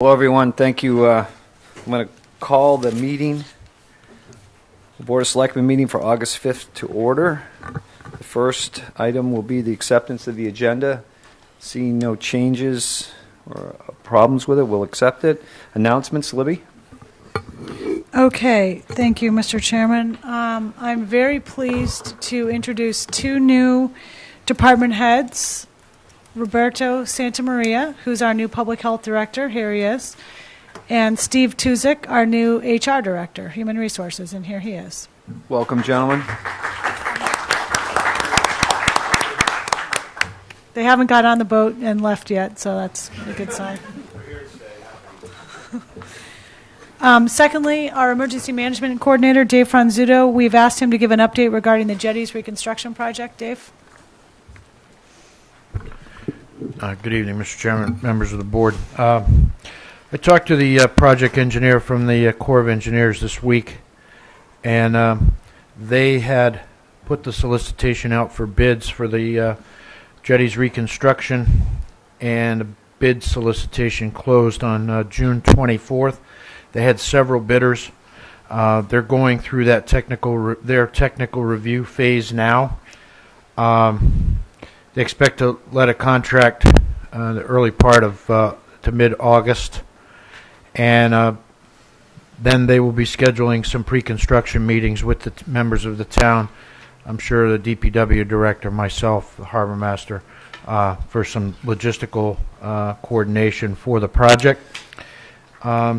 Hello, everyone. Thank you. I'm going to call the meeting, the Board of Selectmen meeting for August 5th to order. The first item will be the acceptance of the agenda. Seeing no changes or problems with it, we'll accept it. Announcements, Libby? Okay, thank you, Mr. Chairman. I'm very pleased to introduce two new department heads. Roberto Santamaria, who's our new Public Health Director, here he is, and Steve Tuzik, our new HR Director, Human Resources, and here he is. Welcome, gentlemen. They haven't got on the boat and left yet, so that's a good sign. Secondly, our Emergency Management Coordinator, Dave Franzuto, we've asked him to give an update regarding the jetties reconstruction project. Dave? Good evening, Mr. Chairman, members of the board. I talked to the project engineer from the Corps of Engineers this week, and they had put the solicitation out for bids for the jetties reconstruction, and the bid solicitation closed on June 24th. They had several bidders. They're going through that their technical review phase now. They expect to let a contract the early part of to mid-August, and then they will be scheduling some pre-construction meetings with the members of the town. I'm sure the DPW director, myself, the harbor master, for some logistical coordination for the project.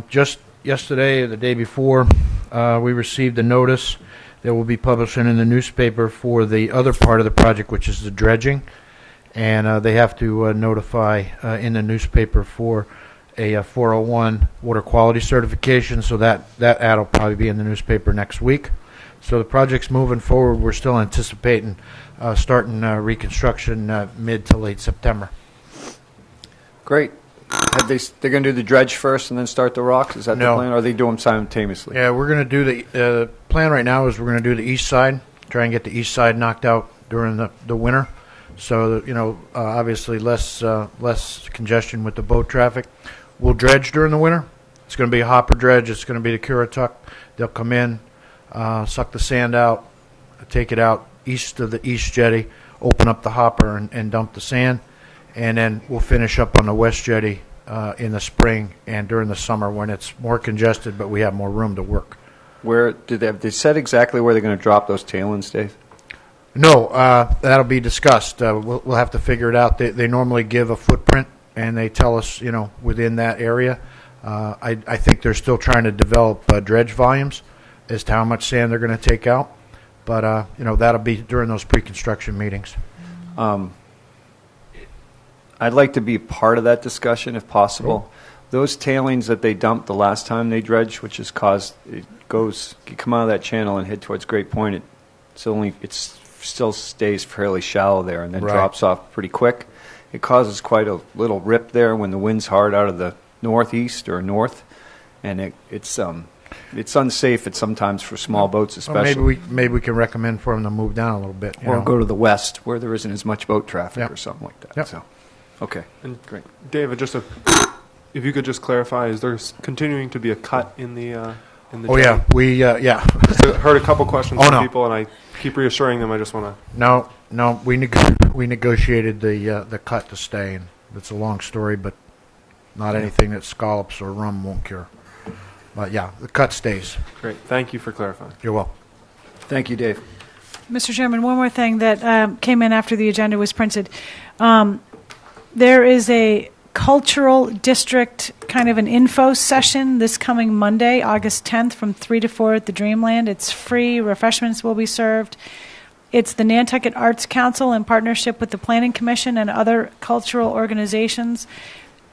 Just yesterday or the day before, we received a notice that will be publishing in the newspaper for the other part of the project, which is the dredging. And they have to notify in the newspaper for a 401 water quality certification, so that ad will probably be in the newspaper next week. So the project's moving forward. We're still anticipating starting reconstruction mid to late September. Great. They're going to do the dredge first and then start the rocks? Is that the plan, or are they doing them simultaneously? Yeah, we're going to do the plan right now is we're going to do the east side, try and get the east side knocked out during the winter. So, obviously less congestion with the boat traffic. We'll dredge during the winter. It's going to be a hopper dredge. It's going to be the Currituck. They'll come in, suck the sand out, take it out east of the east jetty, open up the hopper and dump the sand. And then we'll finish up on the west jetty in the spring and during the summer when it's more congested, but we have more room to work. Where have they said exactly where they're going to drop those tailings, Dave? No, that'll be discussed. We'll have to figure it out. They normally give a footprint, and they tell us, within that area. I think they're still trying to develop dredge volumes as to how much sand they're going to take out. But, that'll be during those pre-construction meetings. I'd like to be part of that discussion if possible. Cool. Those tailings that they dumped the last time they dredged, which has caused you come out of that channel and head towards Great Point. It still stays fairly shallow there and then drops off pretty quick. It causes quite a little rip there when the wind's hard out of the northeast or north, and it's unsafe sometimes for small boats, especially. Well, maybe we can recommend for them to move down a little bit, or go to the west where there isn't as much boat traffic Yep. or something like that. Yep. So, okay, And great. David, if you could just clarify, is there continuing to be a cut in the Oh, yeah. We, I heard a couple questions from no. people, and I keep reassuring them. I just want to. No. We negotiated the cut to stay, and it's a long story, but not anything that scallops or rum won't cure. But yeah, the cut stays. Great. Thank you for clarifying. You're welcome. Thank you, Dave. Mr. Chairman, one more thing that came in after the agenda was printed. There is a cultural district kind of an info session this coming Monday, August 10th from 3 to 4 at the Dreamland. It's free. Refreshments will be served. It's the Nantucket Arts Council in partnership with the Planning Commission and other cultural organizations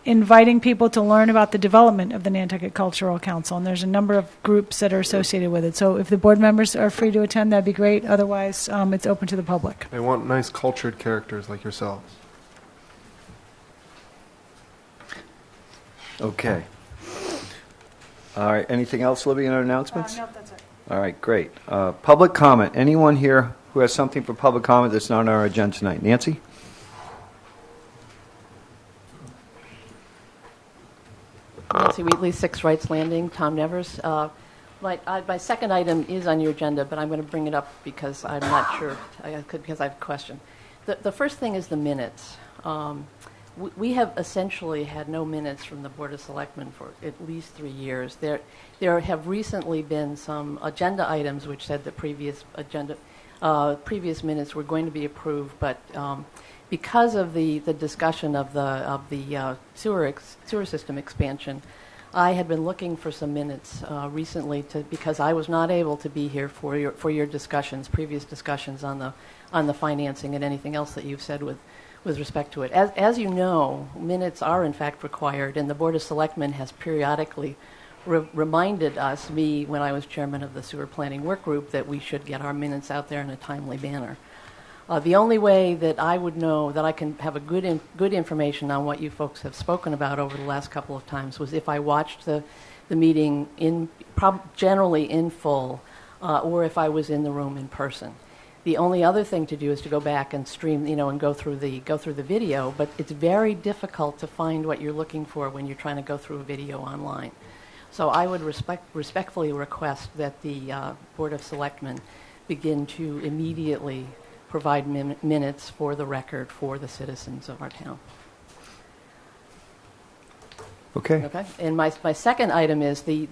inviting people to learn about the development of the Nantucket Cultural Council. And there's a number of groups that are associated with it. So if the board members are free to attend, that'd be great. Otherwise, it's open to the public. They want nice cultured characters like yourselves. Okay. All right. Anything else, Libby, in our announcements? No, that's it. All right, great. Public comment. Anyone here who has something for public comment that's not on our agenda tonight? Nancy? Nancy Wheatley, 6 Wrights Landing, Tom Nevers. My second item is on your agenda, but I'm going to bring it up because I'm not sure, because I have a question. The first thing is the minutes. We have essentially had no minutes from the Board of Selectmen for at least 3 years. There have recently been some agenda items which said that previous minutes were going to be approved, but because of the discussion of the sewer system expansion, I had been looking for some minutes recently because I was not able to be here for your discussions, previous discussions on the financing and anything else that you've said with respect to it. As you know, minutes are in fact required, and the Board of Selectmen has periodically reminded us, me when I was chairman of the sewer planning work group, that we should get our minutes out there in a timely manner. The only way that I would know that I can have a good information on what you folks have spoken about over the last couple of times was if I watched the meeting generally in full, or if I was in the room in person. The only other thing to do is to go back and stream, and go through the video. But it's very difficult to find what you're looking for when you're trying to go through a video online. So I would respectfully request that the Board of Selectmen begin to immediately provide minutes for the record for the citizens of our town. Okay. And my second item is the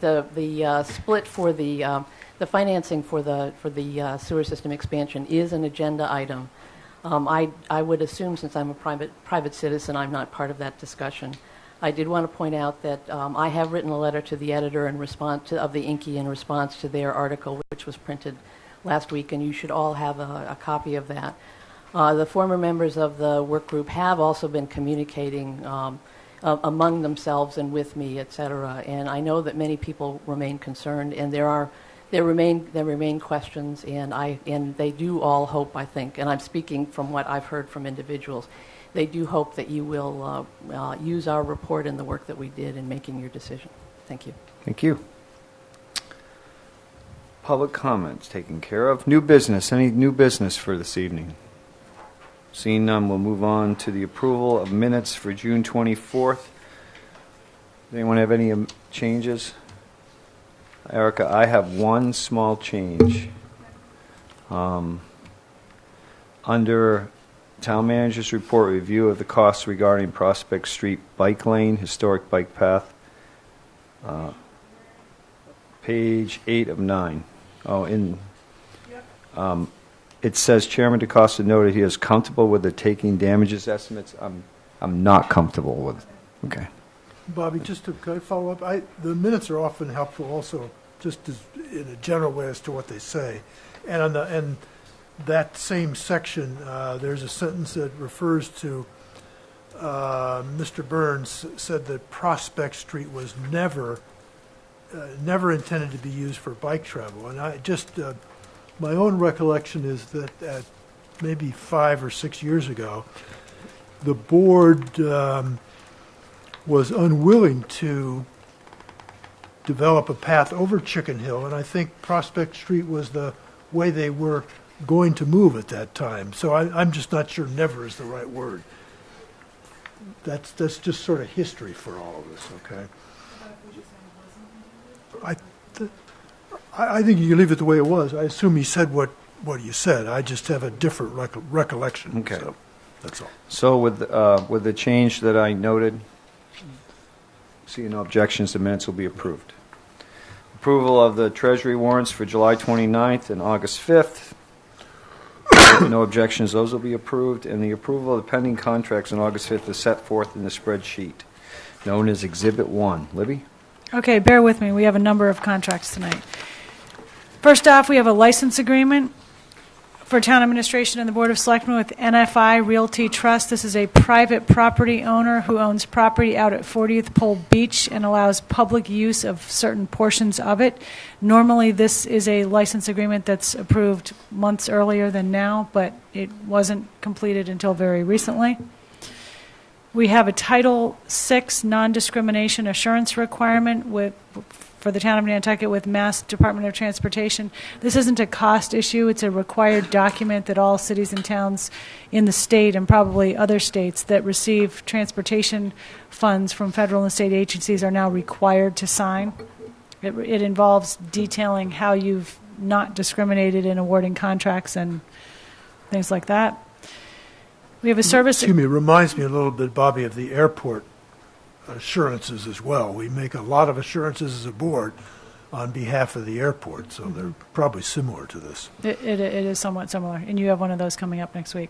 split for the financing for the sewer system expansion is an agenda item. I would assume, since I'm a private citizen, I'm not part of that discussion. I did want to point out that I have written a letter to the editor of the Inky in response to their article, which was printed last week, and you should all have a copy of that. The former members of the work group have also been communicating among themselves and with me, et cetera. And I know that many people remain concerned, and there remain questions, and they do all hope, I think, and I'm speaking from what I've heard from individuals, they do hope that you will use our report and the work that we did in making your decision. Thank you. Thank you. Public comments taken care of. New business. Any new business for this evening? Seeing none, we'll move on to the approval of minutes for June 24th. Does anyone have any changes? Erica, I have one small change. Under Town Manager's Report, review of the costs regarding Prospect Street Bike Lane, Historic Bike Path, page 8 of 9. It says Chairman DeCosta noted he is comfortable with the taking damages estimates. I'm not comfortable with. Okay. Bobby, could I follow up? The minutes are often helpful also, just as in a general way as to what they say. And on that same section, there's a sentence that refers to Mr. Burns said that Prospect Street was never intended to be used for bike travel. And I just, my own recollection is that maybe 5 or 6 years ago, the board was unwilling to develop a path over Chicken Hill, and I think Prospect Street was the way they were going to move at that time. So I'm just not sure never is the right word. That's just sort of history for all of us, okay? I think you can leave it the way it was. I assume he said what you said. I just have a different recollection. Okay. So that's all. So with the change that I noted, seeing no objections, the minutes will be approved. Approval of the Treasury warrants for July 29th and August 5th. No objections, those will be approved. And the approval of the pending contracts on August 5th is set forth in the spreadsheet, known as Exhibit 1. Libby? Okay, bear with me. We have a number of contracts tonight. First off, we have a license agreement for Town Administration and the Board of Selectmen with NFI Realty Trust. This is a private property owner who owns property out at 40th Pole Beach and allows public use of certain portions of it. Normally, this is a license agreement that's approved months earlier than now, but it wasn't completed until very recently. We have a Title VI non-discrimination assurance requirement for the town of Nantucket with Mass Department of Transportation. This isn't a cost issue. It's a required document that all cities and towns in the state and probably other states that receive transportation funds from federal and state agencies are now required to sign. It involves detailing how you've not discriminated in awarding contracts and things like that. We have a service... Excuse me, it reminds me a little bit, Bobby, of the airport assurances as well. We make a lot of assurances as a board on behalf of the airport, so they're probably similar to this. It is somewhat similar, and you have one of those coming up next week.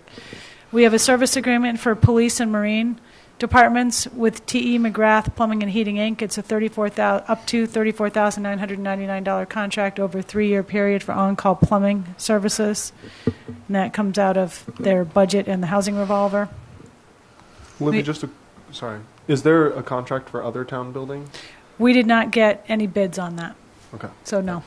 We have a service agreement for police and marine departments with T.E. McGrath Plumbing and Heating, Inc. It's a up to $34,999 contract over a 3-year period for on-call plumbing services, and that comes out of their budget and the housing revolver. Libby, sorry. Is there a contract for other town buildings? We did not get any bids on that, Okay. so no.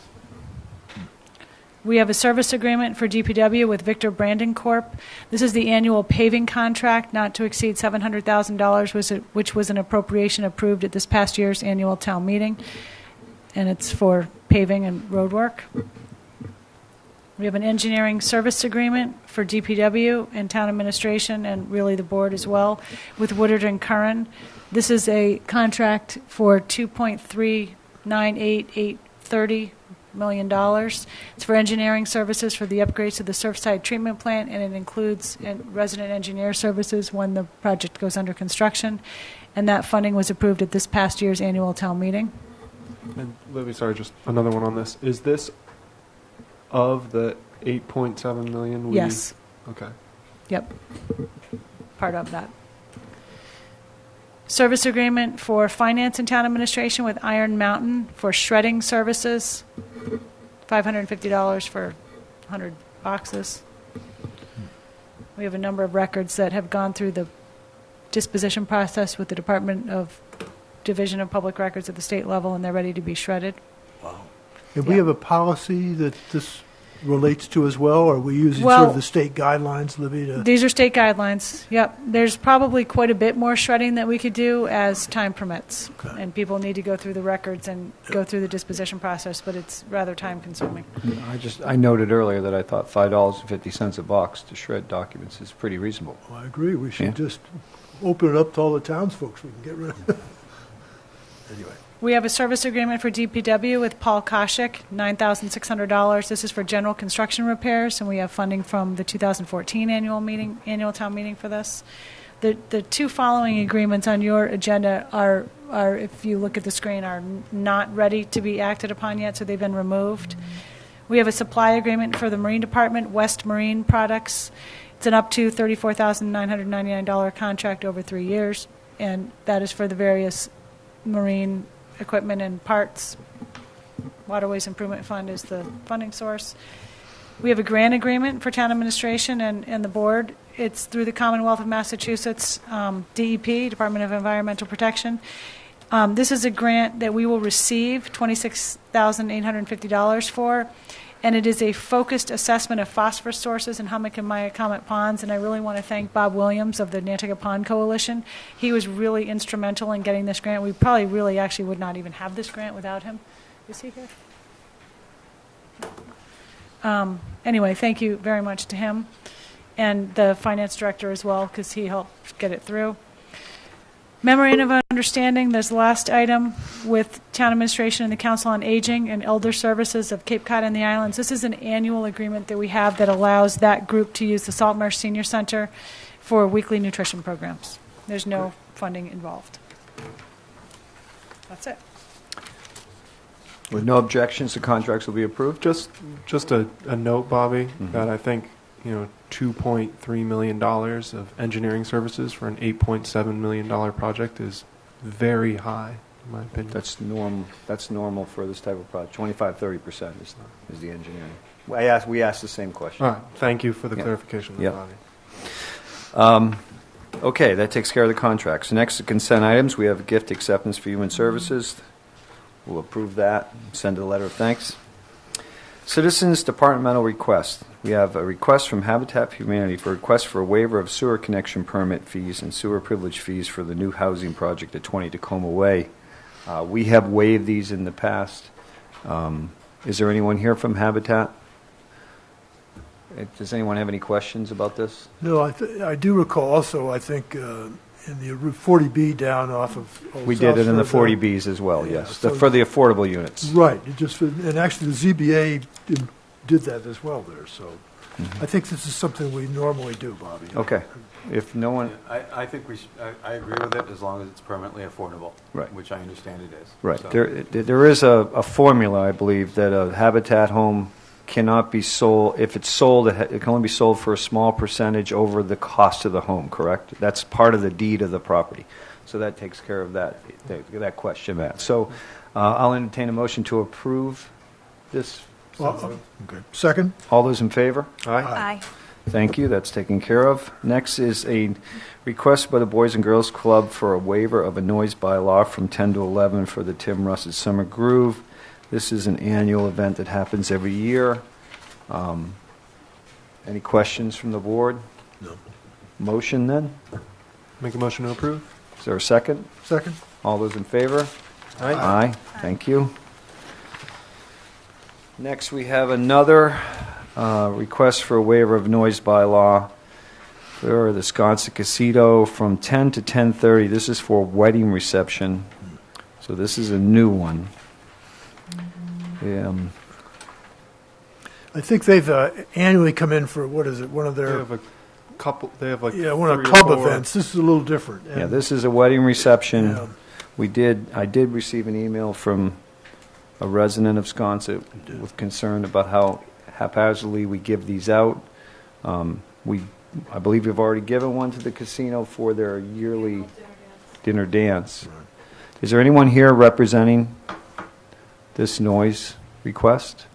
We have a service agreement for DPW with Victor Brandon Corp. This is the annual paving contract not to exceed $700,000, which was an appropriation approved at this past year's annual town meeting, and it's for paving and road work. We have an engineering service agreement for DPW and town administration, and really the board as well, with Woodard and Curran. This is a contract for $2.398830 million. It's for engineering services for the upgrades to the Surfside treatment plant, and it includes resident engineer services when the project goes under construction. And that funding was approved at this past year's annual town meeting. And Libby, sorry, just another one on this. Is this of the 8.7 million? Yes. Okay. Yep. Part of that. Service agreement for finance and town administration with Iron Mountain for shredding services. $550 for 100 boxes. We have a number of records that have gone through the disposition process with the Department of Division of Public Records at the state level, and they're ready to be shredded. And we Yeah. have a policy that this relates to as well, or are we using sort of the state guidelines, Libby? These are state guidelines. Yep. There's probably quite a bit more shredding that we could do as time permits. Okay. And people need to go through the records and go through the disposition process, but it's rather time consuming. I noted earlier that I thought $5.50 a box to shred documents is pretty reasonable. Well, I agree. We should Yeah. just open it up to all the townsfolk so we can get rid of it. Anyway. We have a service agreement for DPW with Paul Koshik, $9,600. This is for general construction repairs, and we have funding from the 2014 annual town meeting for this. The two following agreements on your agenda are, if you look at the screen, are not ready to be acted upon yet, so they've been removed. We have a supply agreement for the Marine Department, West Marine Products. It's an up to $34,999 contract over 3 years, and that is for the various marine equipment and parts. Waterways Improvement Fund is the funding source. We have a grant agreement for town administration and the board. It's through the Commonwealth of Massachusetts, DEP, Department of Environmental Protection. This is a grant that we will receive $26,850 for, and it is a focused assessment of phosphorus sources in Hummock and Myacomet ponds, and I really want to thank Bob Williams of the Nantucket Pond Coalition. He was really instrumental in getting this grant. We probably really actually would not even have this grant without him. Is he here? Anyway, thank you very much to him, and the finance director as well, because he helped get it through. Memorandum of Understanding, there's the last item with Town Administration and the Council on Aging and Elder Services of Cape Cod and the Islands. This is an annual agreement that we have that allows that group to use the Saltmarsh Senior Center for weekly nutrition programs. There's no funding involved. That's it. With no objections, the contracts will be approved. Just a note, Bobby, that I think, $2.3 million of engineering services for an $8.7 million project is very high, in my opinion. That's normal for this type of project. 25-30% is the engineering. We asked the same question. All right. Thank you for the Yeah. clarification, Yeah. Bobby. Okay, that takes care of the contracts. Next, the consent items. We have gift acceptance for human services. We'll approve that, send a letter of thanks. Citizens departmental request. We have a request from Habitat for Humanity for a request for a waiver of sewer connection permit fees and sewer privilege fees for the new housing project at 20 Tacoma Way. We have waived these in the past. Is there anyone here from Habitat? Does anyone have any questions about this? No, I do recall also, I think, in the Route 40B down off of Old We did it in the South 40Bs as well, Yeah, yes, so- for the affordable units. Right, and actually the ZBA did that as well there, so I think this is something we normally do, Bobby. Okay. If no one, I think I agree with it as long as it's permanently affordable. Right. Which I understand it is. right, So- there is a formula, I believe, that a Habitat home cannot be sold, if it's sold, it can only be sold for a small percentage over the cost of the home, correct? That's part of the deed of the property. So that takes care of that question, Matt. So I'll entertain a motion to approve this. Okay. Second? All those in favor? Aye. Thank you, that's taken care of. Next is a request by the Boys and Girls Club for a waiver of a noise bylaw from 10 to 11 for the Tim Russett Summer Groove. This is an annual event that happens every year. Any questions from the board? No. Motion then? Make a motion to approve? Is there a second? Second? All those in favor? Aye. Thank you. Next, we have another request for a waiver of noise bylaw for the Sconset Casino from 10 to 10:30. This is for wedding reception. So this is a new one. I think they've annually come in for, what is it, one of They their, have a couple, they have like one of 3 or club 4. events. This is a little different. Yeah, and- this is a wedding reception. Yeah. I did receive an email from a resident of Sconset with concern about how haphazardly we give these out. I believe we've already given one to the casino for their yearly dinner dance. Is there anyone here representing this noise request?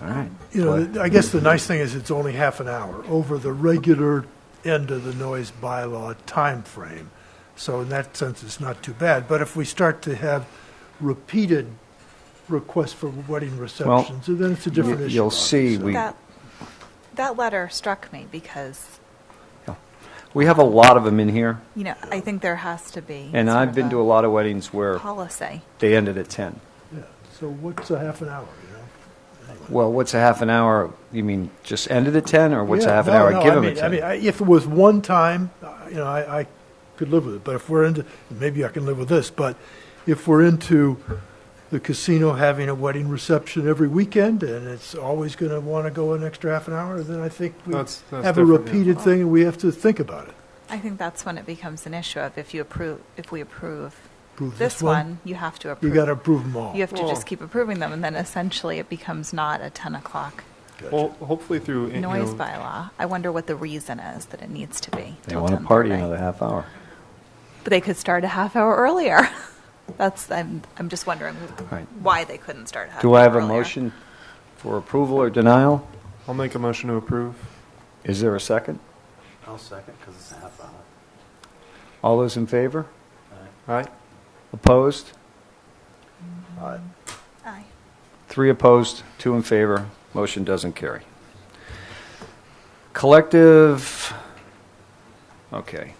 All right. You know, I guess the nice thing is it's only half an hour over the regular end of the noise bylaw time frame. So in that sense, it's not too bad. But if we start to have repeated requests for wedding receptions, then it's a different issue. You'll see, obviously. That letter struck me because, we have a lot of them in here, I think there has to be. and sort I've of been to a lot of weddings where policy. they ended at 10. Yeah. So what's a half an hour, Well, what's a half an hour? You mean just ended at 10, or what's a Yeah, half an no, hour? no, Give I them mean, at 10. if it was one time, I could live with it. But if we're into, maybe I can live with this. But if we're into the casino having a wedding reception every weekend, and it's always going to want to go an extra half an hour, then I think we That's have a different, yeah. repeated thing, and we have to think about it. I think that's when it becomes an issue of if we approve Approve this one, you have to You approve. got to approve them all. You have to Well- just keep approving them, and then essentially it becomes not a 10 o'clock Well, hopefully through noise bylaw. I wonder what the reason is that it needs to be. They till want to party 10:30. another half hour. But they could start a half hour earlier. I'm just wondering Right. why they couldn't start a half Do hour I have a earlier. motion for approval or denial? I'll make a motion to approve. Is there a second? I'll second because it's a half hour. All those in favor? Aye. Opposed? Aye. 3 opposed, 2 in favor. Motion doesn't carry. Collective, okay.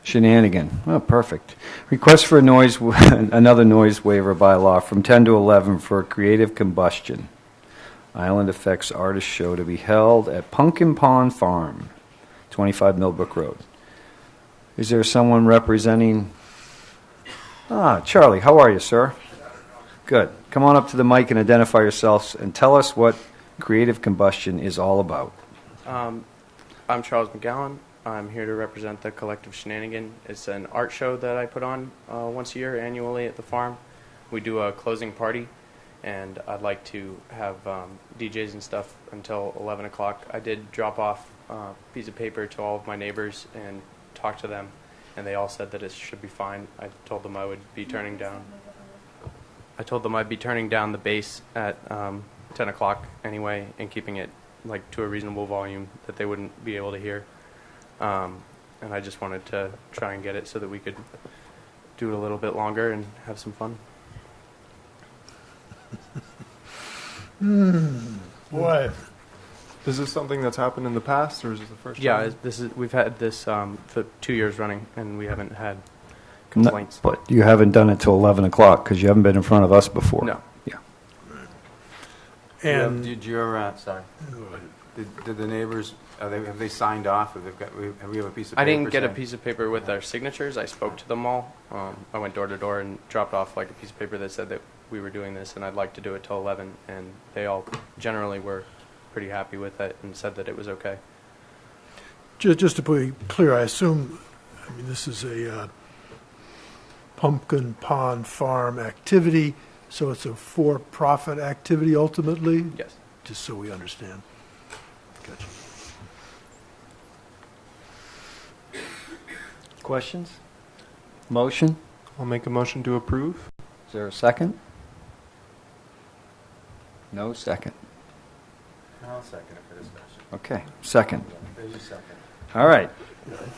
Shenanigan. Oh, perfect. Request for a another noise waiver bylaw from 10 to 11 for Creative Combustion. Island Effects Artist Show to be held at Pumpkin Pond Farm, 25 Millbrook Road. Is there someone representing? Charlie, how are you, sir? Good. Come on up to the mic and identify yourselves and tell us what Creative Combustion is all about. I'm Charles McGowan. I'm here to represent the Collective Shenanigan. It's an art show that I put on once a year annually at the farm. We do a closing party, and I'd like to have DJs and stuff until 11 o'clock. I did drop off a piece of paper to all of my neighbors and talk to them, and they all said that it should be fine. I told them I would be turning down. I told them I'd be turning down the bass at 10 o'clock anyway and keeping it to a reasonable volume that they wouldn't be able to hear. And I just wanted to try and get it so that we could do it a little bit longer and have some fun. Boy, Is this something that's happened in the past, or is this the first Yeah, time? we've had this for 2 years running, and we haven't had No, complaints. but you haven't done it till 11 o'clock because you haven't been in front of us before. No. Yeah. and Did your, sorry, did the neighbors, have they signed off? Have we have a piece of paper? I didn't get a saying- piece of paper with their signatures. I spoke to them all. I went door to door and dropped off like a piece of paper that said that we were doing this and I'd like to do it till 11. And they all generally were pretty happy with it and said that it was okay. just to be clear, I assume, I mean, this is a Pumpkin Pond Farm activity, so it's a for-profit activity ultimately? Yes. Just so we understand. Gotcha. Questions? Motion? I'll make a motion to approve. Is there a second? No second. I'll second it for discussion. Okay, second. There's a second. All right.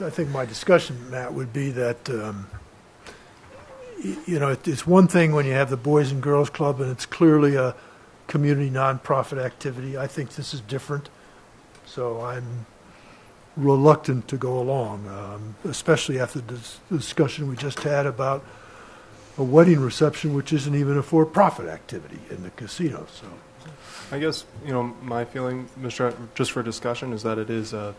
I think my discussion, Matt, would be that, it's one thing when you have the Boys and Girls Club and it's clearly a community nonprofit activity. I think this is different, so I'm reluctant to go along, especially after the discussion we just had about a wedding reception, which isn't even a for-profit activity in the casino. So, I guess, my feeling, Mr. Just for discussion, is that it is a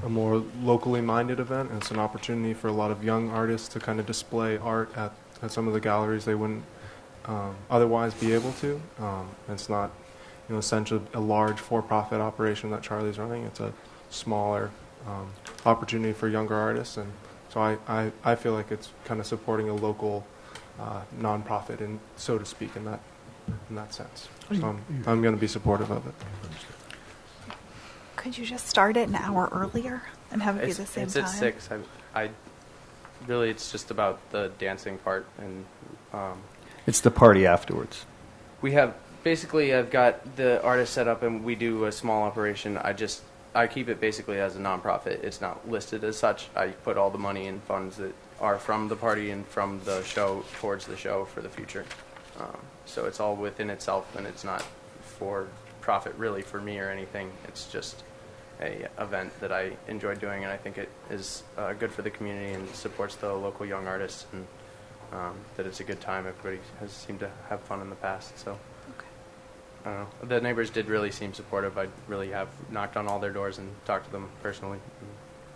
more locally minded event, and it's an opportunity for a lot of young artists to kind of display art at some of the galleries they wouldn't otherwise be able to. It's not, essentially a large for-profit operation that Charlie's running. It's a smaller opportunity for younger artists, and so I feel like it's kind of supporting a local nonprofit, and so to speak, in that sense. So I'm going to be supportive of it. Could you just start it an hour earlier and have it be the same It's time? at 6. I really, it's just about the dancing part. And It's the party afterwards. we have, basically, I've got the artist set up and we do a small operation. I keep it basically as a nonprofit. It's not listed as such. I put all the money and funds that are from the party and from the show towards the show for the future. So it's all within itself, and it's not for profit really for me or anything. It's just a event that I enjoy doing, and I think it is good for the community and supports the local young artists, and that it's a good time. Everybody has seemed to have fun in the past, so Okay. I don't know. The neighbors did really seem supportive. I really have knocked on all their doors and talked to them personally.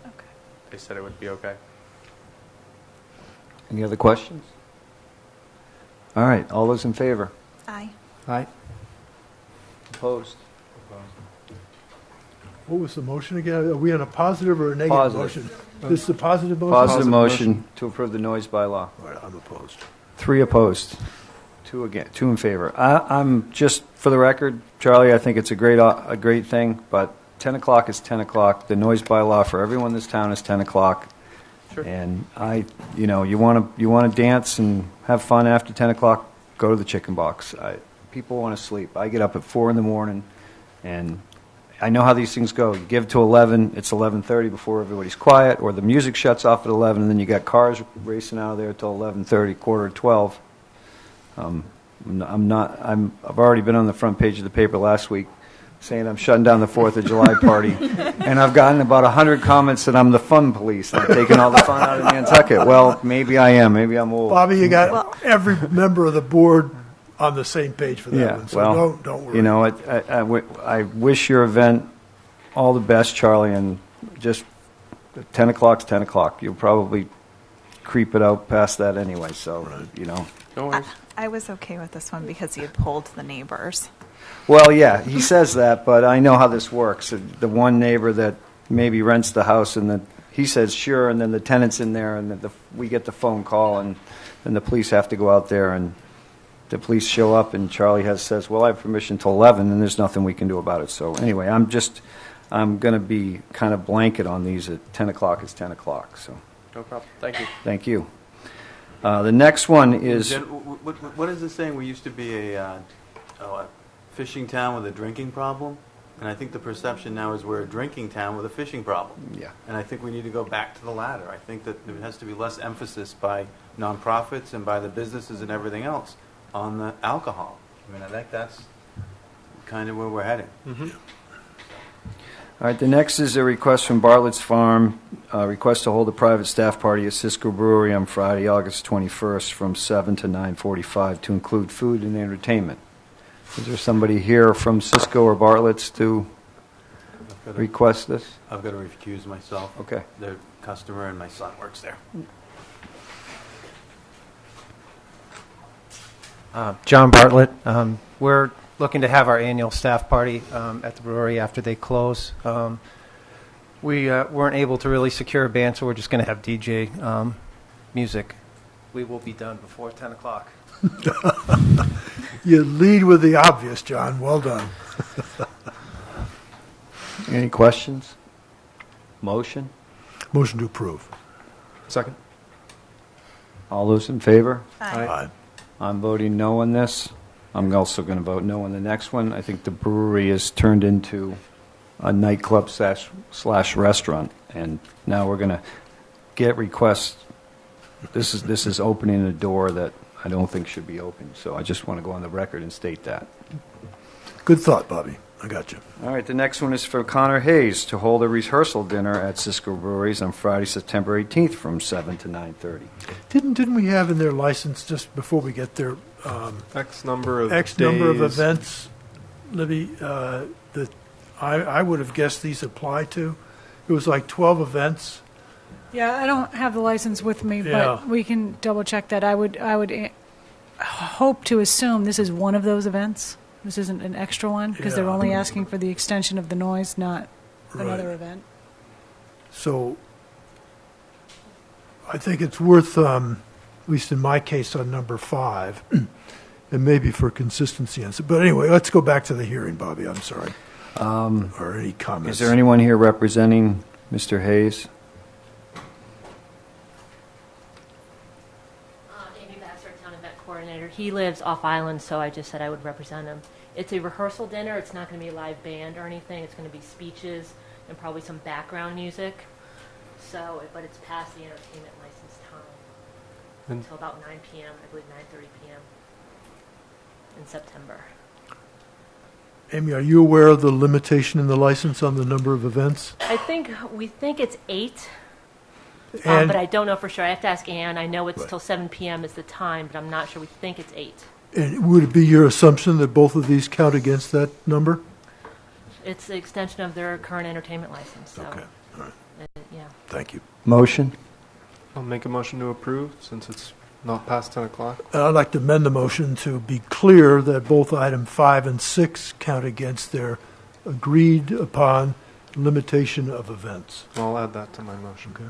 And Okay. they said it would be okay. Any other questions? All right, all those in favor? Aye. Aye. Opposed? what was the motion again? Are we on a positive or a negative Positive. motion? This is a positive motion? Positive Positive motion to approve the noise bylaw. All right, I'm opposed. 3 opposed, 2 in favor. I'm just, for the record, Charlie, I think it's a great thing, but 10 o'clock is 10 o'clock. The noise bylaw for everyone in this town is 10 o'clock. Sure. And you want to dance and have fun after 10 o'clock, go to the Chicken Box. People want to sleep. I get up at 4 in the morning, and I know how these things go. You give to 11, it's 11:30 before everybody's quiet, or the music shuts off at 11, and then you got cars racing out of there till 11:30, quarter to 12. I've already been on the front page of the paper last week saying I'm shutting down the 4th of July party, and I've gotten about 100 comments that I'm the fun police. I'm taking all the fun out of Nantucket. Well, maybe I am. Maybe I'm old. Bobby, you got Well- every member of the board on the same page for that Yeah, one, so well, don't worry. I wish your event all the best, Charlie, and just 10 o'clock's 10 o'clock. You'll probably creep it out past that anyway, so, No I, worries. I was okay with this one because you polled the neighbors. Well, yeah, he says that, but I know how this works. The one neighbor that maybe rents the house, and he says sure, and then the tenant's in there, and we get the phone call, and then the police have to go out there, and the police show up, and Charlie says, well, I have permission till 11, and there's nothing we can do about it. So anyway, I'm going to be kind of blanket on these at 10 o'clock is 10 o'clock. So No problem. Thank you. thank you. The next one is... What is this saying? We used to be a fishing town with a drinking problem, and I think the perception now is we're a drinking town with a fishing problem. Yeah. And I think we need to go back to the latter. I think that there has to be less emphasis by nonprofits and by the businesses and everything else on the alcohol. I mean, I think that's kind of where we're heading. All right, the next is a request from Bartlett's Farm, request to hold a private staff party at Cisco Brewery on Friday, August 21st from 7 to 9:45 to include food and entertainment. Is there somebody here from Cisco or Bartlett's to request this? I've got to recuse myself. Okay. They're customer and my son works there. John Bartlett. We're looking to have our annual staff party at the brewery after they close. We weren't able to really secure a band, so we're just going to have DJ music. We will be done before 10 o'clock. You lead with the obvious, John. Well done. Any questions? Motion? Motion to approve. Second. All those in favor? Aye. I'm voting no on this. I'm also going to vote no on the next one. I think the brewery is turned into a nightclub slash restaurant, and now we're going to get requests. This is opening a door that I don't think should be open, so I just want to go on the record and state that. Good thought, Bobby. I got you. All right, the next one is for Connor Hayes to hold a rehearsal dinner at Cisco Breweries on Friday, September 18th from 7 to 9:30. Didn't we have in their license, just before we get there, X number of X days. number of events, Libby, that I would have guessed these apply to? It was like 12 events. Yeah, I don't have the license with me, Yeah. but we can double check that. I would hope to assume this is one of those events. This isn't an extra one, because they're Yeah. only asking for the extension of the noise, not another Right. event. So I think it's worth, at least in my case on number 5, and maybe for consistency. But anyway, let's go back to the hearing, Bobby. I'm sorry. Or any comments? Is there anyone here representing Mr. Hayes? Amy Bassler, Town Event Coordinator. He lives off island, so I just said I would represent him. It's a rehearsal dinner. It's not going to be a live band or anything. It's going to be speeches and probably some background music. So, but it's past the entertainment license time until about 9 p.m., I believe 9:30 p.m. in September. Amy, are you aware of the limitation in the license on the number of events? We think it's 8, And- but I don't know for sure. I have to ask Ann. I know it's Right. till 7 p.m. is the time, but I'm not sure. We think it's 8. And would it be your assumption that both of these count against that number? It's the extension of their current entertainment license. So, Okay, all right. yeah. Thank you. Motion? I'll make a motion to approve since it's not past 10 o'clock. I'd like to amend the motion to be clear that both item 5 and 6 count against their agreed upon limitation of events. I'll add that to my motion. Okay.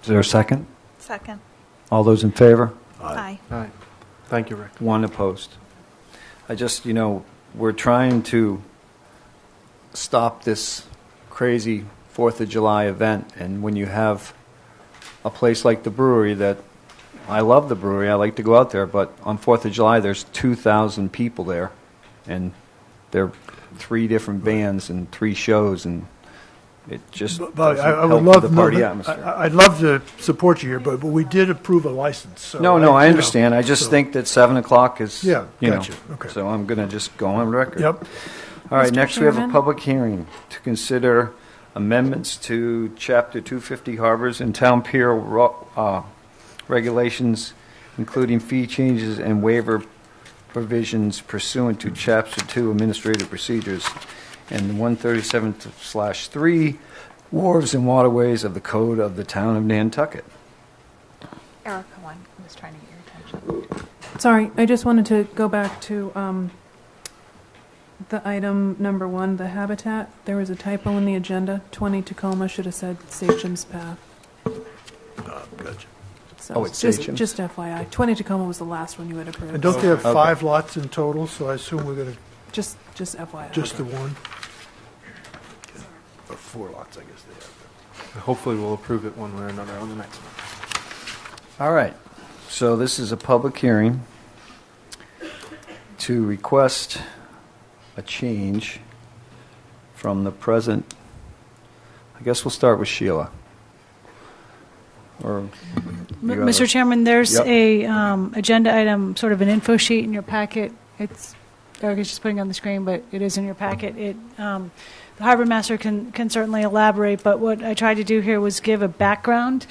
Is there a second? Second. All those in favor? Aye. Aye. Thank you, Rick. One opposed. I just, we're trying to stop this crazy 4th of July event, and when you have a place like the brewery that, I love the brewery, I like to go out there, but on 4th of July there's 2,000 people there, and there are 3 different bands and 3 shows, and it just But doesn't I would help love with to the party know atmosphere. I'd love to support you here, but we did approve a license. So No, I understand. I just so- think that 7 o'clock is, Yeah, you know, gotcha. Okay. so I'm going to just go on record. Yep. All right, Mr. next we have a Chairman? public hearing to consider amendments to Chapter 250 Harbors and Town Pier regulations, including fee changes and waiver provisions pursuant to Chapter 2 Administrative Procedures and 137/3 Wharves and Waterways of the Code of the Town of Nantucket. Erica was trying to get your attention. Sorry, I just wanted to go back to the item number 1, the habitat. There was a typo in the agenda. 20 Tacoma should have said Sachem's Path. Gotcha. So Oh, it's just, Sachem's? just FYI. 20 Tacoma was the last one you had approved. And don't they have Okay. 5 lots in total, so I assume we're going to, Just FYI. just the one? Or 4 lots, I guess they have. Hopefully we'll approve it one way or another on the next one. All right, so this is a public hearing to request a change from the present. I guess we'll start with Sheila. Or you have Mr. a- Chairman, there's Yep. a agenda item, sort of an info sheet in your packet. It's Erica's just putting on the screen, but it is in your packet. The harbor master can certainly elaborate, but what I tried to do here was give a background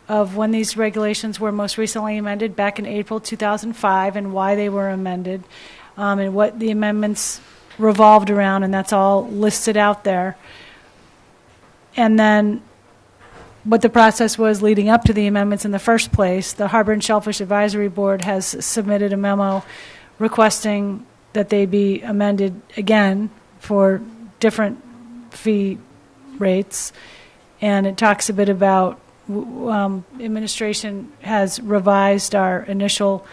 of when these regulations were most recently amended back in April 2005 and why they were amended, and what the amendments revolved around, and that's all listed out there. And then what the process was leading up to the amendments in the first place. The Harbor and Shellfish Advisory Board has submitted a memo requesting that they be amended again for different fee rates. And it talks a bit about administration has revised our initial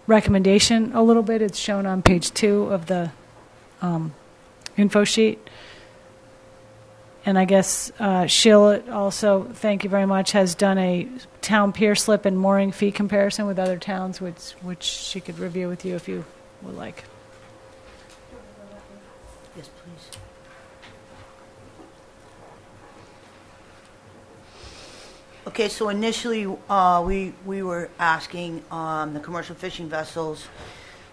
recommendation a little bit. It's shown on page 2 of the info sheet. And I guess Sheila also, thank you very much, has done a town pier slip and mooring fee comparison with other towns, which she could review with you if you would like. Yes, please. Okay, so initially we were asking the commercial fishing vessels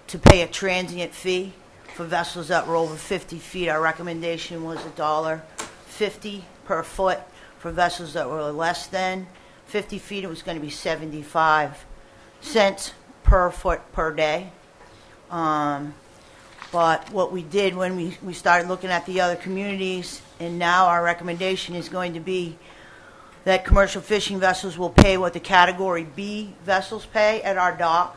to pay a transient fee for vessels that were over 50 feet. Our recommendation was $1.50 per foot. For vessels that were less than 50 feet, it was going to be 75 cents per foot per day. But what we did when we started looking at the other communities, and now our recommendation is going to be that commercial fishing vessels will pay what the Category B vessels pay at our dock,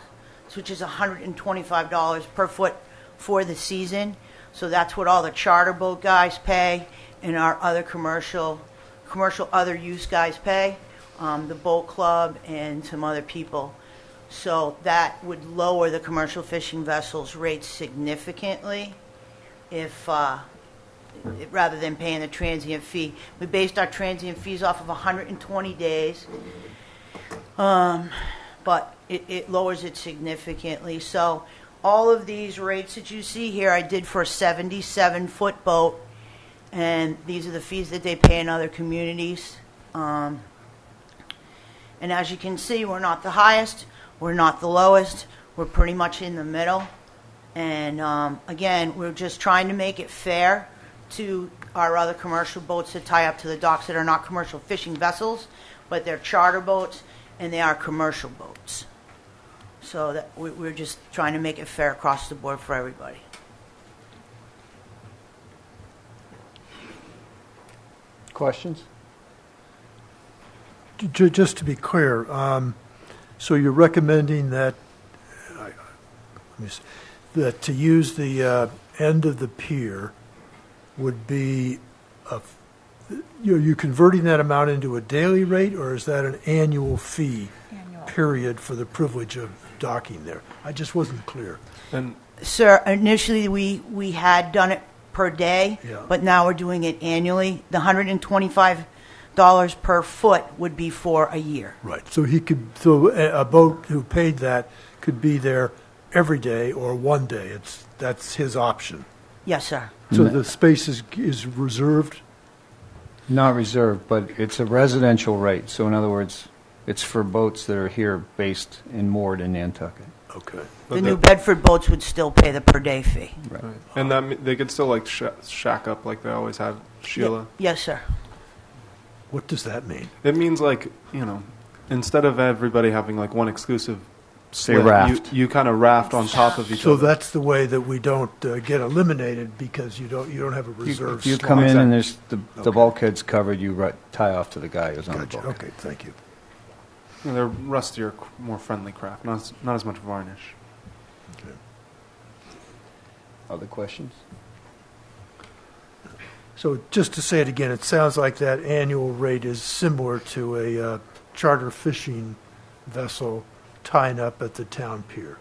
which is $125 per foot for the season. So that's what all the charter boat guys pay and our other commercial other use guys pay, the boat club and some other people. So that would lower the commercial fishing vessels rates significantly if rather than paying the transient fee. We based our transient fees off of 120 days, but it lowers it significantly. So all of these rates that you see here, I did for a 77-foot boat, and these are the fees that they pay in other communities. And as you can see, we're not the highest, we're not the lowest, we're pretty much in the middle. And again, we're just trying to make it fair to our other commercial boats that tie up to the docks that are not commercial fishing vessels, but they're charter boats and they are commercial boats. So that we're just trying to make it fair across the board for everybody. Questions? Just to be clear, so you're recommending that that to use the end of the pier would be you converting that amount into a daily rate, or is that an annual fee period for the privilege of docking there? I just wasn't clear. And Sir, initially we had done it per day, but now we're doing it annually. The $125 per foot would be for a year. Right. So so a boat who paid that could be there every day or one day. That's his option. Yes, sir. So the space is reserved? Not reserved, but it's a residential rate. So in other words, it's for boats that are here based and moored in Nantucket. Okay. The New Bedford boats would still pay the per day fee. Right. And that they could still like shack up like they always have, Sheila. Yes, sir. What does that mean? It means like, instead of everybody having like one exclusive Say slip, raft. you kind of raft on top of each So other. that's the way that we don't get eliminated because you don't have a reserve. You slot. come in and there's the bulkhead's covered, you tie off to the guy who's on the Gotcha. bulkhead. Okay, thank you. They're rustier, more friendly craft, not as much varnish. Okay. Other questions? So just to say it again, it sounds like that annual rate is similar to a charter fishing vessel tying up at the town pier.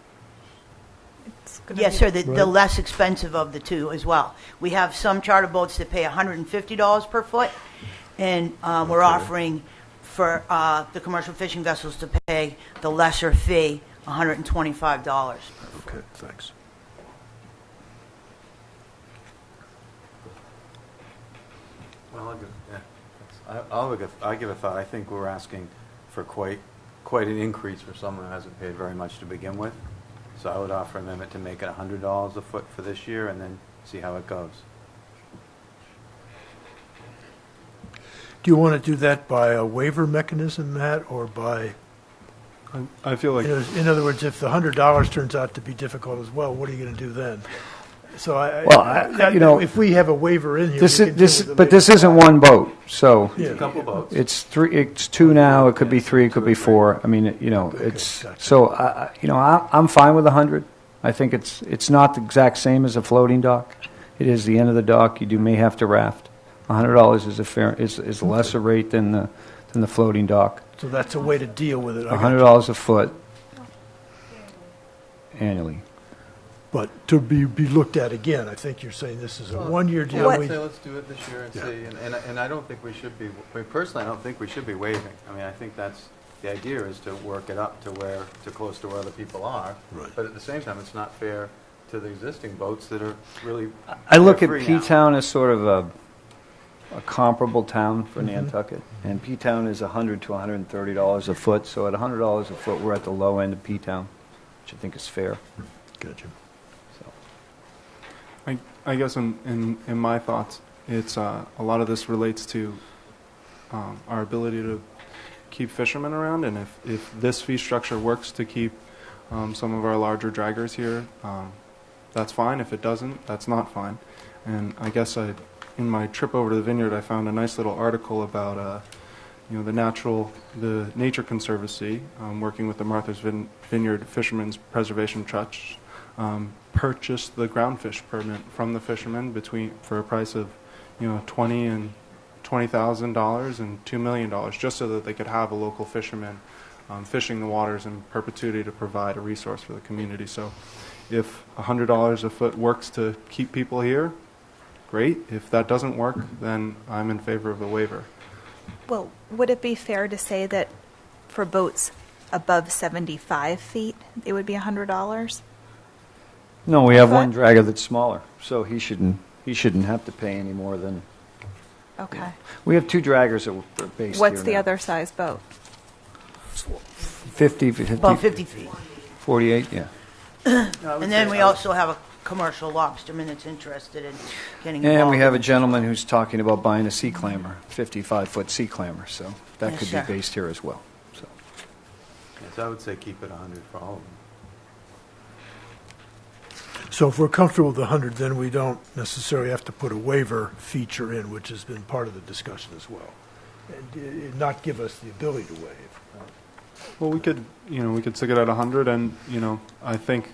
Yes, sir. The less expensive of the two as well. We have some charter boats that pay $150 per foot, and we're offering for the commercial fishing vessels to pay the lesser fee, $125. Okay, thanks. Well, I'll give a thought. I think we're asking for quite an increase for someone who hasn't paid very much to begin with. So I would offer an amendment to make it $100 a foot for this year and then see how it goes. Do you want to do that by a waiver mechanism, Matt, or by, I feel like in other words, if the $100 turns out to be difficult as well, what are you going to do then? So if we have a waiver in here, we can deal with the this isn't one boat, so Yeah. A couple votes. it's three. It's two now. It could be three. It could be four. I mean, it's gotcha. so. I'm fine with 100. I think it's not the exact same as a floating dock. It is the end of the dock. You may have to raft. $100 is a lesser rate than the floating dock. So that's a way to deal with it. I got you. $100 a foot annually. But to be looked at again, I think you're saying this is a one-year deal. Yeah, let's do it this year and see. And I don't think we should be, personally, I don't think we should be waiving. I mean, I think that's, the idea is to work it up to close to where other people are. Right. But at the same time, it's not fair to the existing boats that are really I look at free now. P-Town as sort of a comparable town for Nantucket, and P-Town is $100 to $130 a foot. So at $100 a foot, we're at the low end of P-Town, which I think is fair. Gotcha. I guess in my thoughts, it's a lot of this relates to our ability to keep fishermen around, and if this fee structure works to keep some of our larger draggers here, that's fine. If it doesn't, that's not fine. And I guess in my trip over to the vineyard, I found a nice little article about the Nature Conservancy, working with the Martha's Vineyard Fishermen's Preservation Trust, purchased the groundfish permit from the fishermen for a price of $20,000 and $20,000 and $2 million, just so that they could have a local fisherman fishing the waters in perpetuity to provide a resource for the community. So if $100 a foot works to keep people here, great. If that doesn't work, then I'm in favor of a waiver. Well, would it be fair to say that for boats above 75 feet, it would be $100? No, we have one dragger that's smaller, so he shouldn't have to pay any more than. Okay. We have two draggers that are based What's here the now. other size boat? 50, About 50 feet. 48, yeah. And then we also have a commercial lobsterman that's interested in getting involved. And we have a in- gentleman who's talking about buying a sea clamor, 55-foot sea clamor, so that Yes, could sir. be based here as well. So. Yes, I would say keep it 100 for all of them. So if we're comfortable with 100, then we don't necessarily have to put a waiver feature in, which has been part of the discussion as well, and not give us the ability to waive. Well, we could stick it at 100, and I think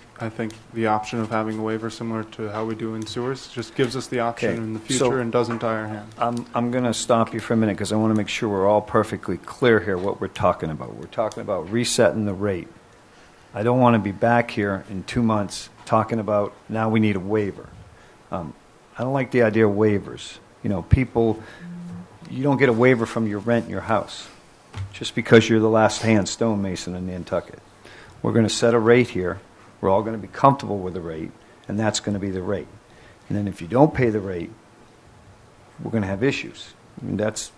the option of having a waiver similar to how we do in sewers just gives us the option Okay, in the so- future and doesn't tie our hands. I'm going to stop you for a minute because I want to make sure we're all perfectly clear here what we're talking about. We're talking about resetting the rate. I don't want to be back here in 2 months talking about now we need a waiver. I don't like the idea of waivers. People, you don't get a waiver from your rent in your house just because you're the last hand stonemason in Nantucket. We're going to set a rate here. We're all going to be comfortable with the rate, and that's going to be the rate. And then if you don't pay the rate, we're going to have issues. I mean, that's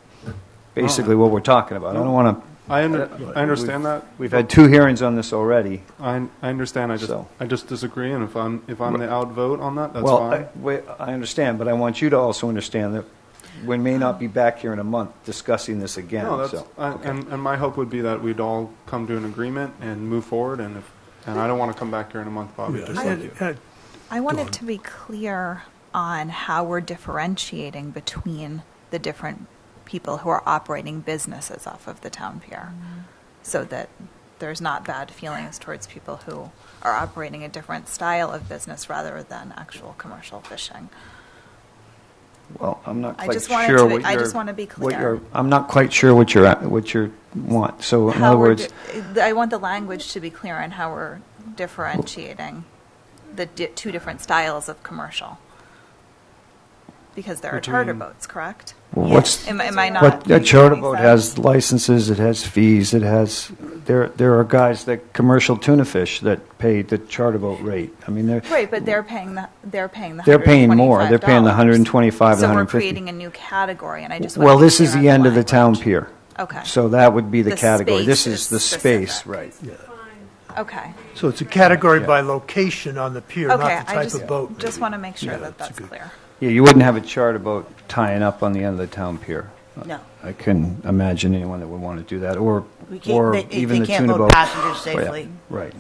basically what we're talking about. I don't want to. I understand that. We've had 2 hearings on this already. I understand. I just disagree, and if I'm the outvote on that, that's fine. I understand, but I want you to also understand that we may not be back here in a month discussing this again. No, that's so. and my hope would be that we'd all come to an agreement and move forward. And I don't want to come back here in a month, Bobby. Yeah, Just like you. I wanted to be clear on how we're differentiating between the different people who are operating businesses off of the town pier, so that there's not bad feelings towards people who are operating a different style of business rather than actual commercial fishing. Well, I'm not I quite just wanted sure to- what I you're- just want to be what clear. you're- I'm not quite sure what you want. So in How other we're words, I want the language to be clear on how we're differentiating the two different styles of commercial. Because there are charter boats, correct? well, what's Am I not? But a making charter any boat sense? has licenses, it has fees, it has. There are guys that commercial tuna fish that pay the charter boat rate. I mean, Right, but they're paying the they're paying more. They're paying the $125, So we're 150. creating a new category, and I just Well, want to be this is clear the on end of the town language. pier. Okay. So that would be the The category. This space is the is space, specific. right? Yeah. Okay. So it's a category by location on the pier, Okay, not the I type just, of boat. just want to make sure Yeah, that that's that's good. clear. Yeah, you wouldn't have a charter boat tying up on the end of the town pier. No. I couldn't imagine anyone that would want to do that, or We can't, or they, even they the can't tuna load boat. passengers safely. Right,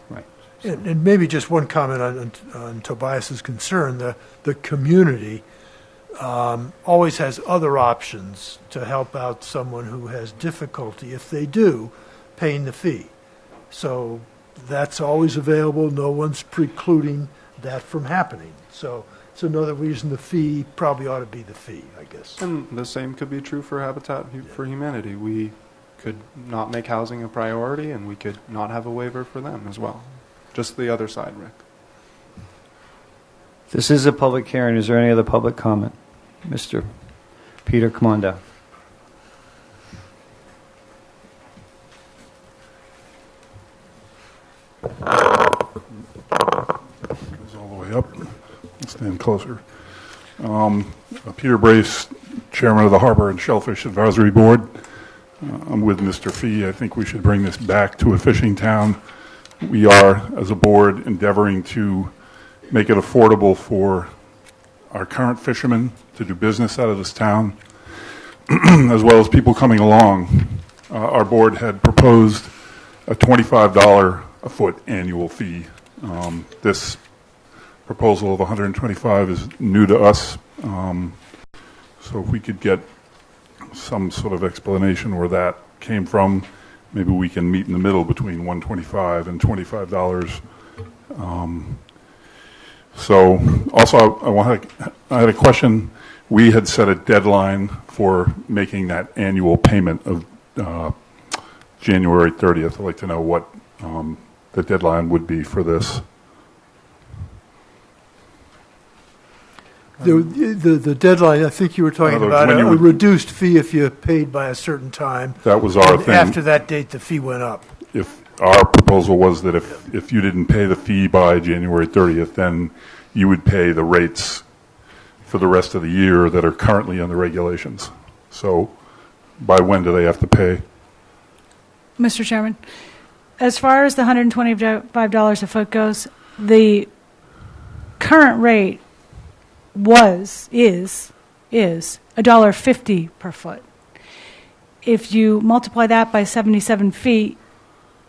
right. And maybe just one comment on Tobias's concern. The community always has other options to help out someone who has difficulty, if they do, paying the fee. So that's always available. No one's precluding that from happening. So it's another reason the fee probably ought to be the fee, I guess. And the same could be true for Habitat for Humanity. We could not make housing a priority, and we could not have a waiver for them as well. Just the other side, Rick. This is a public hearing. Is there any other public comment? Mr. Peter, come on down. Goes all the way up. Stand closer. Peter Brace, Chairman of the Harbor and Shellfish Advisory Board. I'm with Mr. Fee. I think we should bring this back to a fishing town. We are, as a board, endeavoring to make it affordable for our current fishermen to do business out of this town, as well as people coming along. Our board had proposed a $25 a foot annual fee. This proposal of $125 is new to us, so if we could get some sort of explanation where that came from, maybe we can meet in the middle between $125 and $25. So, also, I had a question. We had set a deadline for making that annual payment of January 30th. I'd like to know what the deadline would be for this. The deadline, I think you were talking about a reduced fee if you paid by a certain time. That was our And thing. After that date, the fee went up. If our proposal was that if you didn't pay the fee by January 30th, then you would pay the rates for the rest of the year that are currently in the regulations. So by when do they have to pay? Mr. Chairman, as far as the $125 a foot goes, the current rate is $1.50 per foot. If you multiply that by 77 feet,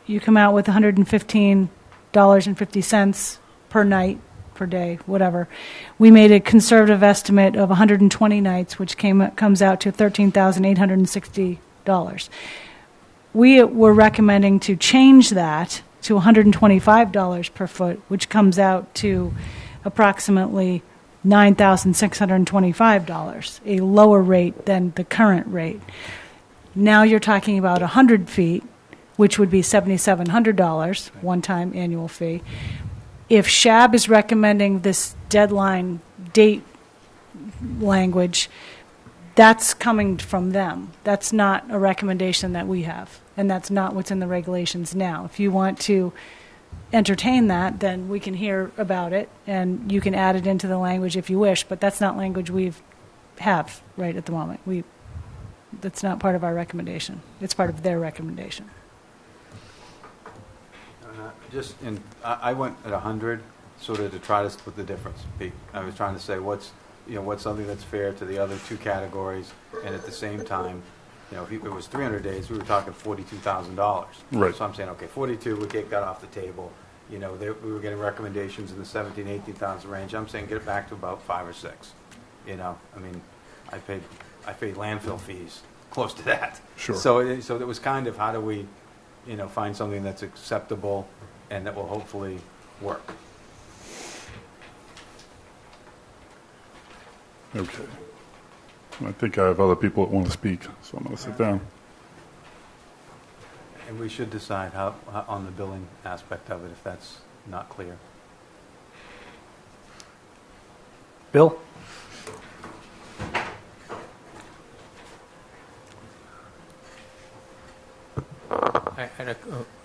you come out with $115.50 per night, per day, whatever. We made a conservative estimate of 120 nights, which comes out to $13,860. We were recommending to change that to $125 per foot, which comes out to approximately $9,625, a lower rate than the current rate. Now you're talking about 100 feet, which would be $7,700, one-time annual fee. If SHAB is recommending this deadline date language, that's coming from them. That's not a recommendation that we have, and that's not what's in the regulations now. If you want to entertain that, then we can hear about it, and you can add it into the language if you wish, but that's not language we have right at the moment. That's not part of our recommendation. It's part of their recommendation. I went at 100, sort of to try to split the difference. Pete, I was trying to say what's something that's fair to the other two categories, and at the same time, if it was 300 days, we were talking $42,000. Right. So I'm saying, okay, 42, we take that off the table. We were getting recommendations in the 17, 18,000 range. I'm saying get it back to about 5 or 6. I paid landfill fees close to that. Sure. So it was kind of how do we, find something that's acceptable and that will hopefully work. Okay. I think I have other people that want to speak, so I'm going to sit down. And we should decide how on the billing aspect of it if that's not clear. Bill? I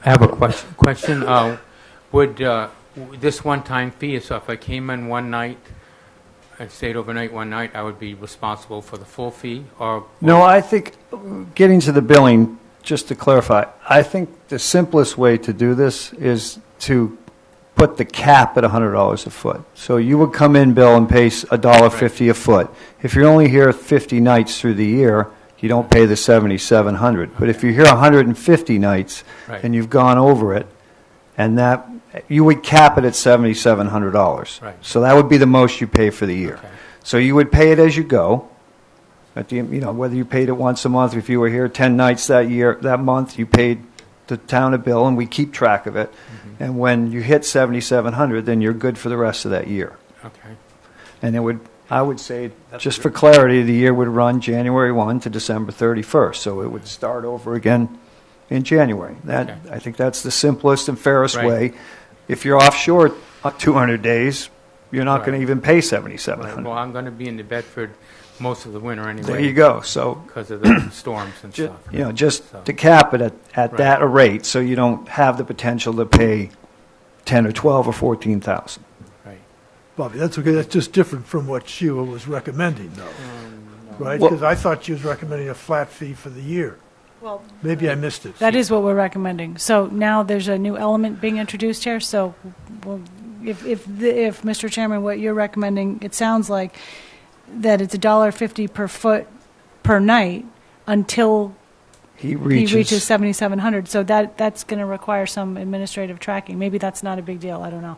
have a question. Would this one-time fee, so if I came in one night and stayed overnight one night, I would be responsible for the full fee? Or No, I think getting to the billing, just to clarify, I think the simplest way to do this is to put the cap at $100 a foot. So you would come in, Bill, and pay $1.50 a foot. If you're only here 50 nights through the year, you don't pay the $7,700. But if you're here 150 nights Right. and you've gone over it, and that you would cap it at $7,700. Right. So that would be the most you pay for the year. Okay. So you would pay it as you go. At the, whether you paid it once a month, if you were here 10 nights that month, you paid the town a bill, and we keep track of it. Mm-hmm. And when you hit 7,700, then you're good for the rest of that year. Okay. And I would say, just for clarity, the year would run January 1 to December 31st. So it would start over again in January. Okay. I think that's the simplest and fairest Right. way. If you're offshore 200 days, you're not Right. going to even pay Right. $7,700. Well, I'm going to be in New Bedford most of the winter anyway. There you go. So Because of the storms and Ju- stuff. just So- to cap it at Right. that rate, so you don't have the potential to pay 10 or 12 or 14,000. Right. Bobby, that's okay, that's just different from what Sheila was recommending, though, right? Well- Because I thought she was recommending a flat fee for the year. Well, Maybe I missed it. that is what we're recommending. So now there's a new element being introduced here. So if Mr. Chairman, what you're recommending, it sounds like that it's $1.50 per foot per night until He reaches 7,700. So that's going to require some administrative tracking. Maybe that's not a big deal. I don't know.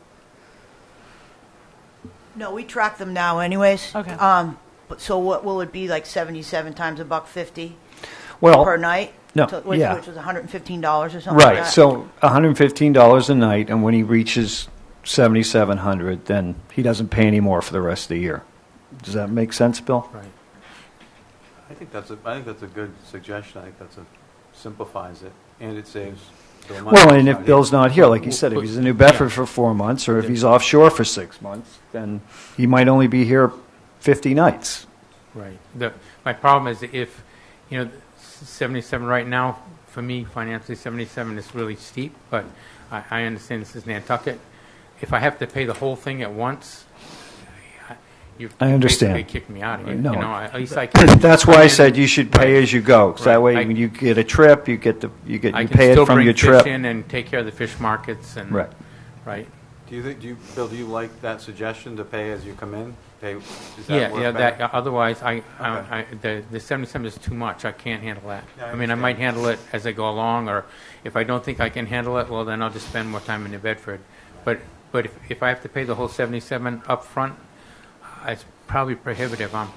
No, we track them now anyways. Okay. So what will it be, like 77 times $1.50 well, per night? no, So- which, yeah. which was $115 or something like Right, that? so $115 a night, and when he reaches 7,700, then he doesn't pay any more for the rest of the year. Does that make sense, Bill? Right. I think that's a good suggestion. I think simplifies it, and it saves Bill money. Well, and if Bill's not here, like you said, if he's in New Bedford for 4 months, or if he's offshore for 6 months, then he might only be here 50 nights. Right. My problem is if, 77 right now, for me, financially, 77 is really steep, but I understand this is Nantucket. If I have to pay the whole thing at once, you I understand. basically kick me out of here. No. At least I can. That's why come I in- said you should pay Right. as you go, 'cause that Right. way when you get a trip, you I pay can it still from bring your fish trip. in and take care of the fish markets and. Right. Right. Bill, do you like that suggestion to pay as you come in? Does Yeah, work yeah. better? Otherwise, the 77 is too much. I can't handle that. Yeah, I I mean, I understand. might handle it as I go along, or if I don't think I can handle it, well, then I'll just spend more time in New Bedford. But if I have to pay the whole 77 up front, it's probably prohibitive. I'm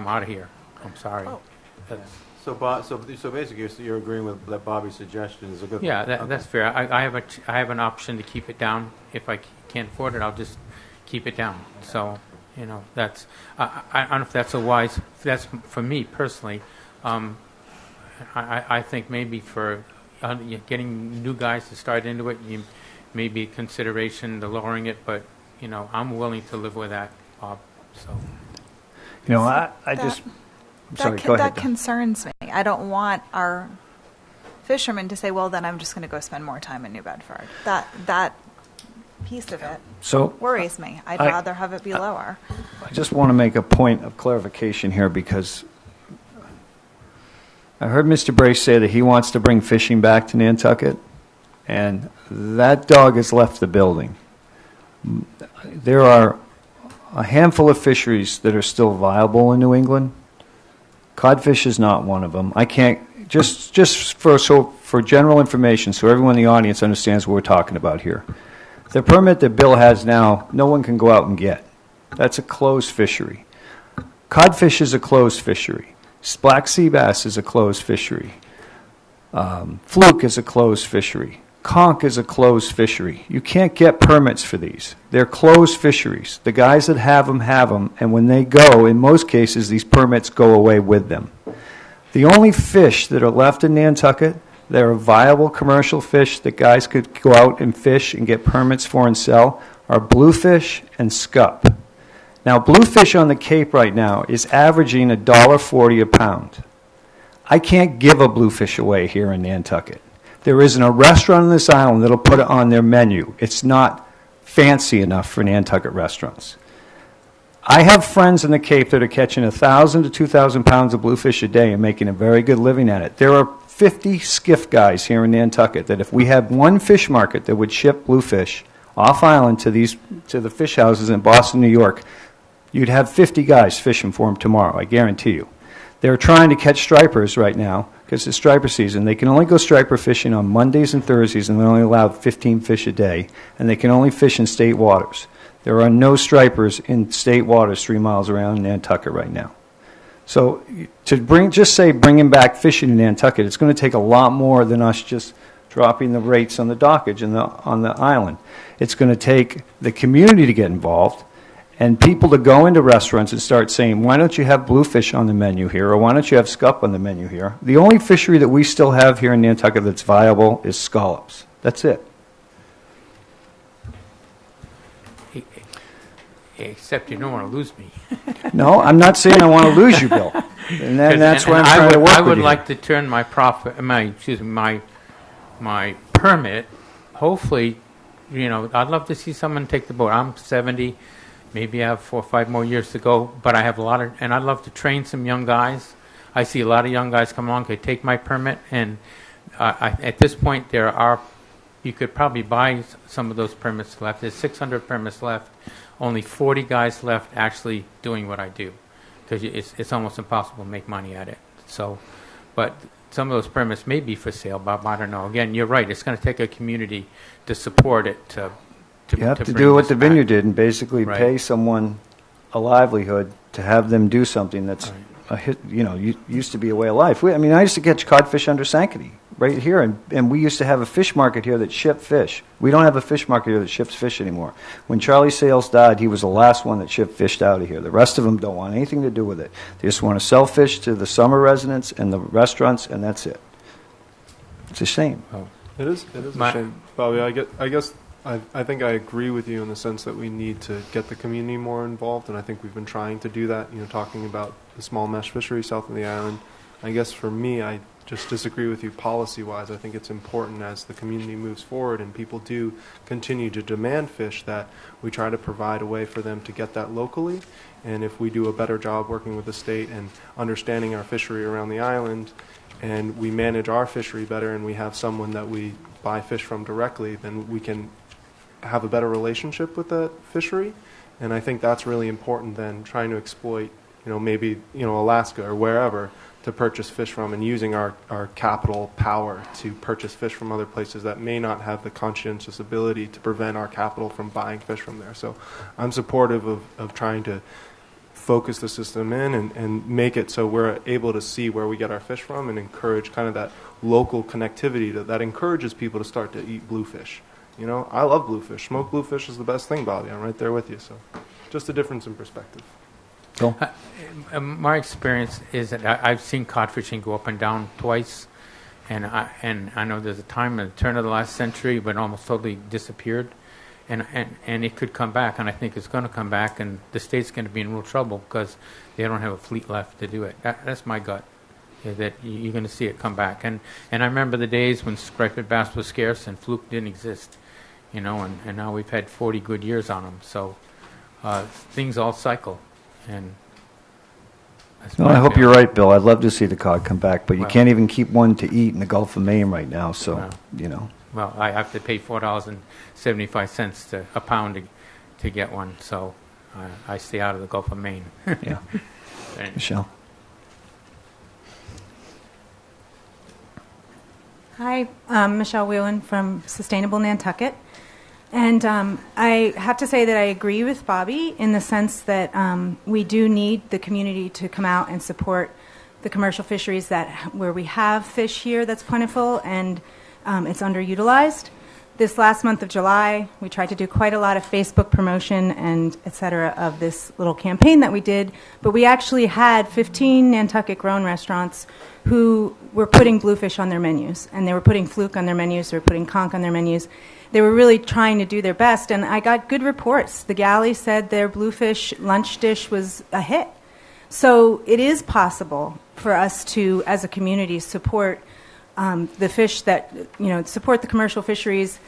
out of here. I'm sorry. That's- So basically, you're agreeing with that Bobby's suggestion is a good. Yeah, Okay. that's fair. I have an option to keep it down. If I can't afford it, I'll just keep it down. So, that's I don't know if that's a wise. That's for me personally. I think maybe for getting new guys to start into it, you may be consideration to lowering it, but I'm willing to live with that, Bob. So. I just. I'm sorry, go ahead. That concerns me. I don't want our fishermen to say, well, then I'm just going to go spend more time in New Bedford. That piece of it So worries me. I'd I- rather have it be lower. I just want to make a point of clarification here because I heard Mr. Brace say that he wants to bring fishing back to Nantucket, and that dog has left the building. There are a handful of fisheries that are still viable in New England. Codfish is not one of them. I can't, just for general information, so everyone in the audience understands what we're talking about here. The permit that Bill has now, no one can go out and get. That's a closed fishery. Codfish is a closed fishery. Black sea bass is a closed fishery. Fluke is a closed fishery. Conch is a closed fishery. You can't get permits for these. They're closed fisheries. The guys that have them, and when they go, in most cases, these permits go away with them. The only fish that are left in Nantucket that are viable commercial fish that guys could go out and fish and get permits for and sell are bluefish and scup. Now, bluefish on the Cape right now is averaging $1.40 a pound. I can't give a bluefish away here in Nantucket. There isn't a restaurant on this island that'll put it on their menu. It's not fancy enough for Nantucket restaurants. I have friends in the Cape that are catching 1,000 to 2,000 pounds of bluefish a day and making a very good living at it. There are 50 skiff guys here in Nantucket that if we had one fish market that would ship bluefish off island to the fish houses in Boston, New York, you'd have 50 guys fishing for them tomorrow, I guarantee you. They're trying to catch stripers right now because it's striper season. They can only go striper fishing on Mondays and Thursdays, and they're only allowed 15 fish a day, and they can only fish in state waters. There are no stripers in state waters 3 miles around Nantucket right now. So to bringing back fishing in Nantucket, it's going to take a lot more than us just dropping the rates on the dockage and on the island. It's going to take the community to get involved and people to go into restaurants and start saying, why don't you have bluefish on the menu here, or why don't you have scup on the menu here? The only fishery that we still have here in Nantucket that's viable is scallops. That's it. Except you don't want to lose me. No, I'm not saying I want to lose you, Bill. And that's why I'm trying to work with you. I would like to turn my permit. Hopefully, I'd love to see someone take the boat. I'm 70, maybe I have 4 or 5 more years to go, but I have and I'd love to train some young guys. I see a lot of young guys come along, could take my permit, and at this point you could probably buy some of those permits left. There's 600 permits left. Only 40 guys left actually doing what I do, because it's almost impossible to make money at it. So, but some of those permits may be for sale, Bob. I don't know. Again, you're right. It's going to take a community to support it. You have to do what the Vineyard did and basically pay someone a livelihood to have them do something that's used to be a way of life. I used to catch codfish under Sankaty right here, and we used to have a fish market here that shipped fish. We don't have a fish market here that ships fish anymore. When Charlie Sales died, he was the last one that shipped fish out of here. The rest of them don't want anything to do with it. They just want to sell fish to the summer residents and the restaurants, and that's it. It's a shame. Oh. It is a shame, Bobby. I think I agree with you in the sense that we need to get the community more involved, and I think we've been trying to do that, talking about the small mesh fishery south of the island. I guess for me, I just disagree with you policy-wise. I think it's important as the community moves forward and people do continue to demand fish that we try to provide a way for them to get that locally. And if we do a better job working with the state and understanding our fishery around the island, and we manage our fishery better and we have someone that we buy fish from directly, then we can have a better relationship with that fishery. And I think that's really important than trying to exploit, maybe, Alaska or wherever to purchase fish from, and using our capital power to purchase fish from other places that may not have the conscientious ability to prevent our capital from buying fish from there. So I'm supportive of trying to focus the system in and make it so we're able to see where we get our fish from and encourage kind of that local connectivity that encourages people to start to eat bluefish. I love bluefish. Smoked bluefish is the best thing, Bobby. I'm right there with you. So just a difference in perspective. Cool. My experience is that I've seen cod fishing go up and down twice, and I know there's a time at the turn of the last century when it almost totally disappeared, and it could come back, and I think it's going to come back, and the state's going to be in real trouble because they don't have a fleet left to do it. That's my gut, is that you're going to see it come back, and I remember the days when striped bass was scarce and fluke didn't exist, and now we've had 40 good years on them, so things all cycle. And I hope you're right, Bill. I'd love to see the cod come back, but you can't even keep one to eat in the Gulf of Maine right now. So, Well, I have to pay $4.75 a pound to get one, so I stay out of the Gulf of Maine. Yeah. Michelle. Hi, I'm Michelle Whelan from Sustainable Nantucket. And I have to say that I agree with Bobby in the sense that we do need the community to come out and support the commercial fisheries where we have fish here that's plentiful and it's underutilized. This last month of July, we tried to do quite a lot of Facebook promotion and et cetera of this little campaign that we did, but we actually had 15 Nantucket-grown restaurants who were putting bluefish on their menus, and they were putting fluke on their menus, they were putting conch on their menus. They were really trying to do their best, and I got good reports. The galley said their bluefish lunch dish was a hit. So it is possible for us to, as a community, support the fish support the commercial fisheries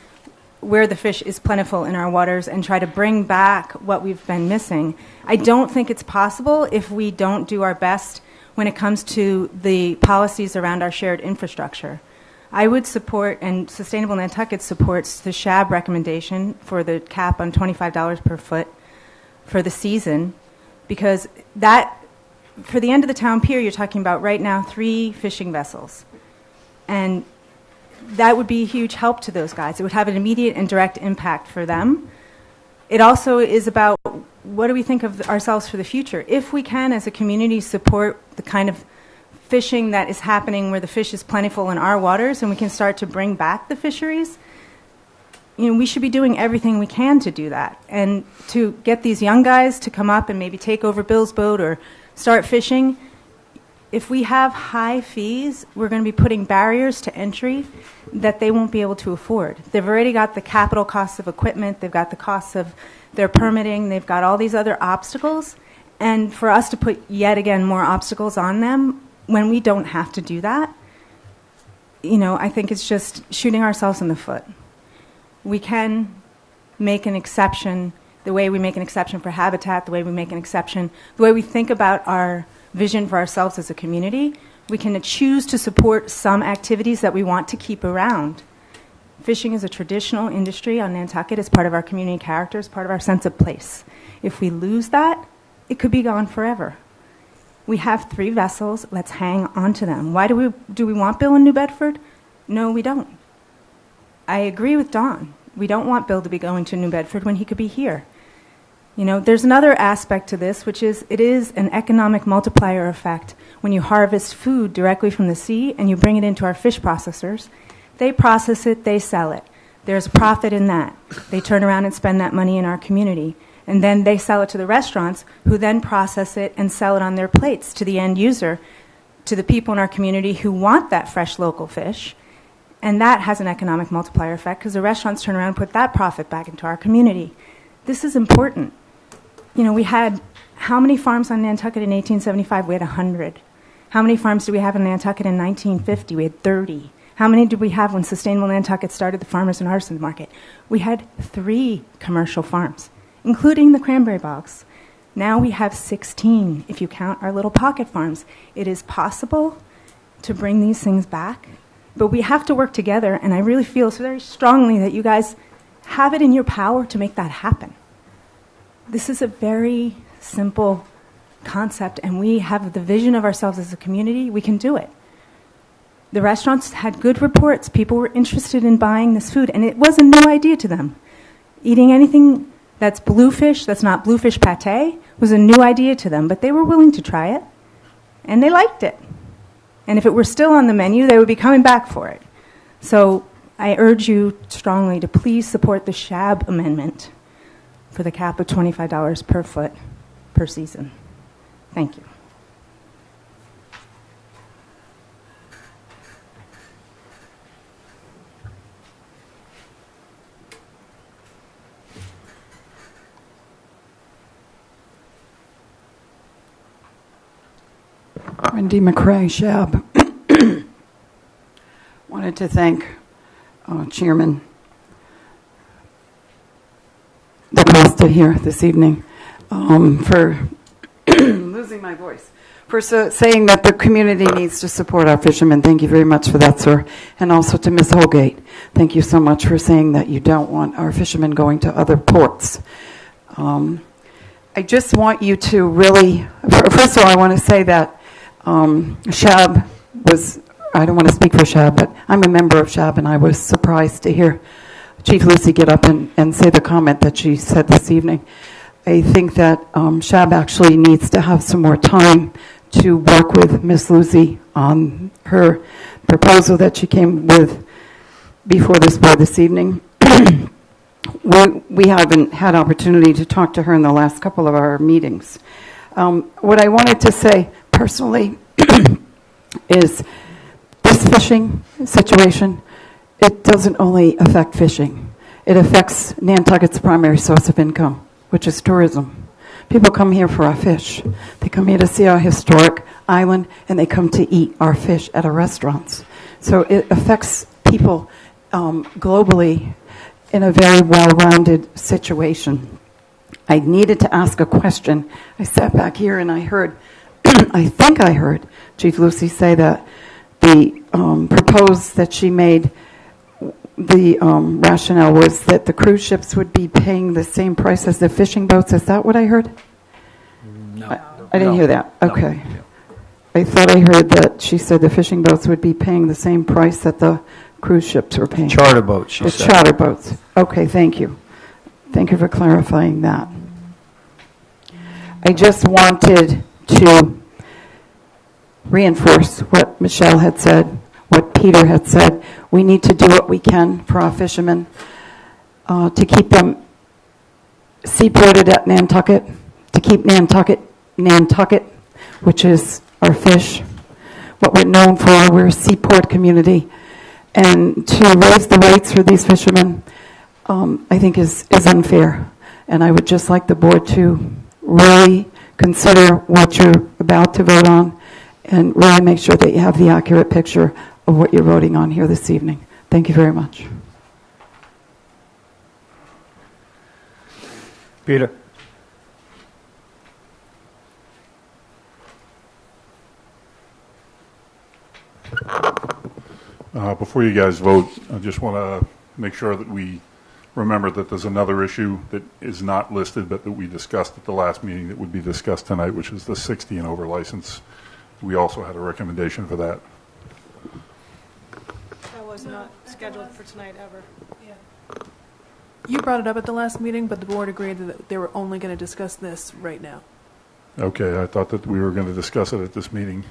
where the fish is plentiful in our waters and try to bring back what we've been missing. I don't think it's possible if we don't do our best when it comes to the policies around our shared infrastructure. I would support, and Sustainable Nantucket supports, the SHAB recommendation for the cap on $25 per foot for the season, because that, for the end of the town pier, you're talking about right now 3 fishing vessels. And that would be a huge help to those guys. It would have an immediate and direct impact for them. It also is about what do we think of ourselves for the future. If we can, as a community, support the kind of fishing that is happening where the fish is plentiful in our waters and we can start to bring back the fisheries, we should be doing everything we can to do that. And to get these young guys to come up and maybe take over Bill's boat or start fishing, if we have high fees, we're going to be putting barriers to entry that they won't be able to afford. They've already got the capital costs of equipment, they've got the costs of their permitting, they've got all these other obstacles. And for us to put yet again more obstacles on them when we don't have to do that, I think it's just shooting ourselves in the foot. We can make an exception the way we make an exception for habitat, the way we make an exception, the way we think about our vision for ourselves as a community. We can choose to support some activities that we want to keep around. Fishing is a traditional industry on Nantucket. It's part of our community character. It's part of our sense of place. If we lose that, it could be gone forever. We have 3 vessels. Let's hang on to them. Why do we want Bill in New Bedford? No, we don't. I agree with Dawn. We don't want Bill to be going to New Bedford when he could be here. There's another aspect to this, which is it is an economic multiplier effect when you harvest food directly from the sea and you bring it into our fish processors. They process it, they sell it. There's a profit in that. They turn around and spend that money in our community. And then they sell it to the restaurants, who then process it and sell it on their plates to the end user, to the people in our community who want that fresh local fish. And that has an economic multiplier effect because the restaurants turn around and put that profit back into our community. This is important. We had how many farms on Nantucket in 1875? We had 100. How many farms did we have in Nantucket in 1950? We had 30. How many did we have when Sustainable Nantucket started the Farmers and Artisans Market? We had 3 commercial farms, including the cranberry bogs. Now we have 16, if you count our little pocket farms. It is possible to bring these things back, but we have to work together, and I really feel so very strongly that you guys have it in your power to make that happen. This is a very simple concept, and we have the vision of ourselves as a community. We can do it. The restaurants had good reports. People were interested in buying this food, and it was a new idea to them. Eating anything that's bluefish, that's not bluefish pate, was a new idea to them, but they were willing to try it, and they liked it. And if it were still on the menu, they would be coming back for it. So I urge you strongly to please support the SHAB amendment for the cap of $25 per foot per season. Thank you. Wendy McCrae, SHAB. Wanted to thank Chairman DaCosta here this evening for losing my voice, for saying that the community needs to support our fishermen. Thank you very much for that, sir. And also to Ms. Holgate, thank you so much for saying that you don't want our fishermen going to other ports. I just want you to really, first of all, I want to say that SHAB was, I don't want to speak for SHAB, but I'm a member of SHAB, and I was surprised to hear Chief Lucy get up and say the comment that she said this evening. I think that SHAB actually needs to have some more time to work with Ms. Lucy on her proposal that she came with before this board this evening. We haven't had opportunity to talk to her in the last couple of our meetings. What I wanted to say personally is this fishing situation, it doesn't only affect fishing. It affects Nantucket's primary source of income, which is tourism. People come here for our fish. They come here to see our historic island, and they come to eat our fish at our restaurants. So it affects people globally in a very well-rounded situation. I needed to ask a question. I sat back here and I heard I think I heard Chief Lucy say that the proposed that she made, the rationale was that the cruise ships would be paying the same price as the fishing boats. Is that what I heard? No. I didn't hear that. Okay. I thought I heard that she said the fishing boats would be paying the same price that the cruise ships were paying. Charter boats, she said. The charter boats. Okay, thank you. Thank you for clarifying that. I just wanted to reinforce what Michelle had said, what Peter had said. We need to do what we can for our fishermen to keep them seaported at Nantucket, to keep Nantucket, which is our fish, what we're known for. We're a seaport community. And to raise the rates for these fishermen, I think is unfair. And I would just like the board to really consider what you're about to vote on and really make sure that you have the accurate picture of what you're voting on here this evening. Thank you very much. Peter. Before you guys vote, I just want to make sure that we remember that there's another issue that is not listed but that we discussed at the last meeting that would be discussed tonight, which is the 60 and over license. We also had a recommendation for that. That was not scheduled for tonight ever. You brought it up at the last meeting, but the board agreed that they were only going to discuss this right now. Okay, I thought that we were going to discuss it at this meeting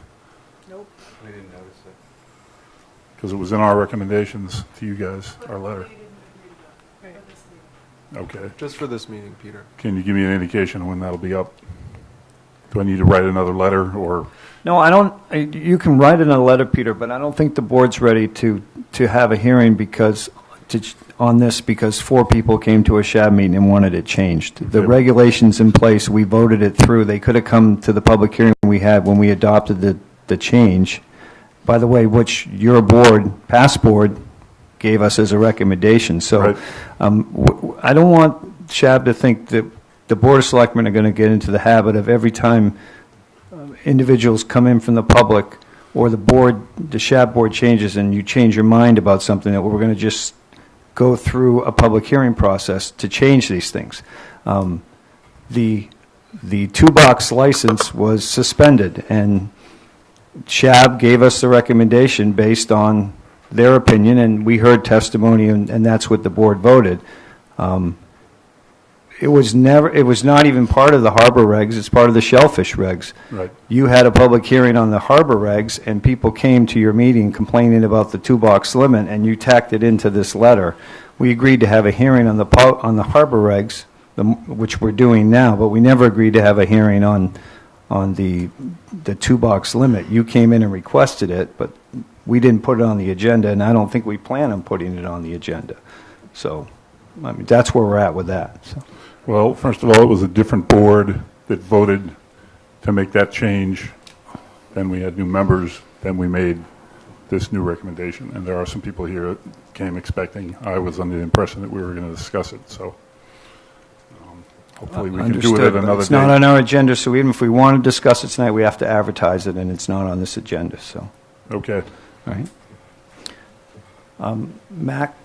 Nope. We didn't notice it. because it was in our recommendations to you guys, our letter. Okay. Just for this meeting, Peter. Can you give me an indication of when that'll be up? Do I need to write another letter or? No, I don't. You can write another letter, Peter, but I don't think the board's ready to have a hearing on this because 4 people came to a SHAB meeting and wanted it changed. The regulations in place, we voted it through. They could have come to the public hearing we had when we adopted the change. By the way, which your board, past board, gave us as a recommendation. So Right. I don't want SHAB to think that the Board of Selectmen are going to get into the habit of every time individuals come in from the public or the SHAB board changes and you change your mind about something that we're going to just go through a public hearing process to change these things. The 2-box license was suspended and SHAB gave us the recommendation based on their opinion, and we heard testimony, and that's what the board voted. It was not even part of the harbor regs. It's part of the shellfish regs. Right. You had a public hearing on the harbor regs, and people came to your meeting complaining about the 2-box limit, and you tacked it into this letter. We agreed to have a hearing on the harbor regs, which we're doing now, but we never agreed to have a hearing on the 2-box limit. You came in and requested it, but we didn't put it on the agenda, and I don't think we plan on putting it on the agenda. So, I mean, that's where we're at with that. So. Well, first of all, it was a different board that voted to make that change. Then we had new members. Then we made this new recommendation. And there are some people here that came expecting. I was under the impression that we were going to discuss it. So hopefully we can do it at another day. It's not on our agenda, so even if we want to discuss it tonight, we have to advertise it, and it's not on this agenda. So. Okay. All right. Mac?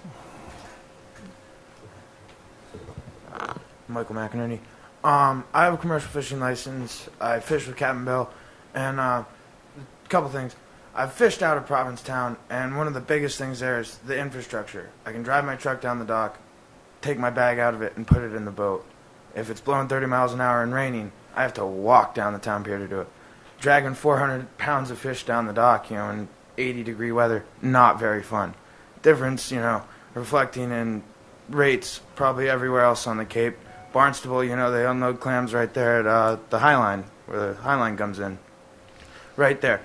Michael McInerney. I have a commercial fishing license. I fish with Captain Bill, and a couple things. I've fished out of Provincetown, and one of the biggest things there is the infrastructure. I can drive my truck down the dock, take my bag out of it, and put it in the boat. If it's blowing 30 miles an hour and raining, I have to walk down the town pier to do it. Dragging 400 pounds of fish down the dock, in 80-degree weather, not very fun. Difference, reflecting in rates probably everywhere else on the Cape. Barnstable, they unload clams right there at the High Line, where the High Line comes in. Right there.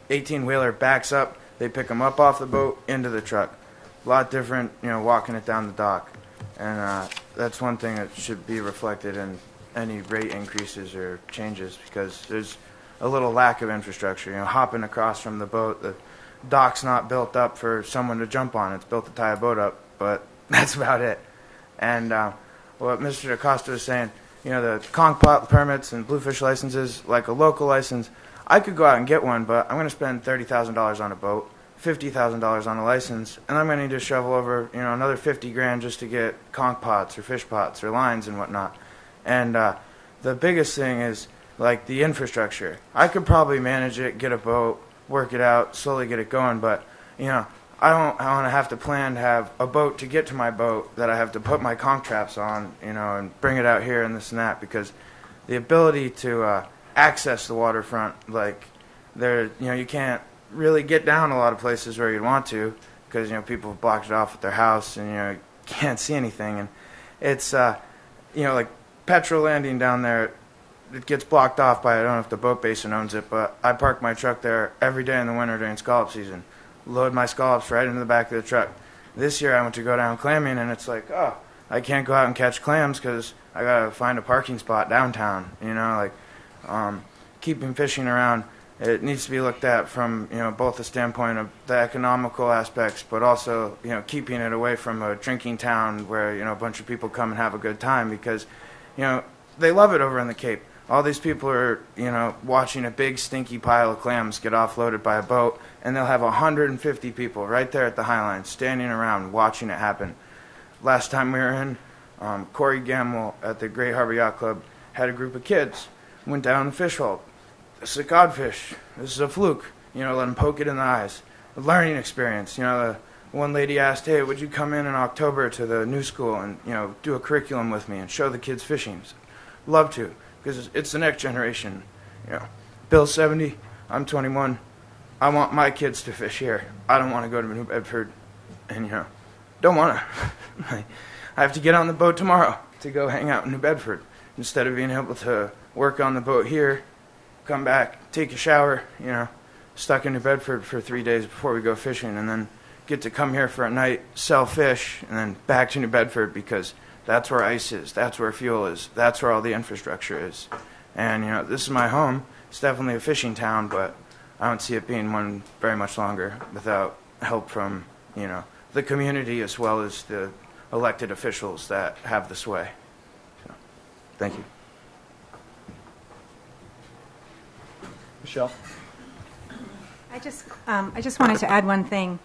18-wheeler backs up, they pick them up off the boat, into the truck. A lot different, walking it down the dock. And that's one thing that should be reflected in any rate increases or changes, because there's a little lack of infrastructure. Hopping across from the boat, the dock's not built up for someone to jump on. It's built to tie a boat up, but that's about it. And what Mr. DaCosta was saying, the conch pot permits and bluefish licenses, like a local license, I could go out and get one, but I'm going to spend $30,000 on a boat, $50,000 on a license, and I'm going to need to shovel over, another 50 grand just to get conch pots or fish pots or lines and whatnot. And the biggest thing is like the infrastructure. I could probably manage it, get a boat, work it out, slowly get it going, but I don't want to have to plan to have a boat to get to my boat that I have to put my conch traps on, and bring it out here and this and that, because the ability to access the waterfront, like you can't really get down a lot of places where you'd want to, because people have blocked it off with their house and you can't see anything, and it's like Petrol Landing down there. It gets blocked off by, I don't know if the boat basin owns it, but I park my truck there every day in the winter during scallop season. Load my scallops right into the back of the truck. This year I went to go down clamming, and it's like, oh, I can't go out and catch clams because I got to find a parking spot downtown. Keeping fishing around, it needs to be looked at from, both the standpoint of the economical aspects, but also, keeping it away from a drinking town where, a bunch of people come and have a good time, because, they love it over in the Cape. All these people are, watching a big stinky pile of clams get offloaded by a boat, and they'll have 150 people right there at the High Line standing around watching it happen. Last time we were in, Corey Gamble at the Great Harbor Yacht Club had a group of kids, went down the fish hole. This is a codfish. This is a fluke. Let them poke it in the eyes. A learning experience. The one lady asked, hey, would you come in October to the new school and, do a curriculum with me and show the kids fishing? Love to, because it's the next generation. Bill's 70, I'm 21. I want my kids to fish here. I don't want to go to New Bedford and, don't want to. I have to get on the boat tomorrow to go hang out in New Bedford instead of being able to work on the boat here, come back, take a shower, stuck in New Bedford for 3 days before we go fishing, and then get to come here for a night, sell fish, and then back to New Bedford, because that's where ice is, that's where fuel is, that's where all the infrastructure is. And, this is my home. It's definitely a fishing town, but I don't see it being one very much longer without help from, the community as well as the elected officials that have the sway. So, thank you. Michelle? I just wanted to add one thing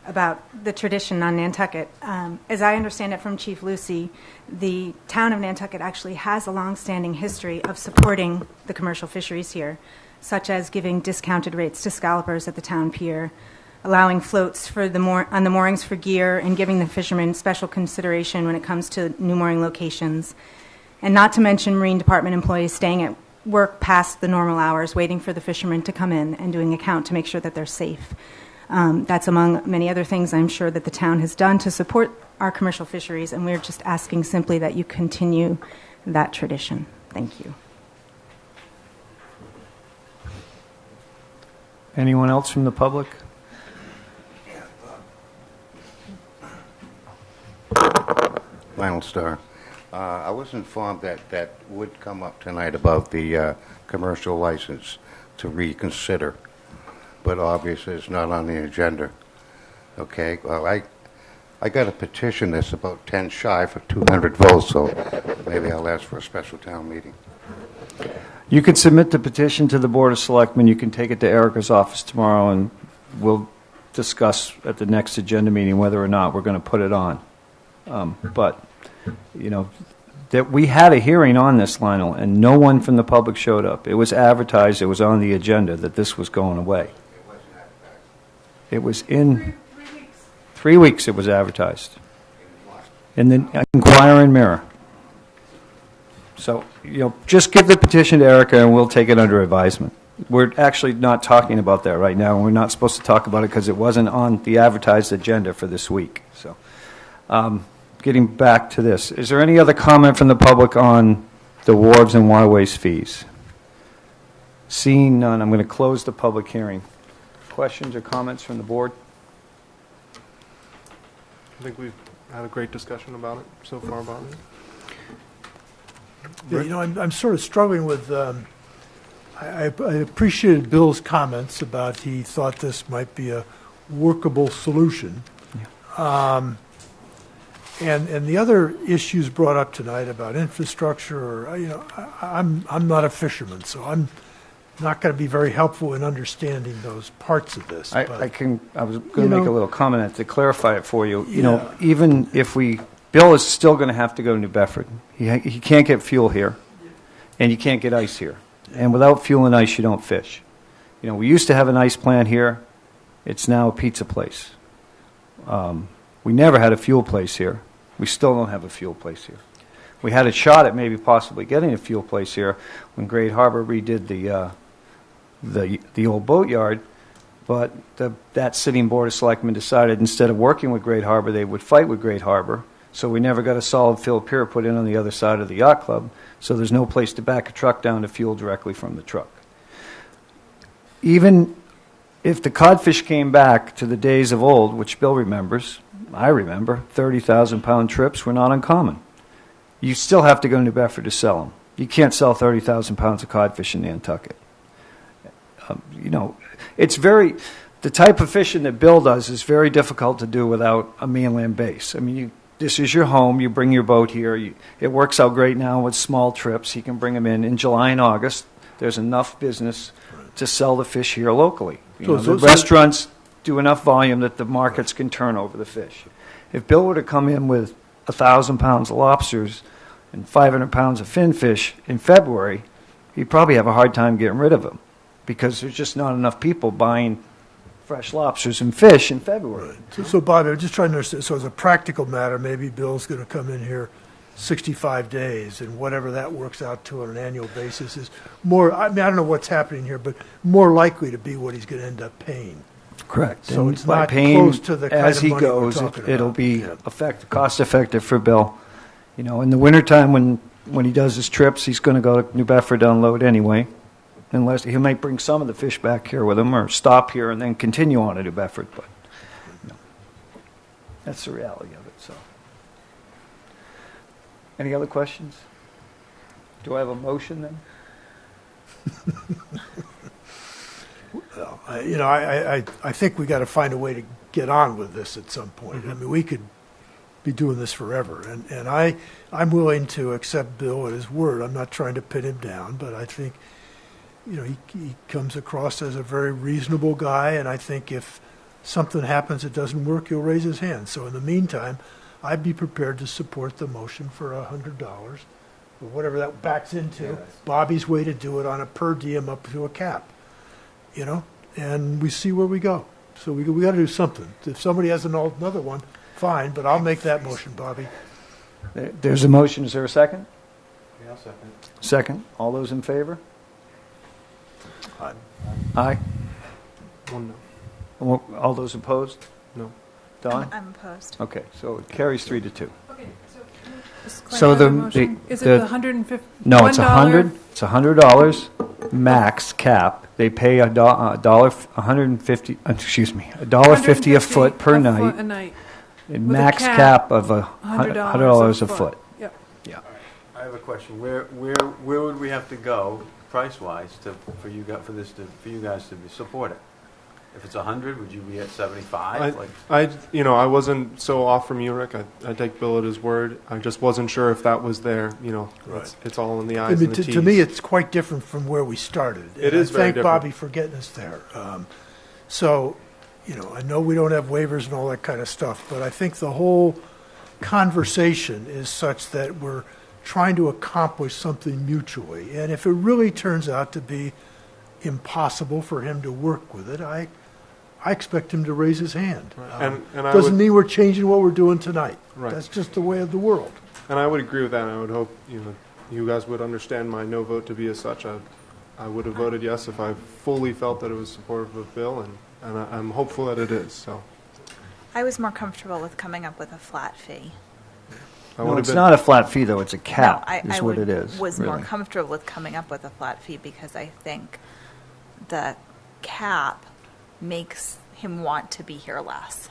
about the tradition on Nantucket. As I understand it from Chief Lucy, the town of Nantucket actually has a long-standing history of supporting the commercial fisheries here, such as giving discounted rates to scallopers at the town pier, allowing floats for on the moorings for gear, and giving the fishermen special consideration when it comes to new mooring locations. And not to mention Marine Department employees staying at work past the normal hours, waiting for the fishermen to come in and doing a count to make sure that they're safe. That's among many other things I'm sure that the town has done to support our commercial fisheries, and we're just asking simply that you continue that tradition. Thank you. Anyone else from the public? Lionel Starr. I was informed that would come up tonight about the commercial license to reconsider, but obviously it's not on the agenda. Okay, well, I got a petition that's about 10 shy for 200 votes, so maybe I'll ask for a special town meeting. You can submit the petition to the Board of Selectmen. You can take it to Erica's office tomorrow, and we'll discuss at the next agenda meeting whether or not we're going to put it on. But, that we had a hearing on this, Lionel, and no one from the public showed up. It was advertised, it was on the agenda that this was going away. It was in 3 weeks it was advertised. In the Inquirer and Mirror. So, just give the petition to Erica and we'll take it under advisement. We're actually not talking about that right now, and we're not supposed to talk about it because it wasn't on the advertised agenda for this week. So, getting back to this, is there any other comment from the public on the wharves and waterways fees? Seeing none, I'm going to close the public hearing. Questions or comments from the board? I think we've had a great discussion about it so far, Bobby. Yeah, I'm sort of struggling with. I appreciated Bill's comments about he thought this might be a workable solution. Yeah. And the other issues brought up tonight about infrastructure, or, I'm not a fisherman, so I'm not going to be very helpful in understanding those parts of this. I was going to make a little comment to clarify it for you. You Yeah. know, even if Bill is still going to have to go to New Bedford. He can't get fuel here, and you can't get ice here. And without fuel and ice, you don't fish. You know, we used to have an ice plant here. It's now a pizza place. We never had a fuel place here. We still don't have a fuel place here. We had a shot at maybe possibly getting a fuel place here when Great Harbor redid the old boatyard, but that sitting Board of Selectmen decided instead of working with Great Harbor, they would fight with Great Harbor. So we never got a solid fill pier put in on the other side of the yacht club, so there's no place to back a truck down to fuel directly from the truck. Even if the codfish came back to the days of old, which Bill remembers, I remember, 30,000-pound trips were not uncommon. You still have to go to New Bedford to sell them. You can't sell 30,000 pounds of codfish in Nantucket. You know, the type of fishing that Bill does is very difficult to do without a mainland base. I mean, this is your home. You bring your boat here. It works out great now with small trips. He can bring them in July and August. There's enough business to sell the fish here locally. The restaurants do enough volume that the markets can turn over the fish. If Bill were to come in with 1,000 pounds of lobsters and 500 pounds of finfish in February, he'd probably have a hard time getting rid of them because there's just not enough people buying fresh lobsters and fish in February. So Bobby, I'm just trying to understand, so as a practical matter, maybe Bill's going to come in here 65 days, and whatever that works out to on an annual basis is more, I mean, I don't know what's happening here, but more likely to be what he's going to end up paying. Correct. So And it's by not paying close to the kind as of he money we're goes, talking it'll about. be cost-effective for Bill. You know, in the wintertime when he does his trips, he's going to go to New Bedford to unload anyway. Unless he might bring some of the fish back here with him or stop here and then continue on to New Bedford. But that's the reality of it. So, any other questions? Do I have a motion then? Well, I think we got to find a way to get on with this at some point. I mean, we could be doing this forever, and I'm willing to accept Bill at his word. I'm not trying to pin him down, but I think, he comes across as a very reasonable guy, and I think if something happens that doesn't work, he'll raise his hand. So in the meantime, I'd be prepared to support the motion for $100, or whatever that backs into. Bobby's way to do it on a per diem up to a cap, and we see where we go. So we got to do something. If somebody has another one, fine, but I'll make that motion, Bobby. There's a motion. Is there a second? Yeah, I'll second. Second. All those in favor? Aye. Aye. One no. All those opposed? No. Don? I'm opposed. Okay, so it carries 3-2. Okay, so So the the motion, is it the 150? No, it's $100. It's $100 max cap. They pay $150. Excuse me, $1.50 a foot per night. A night. A With a max cap, cap of $100 a foot. Yep. Yeah. I have a question. Where would we have to go price-wise for you guys to support it? If it's 100, would you be at 75? I wasn't so off from you, Rick. I take Bill at his word. I just wasn't sure if that was there. Right. It's all in the I eyes mean, and the T's. to me, it's quite different from where we started. It And is very thank different. Bobby for getting us there. I know we don't have waivers and all that kind of stuff, but I think the whole conversation is such that we're trying to accomplish something mutually. And if it really turns out to be impossible for him to work with it, I expect him to raise his hand. And I doesn't would- mean we're changing what we're doing tonight. Right. That's just the way of the world. And I would agree with that. And I would hope you guys would understand my no vote to be as such. I would have voted yes if I fully felt that it was supportive of Bill, and I'm hopeful that it is. So I was more comfortable with coming up with a flat fee. No, it's not a flat fee, though. It's a cap, No, is what it is. was really. more comfortable with coming up with a flat fee because I think the cap makes him want to be here less.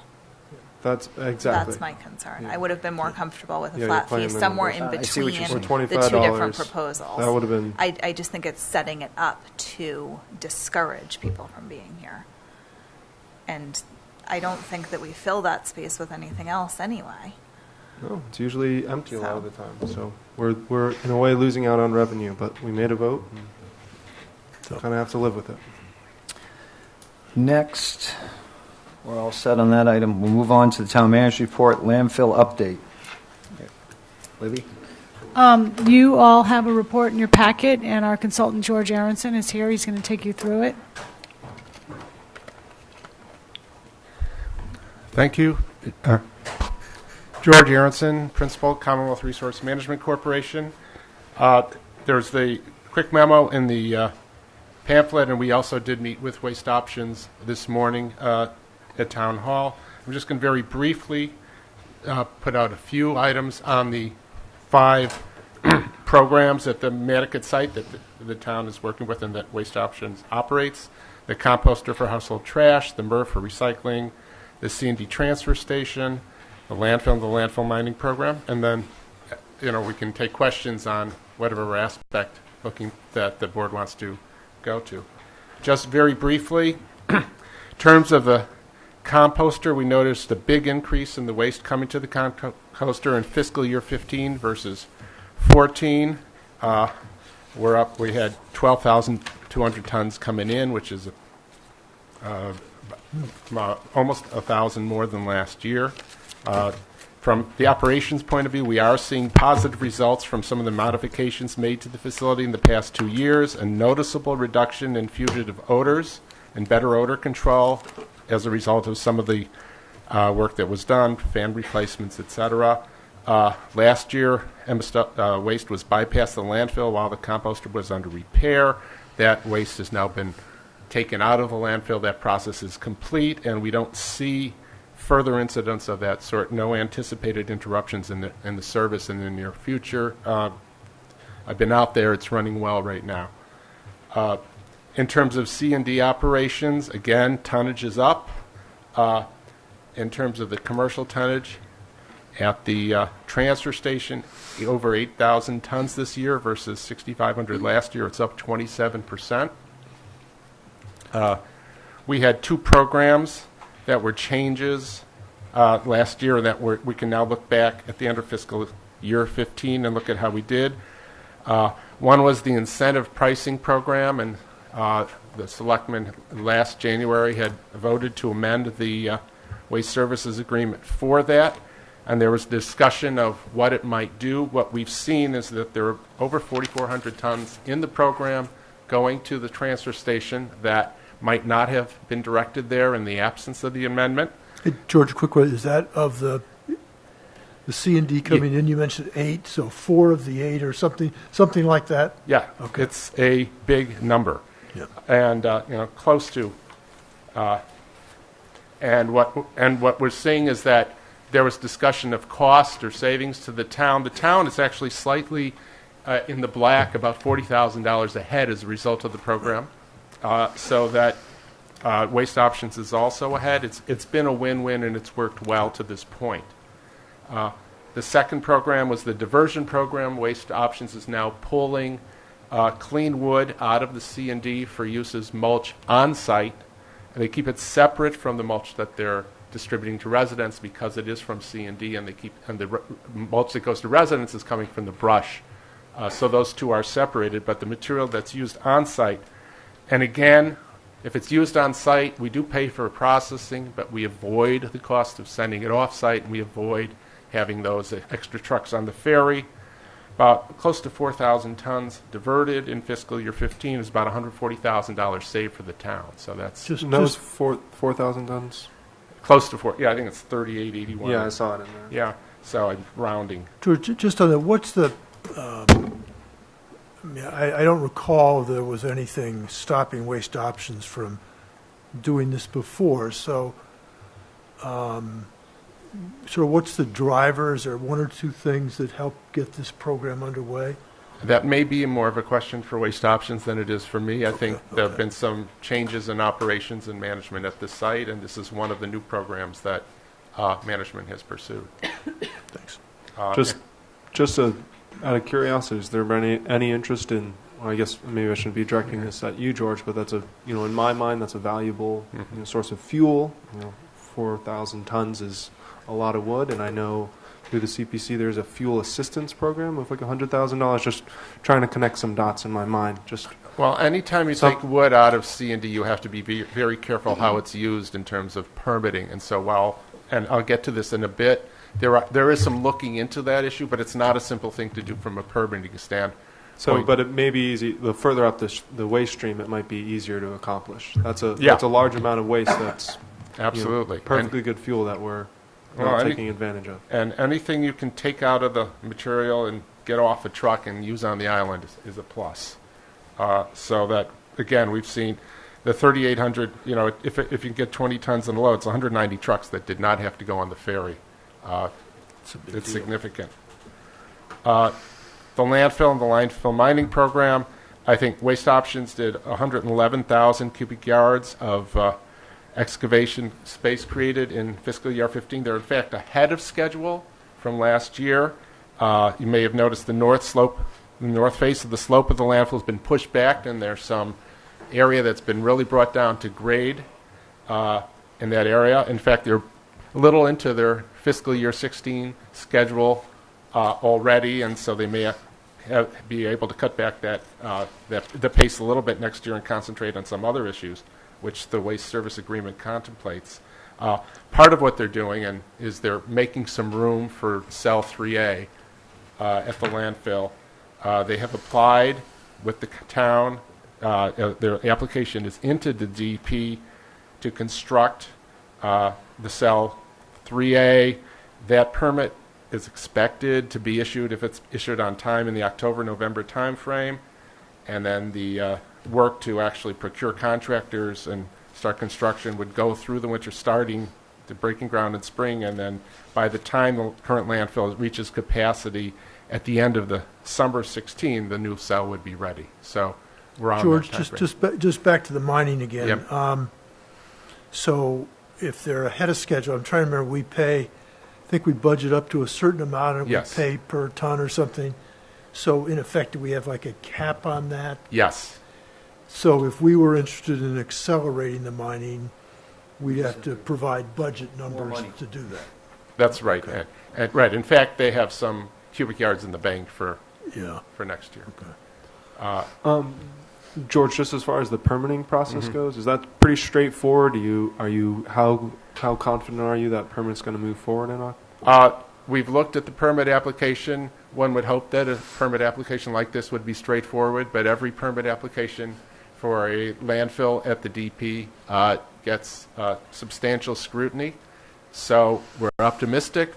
That's exactly. That's my concern. I would have been more comfortable with a Yeah, flat you're playing fee the somewhere numbers. in I see what between you're saying. the two different $25, proposals. that would have been- I just think it's setting it up to discourage people from being here. And I don't think that we fill that space with anything else anyway. No, it's usually empty a lot of the time. So we're in a way losing out on revenue, but we made a vote. And so kind of have to live with it. Next, we're all set on that item. We'll move on to the town manager's report, landfill update. Libby? You all have a report in your packet, and our consultant, George Aronson, is here. He's going to take you through it. Thank you. George Aronson, Principal, Commonwealth Resource Management Corporation. There's the quick memo in the pamphlet, and we also did meet with Waste Options this morning at Town Hall. I'm just going to very briefly put out a few items on the 5 programs at the Matticat site that the town is working with and that Waste Options operates. The composter for household trash, the MRF for recycling, the C&D transfer station, the landfill mining program, and then we can take questions on whatever aspect that the board wants to go to. Just very briefly, in terms of the composter, we noticed a big increase in the waste coming to the composter in fiscal year 15 versus 14. We're up. We had 12,200 tons coming in, which is almost 1,000 more than last year. From the operations point of view, we are seeing positive results from some of the modifications made to the facility in the past 2 years, a noticeable reduction in fugitive odors and better odor control as a result of some of the work that was done, fan replacements, etc. Last year, waste was bypassed the landfill while the composter was under repair. That waste has now been taken out of the landfill. That process is complete, and we don't see further incidents of that sort. No anticipated interruptions in the service in the near future. I've been out there. It's running well right now. In terms of C&D operations, again, tonnage is up. In terms of the commercial tonnage, at the transfer station, over 8,000 tons this year versus 6,500 last year. It's up 27%. We had 2 programs that were changes last year, and that we can now look back at the end of fiscal year 15 and look at how we did. One was the incentive pricing program, and the selectmen last January had voted to amend the waste services agreement for that, and there was discussion of what it might do. What we've seen is that there are over 4,400 tons in the program going to the transfer station that might not have been directed there in the absence of the amendment. Hey, George, a quick question. Is that of the C&D coming in? You mentioned 8, so 4 of the 8 or something like that? Yeah. Okay. It's a big number. Yeah. And, close to. And what we're seeing is that there was discussion of cost or savings to the town. The town is actually slightly in the black, about $40,000 ahead as a result of the program. So that Waste Options is also ahead. It's been a win-win, and it's worked well to this point. The second program was the diversion program. Waste Options is now pulling clean wood out of the C&D for use as mulch on-site. And they keep it separate from the mulch that they're distributing to residents because it is from C&D, and the mulch that goes to residents is coming from the brush. So those two are separated, but the material that's used on-site, and again, if it's used on-site, we do pay for processing, but we avoid the cost of sending it off-site, and we avoid having those extra trucks on the ferry. About close to 4,000 tons diverted in fiscal year 15 is about $140,000 saved for the town. So that's just 4,000 tons. Close to 4. Yeah, I think it's 3881. Yeah, I saw it in there. Yeah, so I'm rounding. George, just on that, what's the? I don't recall there was anything stopping Waste Options from doing this before. So, what's the drivers, or 1 or 2 things that help get this program underway? That may be more of a question for Waste Options than it is for me. I think there have been some changes in operations and management at the site, and this is one of the new programs that management has pursued. Thanks. Just out of curiosity, is there any interest in? Well, I guess maybe I shouldn't be directing this at you, George, but that's in my mind, that's a valuable source of fuel. 4,000 tons is a lot of wood, and I know through the CPC, there's a fuel assistance program with like $100,000. Just trying to connect some dots in my mind. Just Well, anytime you take wood out of C&D, you have to be very careful how it's used in terms of permitting. And so and I'll get to this in a bit, there is some looking into that issue, but it's not a simple thing to do from a permitting standpoint. So, but it may be easy. The further up the waste stream, it might be easier to accomplish. That's a large amount of waste. That's absolutely perfectly good fuel that we're taking advantage of. And anything you can take out of the material and get off a truck and use on the island is a plus. So that again, we've seen the 3,800. If you can get 20 tons in a load, it's 190 trucks that did not have to go on the ferry. It's significant. The landfill and the landfill mining program, I think Waste Options did 111,000 cubic yards of excavation space created in fiscal year 15. They're in fact ahead of schedule from last year. You may have noticed the north face of the slope of the landfill has been pushed back, and there's some area that's been really brought down to grade in that area. In fact, they're a little into their fiscal year 16 schedule already, and so they may be able to cut back the pace a little bit next year and concentrate on some other issues, which the waste service agreement contemplates. Part of what they're doing is they're making some room for cell 3A at the landfill. They have applied with the town. Their application is into the DEP to construct the cell 3A. That permit is expected to be issued, if it's issued on time, in the October-November timeframe, and then the work to actually procure contractors and start construction would go through the winter, starting the breaking ground in spring, and then by the time the current landfill reaches capacity at the end of the summer 16, the new cell would be ready. So we're on George, that just back to the mining again. Yep. So if they're ahead of schedule, I'm trying to remember, I think we budget up to a certain amount and Yes. we pay per ton or something. So in effect, do we have like a cap on that? Yes. So if we were interested in accelerating the mining, we'd have to provide budget numbers to do that. That's right. Okay. And right. In fact, they have some cubic yards in the bank for next year. Okay. George, just as far as the permitting process goes, is that pretty straightforward? How confident are you that permit's going to move forward in? We've looked at the permit application. One would hope that a permit application like this would be straightforward, but every permit application for a landfill at the DP gets substantial scrutiny. So we're optimistic,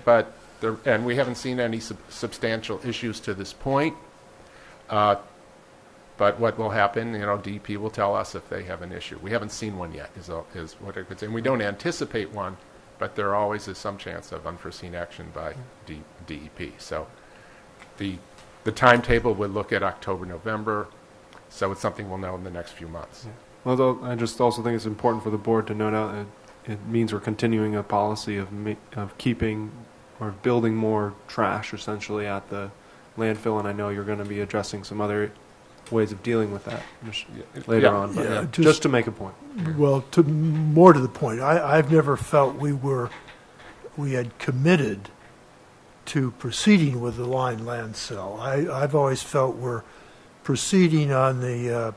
and we haven't seen any substantial issues to this point. But what will happen, DEP will tell us if they have an issue. We haven't seen one yet, is what I could say. And we don't anticipate one, but there always is some chance of unforeseen action by DEP. So the timetable would look at October, November, so it's something we'll know in the next few months. Yeah. Well, I just also think it's important for the board to note out that it means we're continuing a policy of keeping or building more trash, essentially, at the landfill, and I know you're going to be addressing some other ways of dealing with that later on. But just to make a point. Well, more to the point, I've never felt we had committed to proceeding with the line land sale. I've always felt we're proceeding on the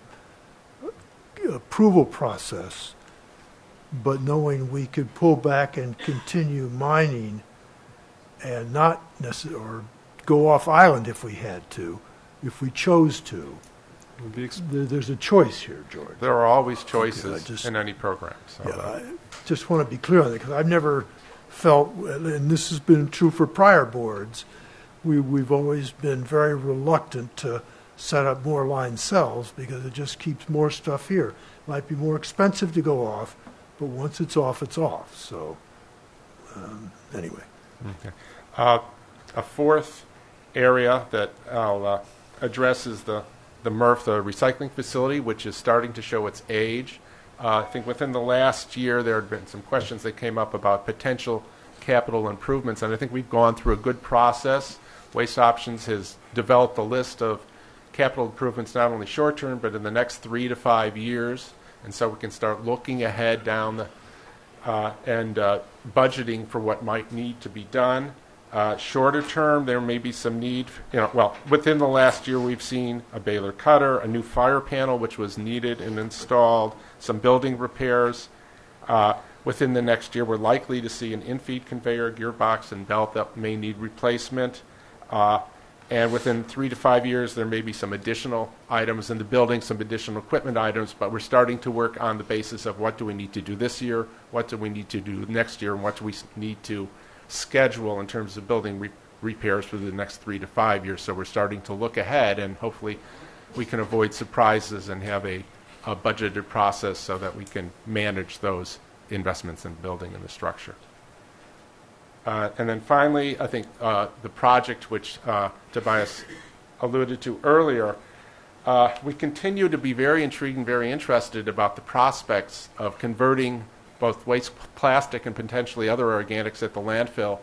approval process, but knowing we could pull back and continue mining and not necessarily, or go off island if we had to, if we chose to. There's a choice here, George. There are always choices in any program. So. Yeah, I just want to be clear on that, because I've never felt, and this has been true for prior boards, we've always been very reluctant to set up more line cells because it just keeps more stuff here. It might be more expensive to go off, but once it's off, it's off. So anyway. Okay. A fourth area that I'll address is the MRF, the recycling facility, which is starting to show its age. I think within the last year there had been some questions that came up about potential capital improvements, and I think we've gone through a good process. Waste Options has developed a list of capital improvements, not only short-term, but in the next 3 to 5 years, and so we can start looking ahead down and budgeting for what might need to be done. Shorter term, there may be some need, within the last year we've seen a baler cutter, a new fire panel which was needed and installed, some building repairs. Within the next year, we're likely to see an in-feed conveyor, gearbox, and belt that may need replacement. And within 3 to 5 years, there may be some additional items in the building, some additional equipment items, but we're starting to work on the basis of what do we need to do this year, what do we need to do next year, and what do we need to schedule in terms of building repairs for the next 3 to 5 years. So we're starting to look ahead, and hopefully we can avoid surprises and have a budgeted process so that we can manage those investments in building and the structure. And then finally, I think the project which Tobias alluded to earlier, we continue to be very intrigued and very interested about the prospects of converting both waste plastic and potentially other organics at the landfill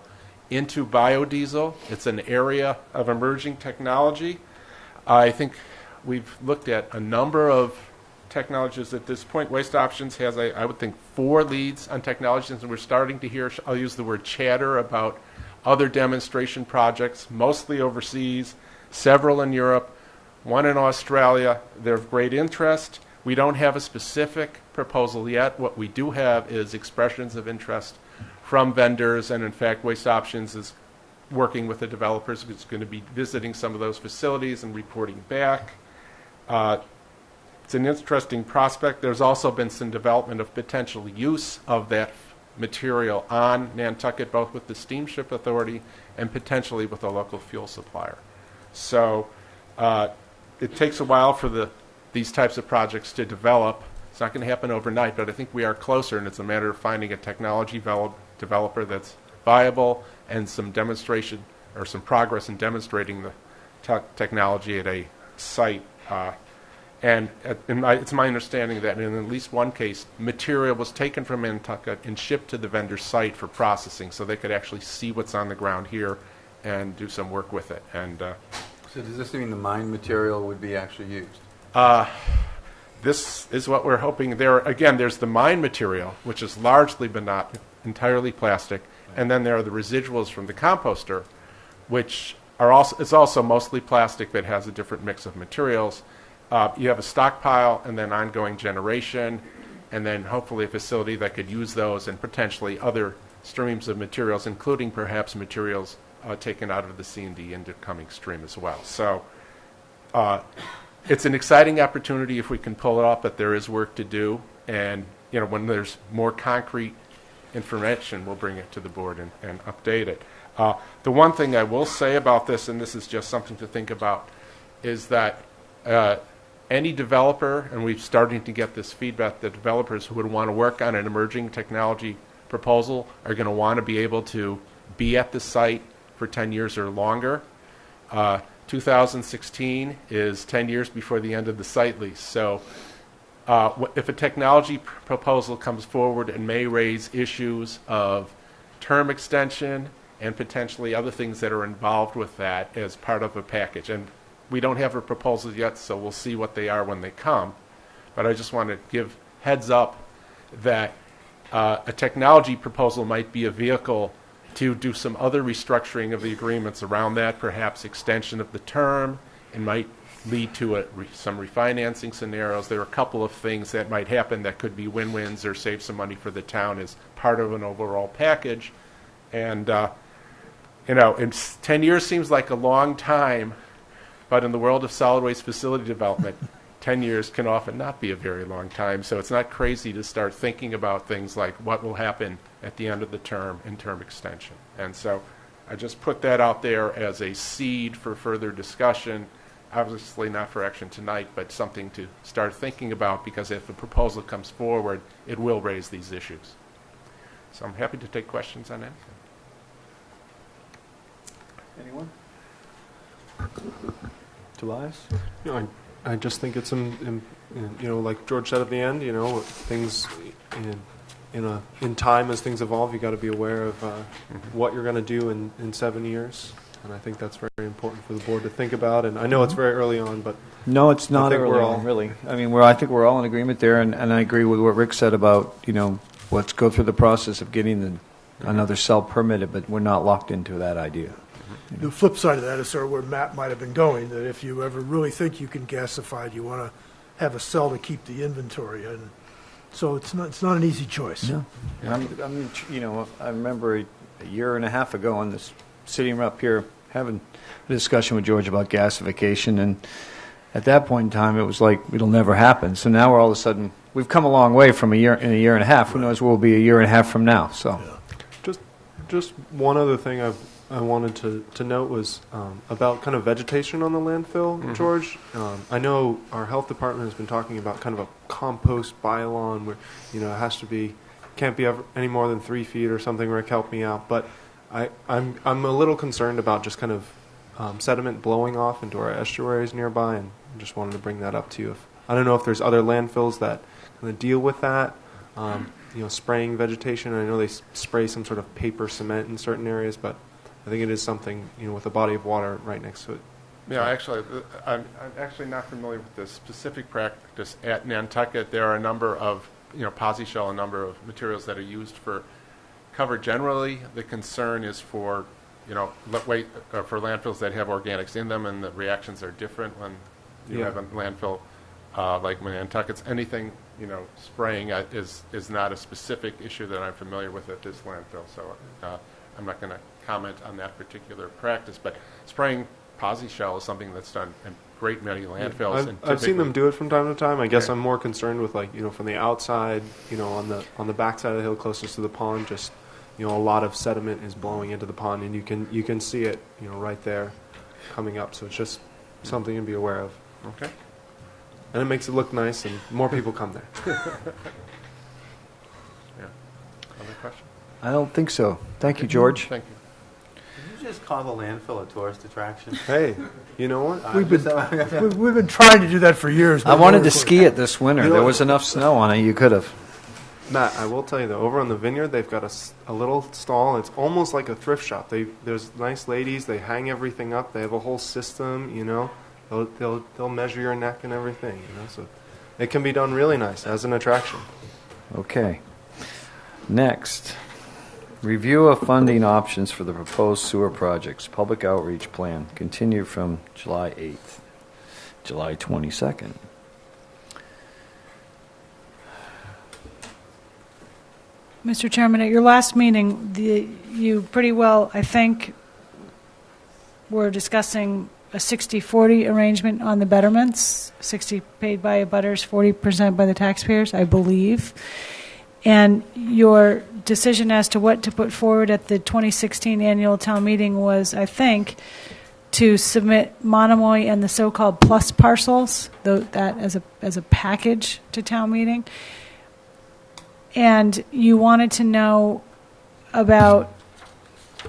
into biodiesel. It's an area of emerging technology. I think we've looked at a number of technologies at this point. Waste Options has, I would think, 4 leads on technologies, and we're starting to hear, I'll use the word chatter, about other demonstration projects, mostly overseas, several in Europe, one in Australia. They're of great interest. We don't have a specific proposal yet. What we do have is expressions of interest from vendors, and in fact, Waste Options is working with the developers. It's going to be visiting some of those facilities and reporting back. It's an interesting prospect. There's also been some development of potential use of that material on Nantucket, both with the Steamship Authority and potentially with a local fuel supplier. So it takes a while for these types of projects to develop. It's not going to happen overnight, but I think we are closer, and it's a matter of finding a technology developer that's viable and some demonstration or some progress in demonstrating the technology at a site. And it's my understanding that in at least one case, material was taken from Nantucket and shipped to the vendor's site for processing, so they could actually see what's on the ground here and do some work with it. And so does this mean the mined material would be actually used? This is what we're hoping. There's the mined material, which is largely but not entirely plastic, and then there are the residuals from the composter, which are also mostly plastic but has a different mix of materials. You have a stockpile and then ongoing generation, and then hopefully a facility that could use those and potentially other streams of materials, including perhaps materials taken out of the C&D incoming stream as well. So it's an exciting opportunity if we can pull it off, but there is work to do. And when there's more concrete information, we'll bring it to the board and update it. The one thing I will say about this, and this is just something to think about, is that any developer, and we're starting to get this feedback, that developers who would want to work on an emerging technology proposal are going to want to be able to be at the site for 10 years or longer. 2016 is 10 years before the end of the site lease. So if a technology proposal comes forward and may raise issues of term extension and potentially other things that are involved with that as part of a package. And we don't have a proposal yet, so we'll see what they are when they come. But I just want to give heads up that a technology proposal might be a vehicle to do some other restructuring of the agreements around that, perhaps extension of the term. It might lead to some refinancing scenarios. There are a couple of things that might happen that could be win-wins or save some money for the town as part of an overall package. And, 10 years seems like a long time, but in the world of solid waste facility development, 10 years can often not be a very long time. So it's not crazy to start thinking about things like what will happen at the end of the term in term extension. And so I just put that out there as a seed for further discussion. Obviously not for action tonight, but something to start thinking about, because if a proposal comes forward, it will raise these issues. So I'm happy to take questions on anything. Anyone? Tobias? I just think it's, like George said at the end, things in time as things evolve, you got to be aware of what you're going to do in 7 years. And I think that's very important for the board to think about. And I know it's very early on, but no, it's not early on, really. I mean, I think we're all in agreement there, and I agree with what Rick said about, let's go through the process of getting another cell permitted, but we're not locked into that idea. The flip side of that is sort of where Matt might have been going, that if you ever really think you can gasify it, you want to have a cell to keep the inventory. And so it's not an easy choice. No. I remember a year and a half ago on this, sitting up here having a discussion with George about gasification, and at that point in time, it was like, it'll never happen. So now we're all of a sudden, we've come a long way from a year and a half. Who knows where we'll be a year and a half from now, so. Just one other thing I wanted to note was about kind of vegetation on the landfill, George. I know our health department has been talking about kind of a compost bylaw where, it has to be, can't be any more than 3 feet or something. Rick, help me out. But I'm a little concerned about just kind of sediment blowing off into our estuaries nearby, and just wanted to bring that up to you. I don't know if there's other landfills that kind of deal with that. Spraying vegetation. I know they spray some sort of paper cement in certain areas, but I think it is something, with a body of water right next to it. Yeah, actually, I'm actually not familiar with the specific practice at Nantucket. There are a number of, posi-shell, a number of materials that are used for cover. Generally, the concern is for, for landfills that have organics in them, and the reactions are different when you have a landfill like Nantucket's. Anything, spraying is not a specific issue that I'm familiar with at this landfill, so I'm not going to comment on that particular practice. But spraying posi-shell is something that's done in great many landfills. I've seen them do it from time to time. I guess I'm more concerned with, from the outside, on the backside of the hill closest to the pond, just, a lot of sediment is blowing into the pond, and you can see it, right there coming up. So it's just something to be aware of. Okay. And it makes it look nice, and more people come there. Yeah. Other question? I don't think so. Thank you, George. Thank you. Did you just call the landfill a tourist attraction? Hey, you know what? We've been trying to do that for years. I wanted to ski it this winter. There was enough snow on it. You could have. Matt, I will tell you, though, over on the vineyard, they've got a little stall. It's almost like a thrift shop. There's nice ladies. They hang everything up. They have a whole system, They'll measure your neck and everything, So it can be done really nice as an attraction. Okay. Next, review of funding options for the proposed sewer projects. Public outreach plan. Continue from July 8th, July 22nd. Mr. Chairman, at your last meeting, you pretty well, I think, were discussing a 60-40 arrangement on the betterments, 60 paid by abutters, 40% by the taxpayers, I believe. And your decision as to what to put forward at the 2016 annual town meeting was, I think, to submit Monomoy and the so-called plus parcels, that as a package to town meeting. And you wanted to know about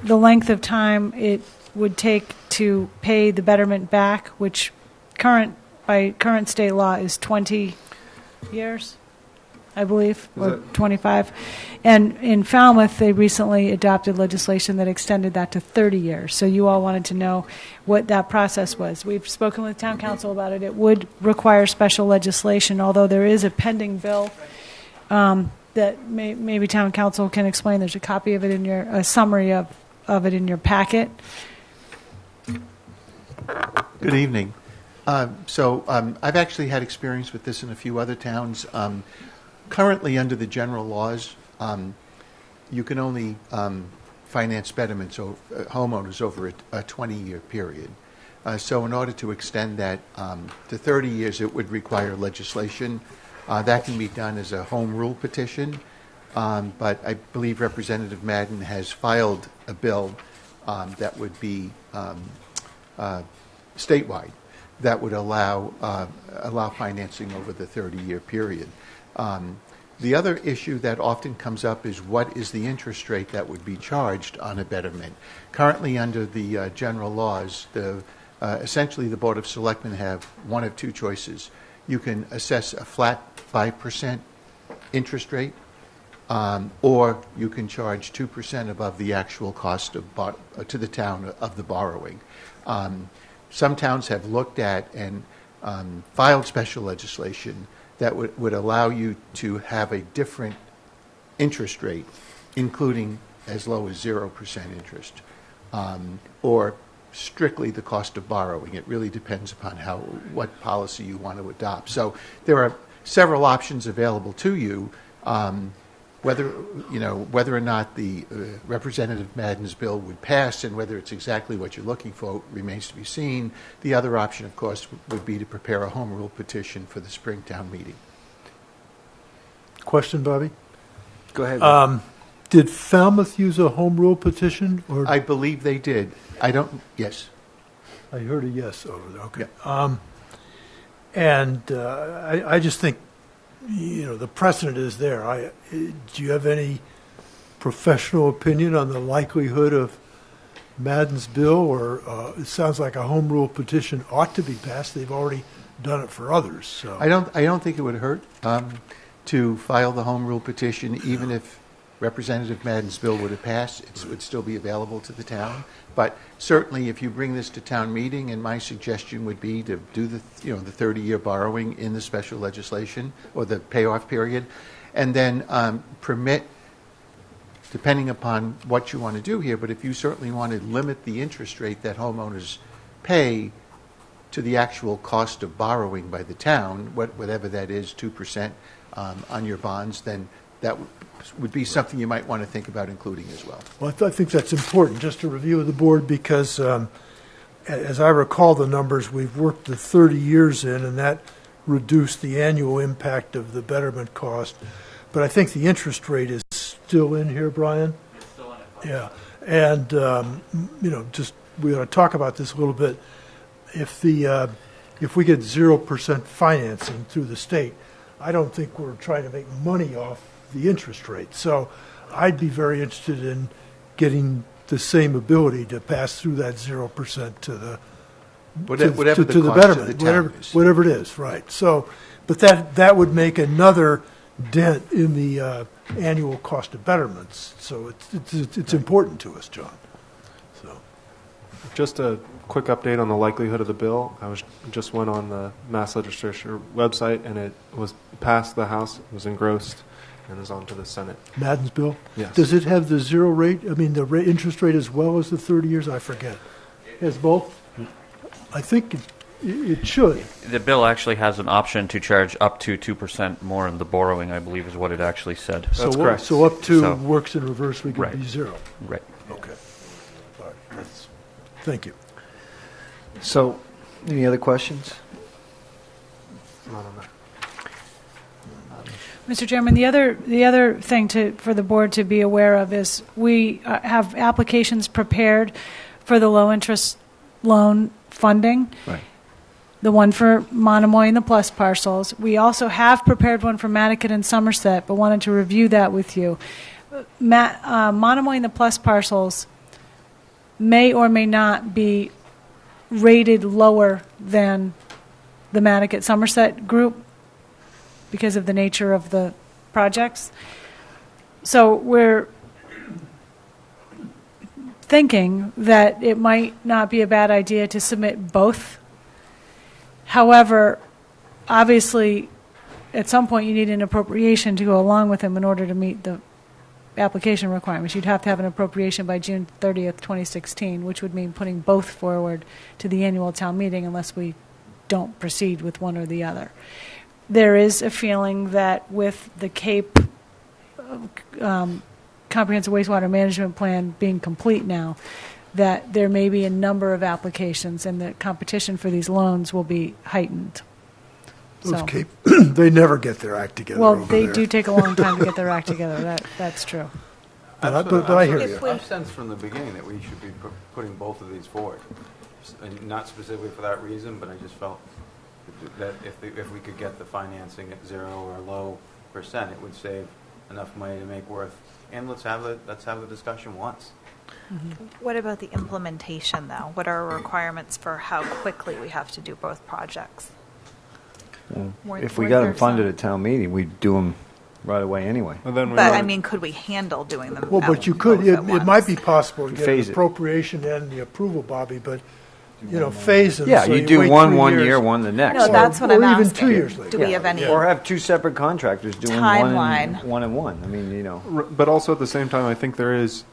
the length of time it would take to pay the betterment back, which by current state law is 20 years, I believe, or 25. And in Falmouth, they recently adopted legislation that extended that to 30 years. So you all wanted to know what that process was. We've spoken with town council about it. It would require special legislation, although there is a pending bill that maybe town council can explain. There's a copy of it a summary of it in your packet. Good evening. I've actually had experience with this in a few other towns. Currently, under the general laws, you can only finance betterments homeowners over a 20-year period. So in order to extend that to 30 years, it would require legislation. That can be done as a home rule petition, but I believe Representative Madden has filed a bill that would be statewide that would allow financing over the 30-year period. The other issue that often comes up is what is the interest rate that would be charged on a betterment. Currently, under the general laws, essentially the Board of Selectmen have one of two choices. You can assess a flat 5% interest rate, or you can charge 2% above the actual cost to the town of the borrowing. Some towns have looked at and filed special legislation that would allow you to have a different interest rate, including as low as 0% interest, or strictly the cost of borrowing. It really depends upon what policy you want to adopt. So there are several options available to you. Whether or not the Representative Madden's bill would pass and whether it's exactly what you're looking for remains to be seen. The other option, of course, would be to prepare a home rule petition for the spring town meeting. Question, Bobby? Go ahead. Did Falmouth use a home rule petition? Or I believe they did. Yes. I heard a yes over there. Okay. Yeah. I just think, the precedent is there. Do you have any professional opinion on the likelihood of Madden's bill? Or it sounds like a home rule petition ought to be passed. They've already done it for others. So I don't think it would hurt to file the home rule petition, even if Representative Madden's bill would have passed. It would still be available to the town. But certainly, if you bring this to town meeting, and my suggestion would be to do the 30-year borrowing in the special legislation or the payoff period, and then permit, depending upon what you want to do here. But if you certainly want to limit the interest rate that homeowners pay to the actual cost of borrowing by the town, whatever that is, 2% on your bonds, then that would be something you might want to think about including as well. Well, I think that's important, just a review of the board, because as I recall the numbers, we've worked the 30 years in, and that reduced the annual impact of the betterment cost. But I think the interest rate is still in here, Brian? It's still in it. Yeah. And, we ought to talk about this a little bit. If we get 0% financing through the state, I don't think we're trying to make money off the interest rate. So I'd be very interested in getting the same ability to pass through that 0% to the whatever the to the cost betterment, of the town is. whatever it is, right? So, but that would make another dent in the annual cost of betterments. So it's important to us, John. So, just a quick update on the likelihood of the bill. Just went on the Mass Legislature website, and it was passed the House, it was engrossed, and is on to the Senate. Madden's bill? Yes. Does it have the zero rate? I mean, the interest rate as well as the 30 years? I forget. It has both? I think it should. The bill actually has an option to charge up to 2% more in the borrowing, I believe is what it actually said. That's correct. So up to works in reverse, we could be zero. Right. Okay. All right. Thank you. So, any other questions? Mr. Chairman, the other thing for the board to be aware of is we have applications prepared for the low interest loan funding. Right. The one for Monomoy and the plus parcels. We also have prepared one for Mattocket and Somerset, but wanted to review that with you. Monomoy and the plus parcels may or may not be rated lower than the Mattocket Somerset group because of the nature of the projects. So we're thinking that it might not be a bad idea to submit both. However, obviously, at some point you need an appropriation to go along with them in order to meet the application requirements. You'd have to have an appropriation by June 30th, 2016, which would mean putting both forward to the annual town meeting unless we don't proceed with one or the other. There is a feeling that with the Cape Comprehensive Wastewater Management Plan being complete now, that there may be a number of applications and the competition for these loans will be heightened. Those Cape, they never get their act together. Well, they do take a long time to get their act together. That's true. But I hear you. I've sensed from the beginning that we should be putting both of these forward. And not specifically for that reason, but I just felt that if we could get the financing at 0 or low %, it would save enough money to make worth. And let's have the discussion once. Mm-hmm. What about the implementation, though? What are our requirements for how quickly we have to do both projects? If we got them funded at town meeting, we'd do them right away anyway. Could we handle doing them? Well, but you could. It might be possible to get Phase an it. appropriation and the approval, Bobby, but phase them. Yeah, so you do wait one 3 1 years. year, one the next. No, that's what I'm or even asking. 2 years later. Do we have any Or have two separate contractors doing timeline? one and one. I mean, But also at the same time, I think there is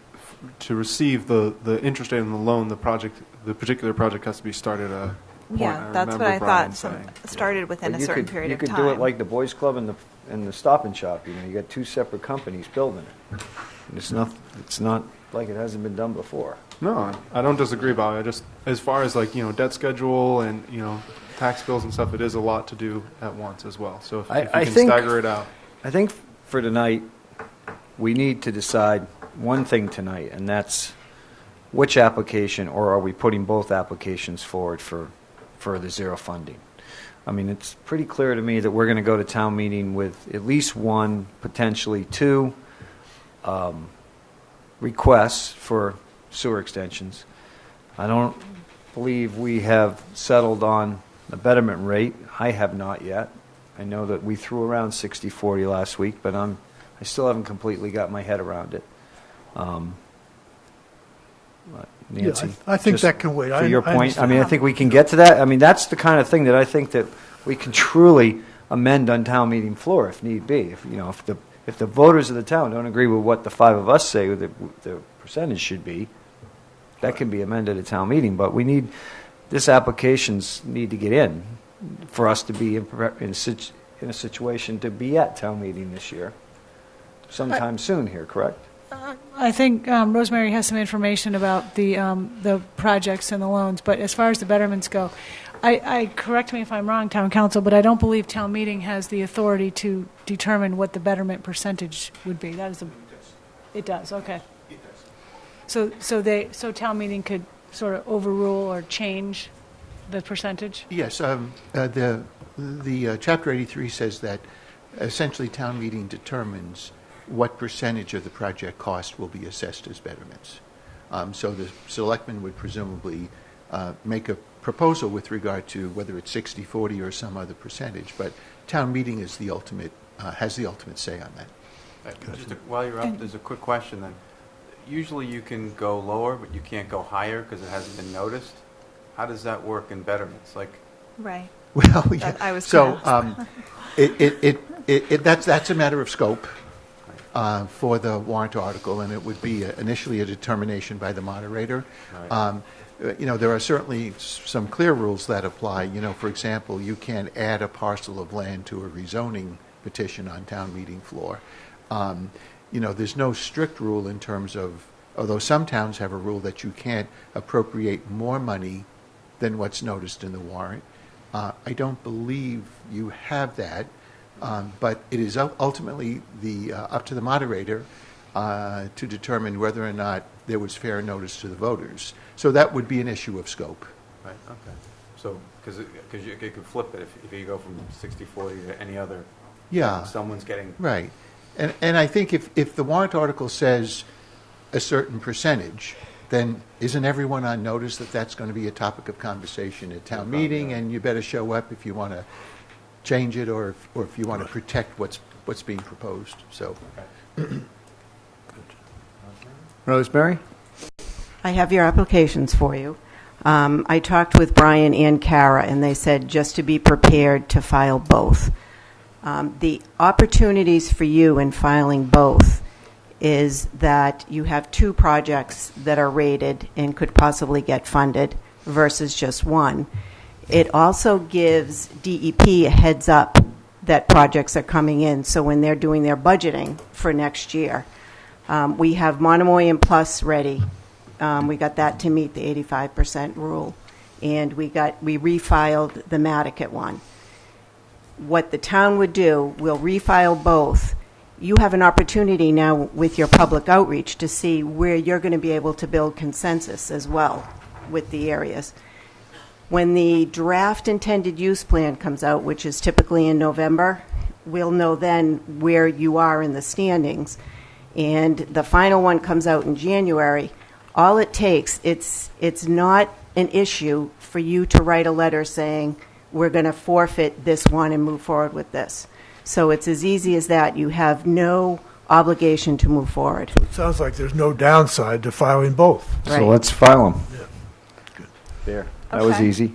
to receive the interest rate on the loan, the particular project has to be started at a point. Yeah, that's what remember I Brian thought. saying. Started within But a certain period of time. You could do it like the Boys Club and the Stop and Shop. You know, you got two separate companies building it. And it's not like it hasn't been done before. No, I don't disagree, Bobby. I just, as far as like, debt schedule and, tax bills and stuff, it is a lot to do at once as well. So if you can stagger it out. I think for tonight, we need to decide one thing tonight, and that's which application, or are we putting both applications forward for the zero funding? I mean, it's pretty clear to me that we're going to go to town meeting with at least one, potentially two requests for sewer extensions. I don't believe we have settled on a betterment rate. I have not yet. I know that we threw around 60-40 last week, but I still haven't completely got my head around it. Nancy, I think just that can wait. For your point, I understand. mean, I think we can get to that. I mean, that's the kind of thing that I think that we can truly amend on town meeting floor if need be. If the voters of the town don't agree with what the five of us say the percentage should be, that can be amended at town meeting. But this applications need to get in for us to be in a situation to be at town meeting this year, sometime soon here, correct? I think Rosemary has some information about the projects and the loans, but as far as the betterments go, I correct me if I'm wrong, Town Council, but I don't believe town meeting has the authority to determine what the betterment percentage would be. It does. Okay. So town meeting could sort of overrule or change the percentage? Yes. The Chapter 83 says that essentially town meeting determines what percentage of the project cost will be assessed as betterments. So the selectmen would presumably make a proposal with regard to whether it's 60-40 or some other percentage, but town meeting is the ultimate has the ultimate say on that. While you're up, there's a quick question then. Usually you can go lower, but you can't go higher because it hasn't been noticed. How does that work in betterments? Right. Well, yeah. I was so that's a matter of scope for the warrant article, and it would be initially a determination by the moderator. Right. There are certainly some clear rules that apply. For example, you can't add a parcel of land to a rezoning petition on town meeting floor. There's no strict rule in terms of, although some towns have a rule that you can't appropriate more money than what's noticed in the warrant. I don't believe you have that, but it is ultimately up to the moderator to determine whether or not there was fair notice to the voters. So that would be an issue of scope. Right. Okay. So because you could flip it if you go from 60-40 to any other. Yeah. Someone's getting right. And I think if the warrant article says a certain percentage, then isn't everyone on notice that that's going to be a topic of conversation at town meeting, and you better show up if you want to change it or if you want to protect what's being proposed. So, Rosemary? I have your applications for you. I talked with Brian and Kara, and they said just to be prepared to file both. The opportunities for you in filing both is that you have two projects that are rated and could possibly get funded versus just one. It also gives DEP a heads up that projects are coming in, so when they're doing their budgeting for next year. We have Monomoy Plus ready. We got that to meet the 85% rule, and we refiled the Matticat one. What the town would do, we'll refile both. You have an opportunity now with your public outreach to see where you're going to be able to build consensus as well with the areas. When the draft intended use plan comes out, which is typically in November, we'll know then where you are in the standings. And the final one comes out in January. All it takes, it's not an issue for you to write a letter saying, we're going to forfeit this one and move forward with this. So it's as easy as that. You have no obligation to move forward. So it sounds like there's no downside to filing both. Right. So let's file them. Yeah. Good. There. That was easy.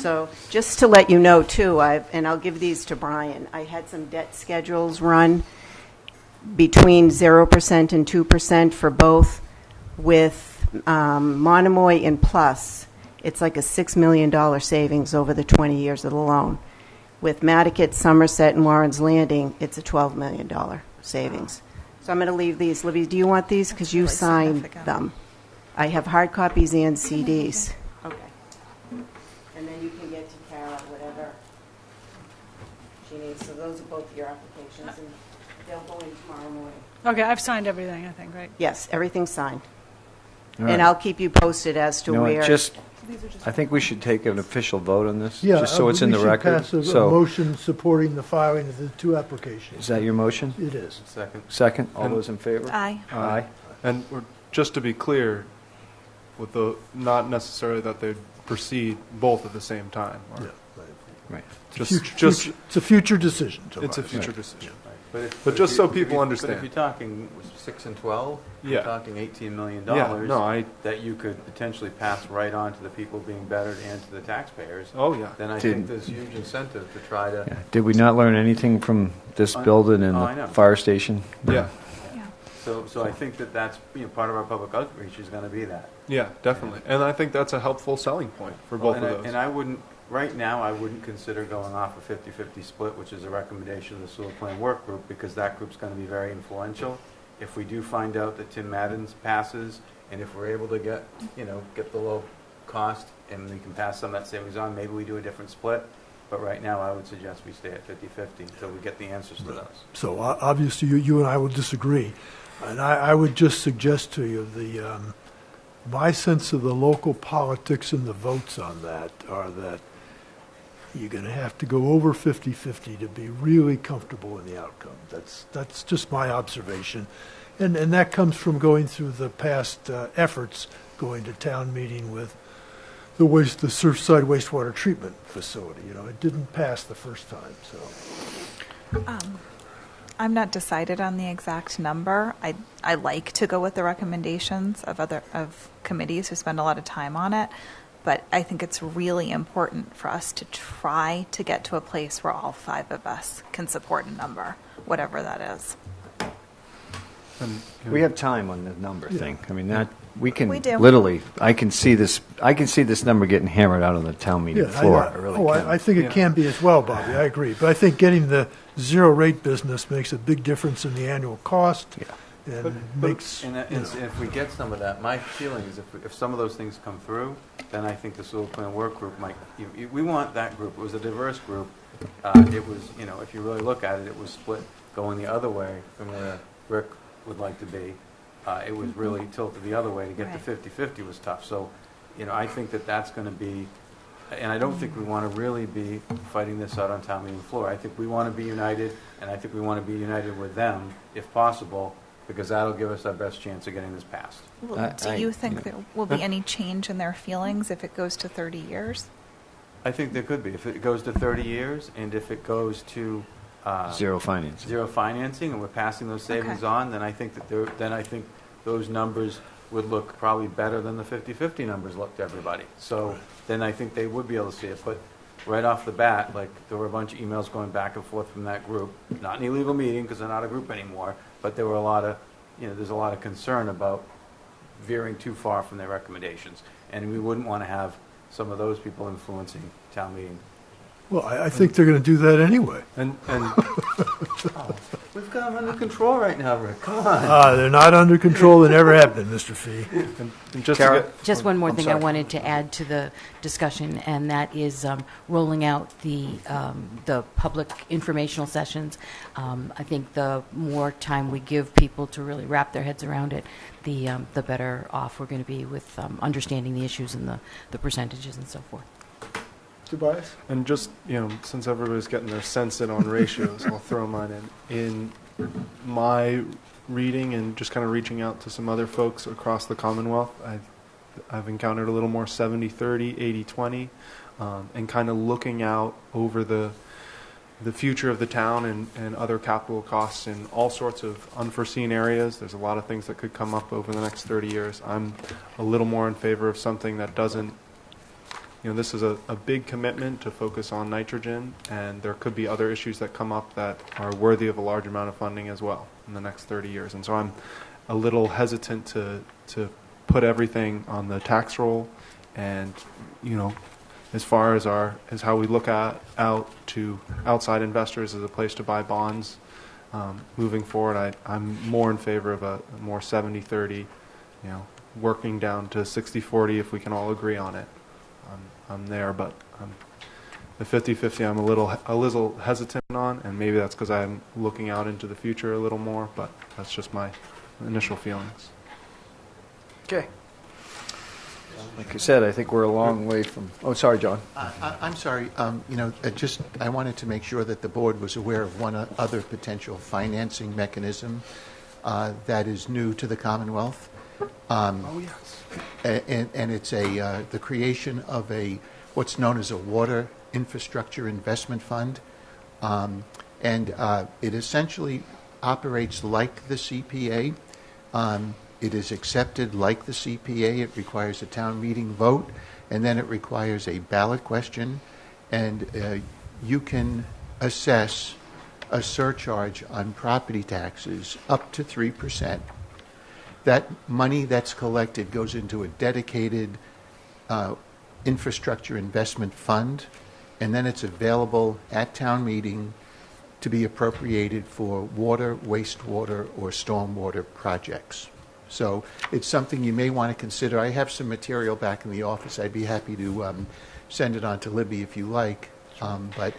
So just to let you know, too, and I'll give these to Brian, I had some debt schedules run. between 0% and 2% for both. With Monomoy and Plus, it's like a $6 million savings over the 20 years of the loan. With Matticat, Somerset, and Warren's Landing, it's a $12 million savings. So I'm going to leave these. Libby, do you want these? Because you signed them. I have hard copies and CDs. Okay. And then you can get to Kara whatever she needs. So those are both your applications, and they'll go in tomorrow morning. Okay, I've signed everything, I think, right? Yes, everything's signed. All And right. I'll keep you posted as to You know what, where. I think we should take an official vote on this, Yeah, just so it's in the record. We should pass a So, motion supporting the filing of the two applications. is that your motion? It is. Second. Second, all And- those in favor? Aye. Aye. And just to be clear, with the not necessarily that they proceed both at the same time. Or Right. It's a future decision. It's a Tobias. future decision. But just if so you- people if you- understand. But if you're talking 6 and 12, Yeah. you're talking $18 million Yeah, no, that you could potentially pass right on to the people being bettered and to the taxpayers. Oh, yeah. Then I Did- think there's huge incentive to try to. Yeah. Did we not learn anything from this building and Oh, I know. the fire station? Yeah. So I think that that's part of our public outreach is going to be that. Yeah, definitely. And I think that's a helpful selling point for both and of those. And I wouldn't, right now, I wouldn't consider going off a 50-50 split, which is a recommendation of the sewer plan work group, because that group's going to be very influential. If we do find out that Tim Madden's passes, and if we're able to get the low cost, and we can pass some of that savings on, maybe we do a different split. But right now, I would suggest we stay at 50-50 until we get the answers to those. So obviously, you and I will disagree. And I would just suggest to you my sense of the local politics and the votes on that are that you're going to have to go over 50-50 to be really comfortable in the outcome. That's just my observation. And that comes from going through the past efforts, going to town meeting with the Surfside wastewater treatment facility. It didn't pass the first time, so. I'm not decided on the exact number. I like to go with the recommendations of committees who spend a lot of time on it, but I think it's really important for us to try to get to a place where all 5 of us can support a number, whatever that is. We have time on the number thing. I mean, that we can We do. literally. I can see this number getting hammered out on the town meeting floor. I really can. I think it can be as well, Bobby. I agree. But I think getting the zero rate business makes a big difference in the annual cost. Yeah. And makes. And if we get some of that, my feeling is if some of those things come through, then I think the sewer plan work group might. We want that group. It was a diverse group. It was, if you really look at it, it was split going the other way from where Rick would like to be. It was really tilted the other way. To get to 50-50 was tough. So, I think that's going to be, and I don't think we want to really be fighting this out on town meeting floor. I think we want to be united, and I think we want to be united with them, if possible, because that'll give us our best chance of getting this passed. Well, do you think there will be any change in their feelings if it goes to 30 years? I think there could be. If it goes to 30 years, and if it goes to Zero financing, and we're passing those savings on, then I think those numbers would look probably better than the 50-50 numbers look to everybody. So then I think they would be able to see it. But right off the bat, there were a bunch of emails going back and forth from that group. Not an illegal meeting because they're not a group anymore, but there were a lot of, there's a lot of concern about veering too far from their recommendations, and we wouldn't want to have some of those people influencing town meeting. Well, I think they're going to do that anyway. And we've got them under control right now, Rick. Come on. They're not under control. They never have been, Mr. Fee. And just Just one more thing I wanted to add to the discussion, and that is rolling out the public informational sessions. I think the more time we give people to really wrap their heads around it, the better off we're going to be with understanding the issues and the percentages and so forth. Tobias? And just, since everybody's getting their sense in on ratios, I'll throw mine in. In my reading and just kind of reaching out to some other folks across the Commonwealth, I've encountered a little more 70-30, 80-20, and kind of looking out over the future of the town and other capital costs in all sorts of unforeseen areas. There's a lot of things that could come up over the next 30 years. I'm a little more in favor of something that doesn't. This is a big commitment to focus on nitrogen, and there could be other issues that come up that are worthy of a large amount of funding as well. in the next 30 years. And so I'm a little hesitant to put everything on the tax roll, and as far as how we look out to outside investors as a place to buy bonds moving forward, I'm more in favor of a more 70-30, working down to 60-40 if we can all agree on it. I'm there, but the 50-50 I'm a little hesitant on, and maybe that's because I'm looking out into the future a little more, but that's just my initial feelings. Okay. Like I said, I think we're a long way from... Oh, sorry, John. I'm sorry. I wanted to make sure that the board was aware of one other potential financing mechanism that is new to the Commonwealth. Oh, yes. And it's the creation of what's known as a water infrastructure investment fund. And it essentially operates like the CPA. It is accepted like the CPA. It requires a town meeting vote, and then it requires a ballot question, and you can assess a surcharge on property taxes up to 3%. That money that's collected goes into a dedicated infrastructure investment fund, and then it's available at town meeting to be appropriated for water, wastewater, or stormwater projects. So it's something you may want to consider. I have some material back in the office. I'd be happy to send it on to Libby if you like. But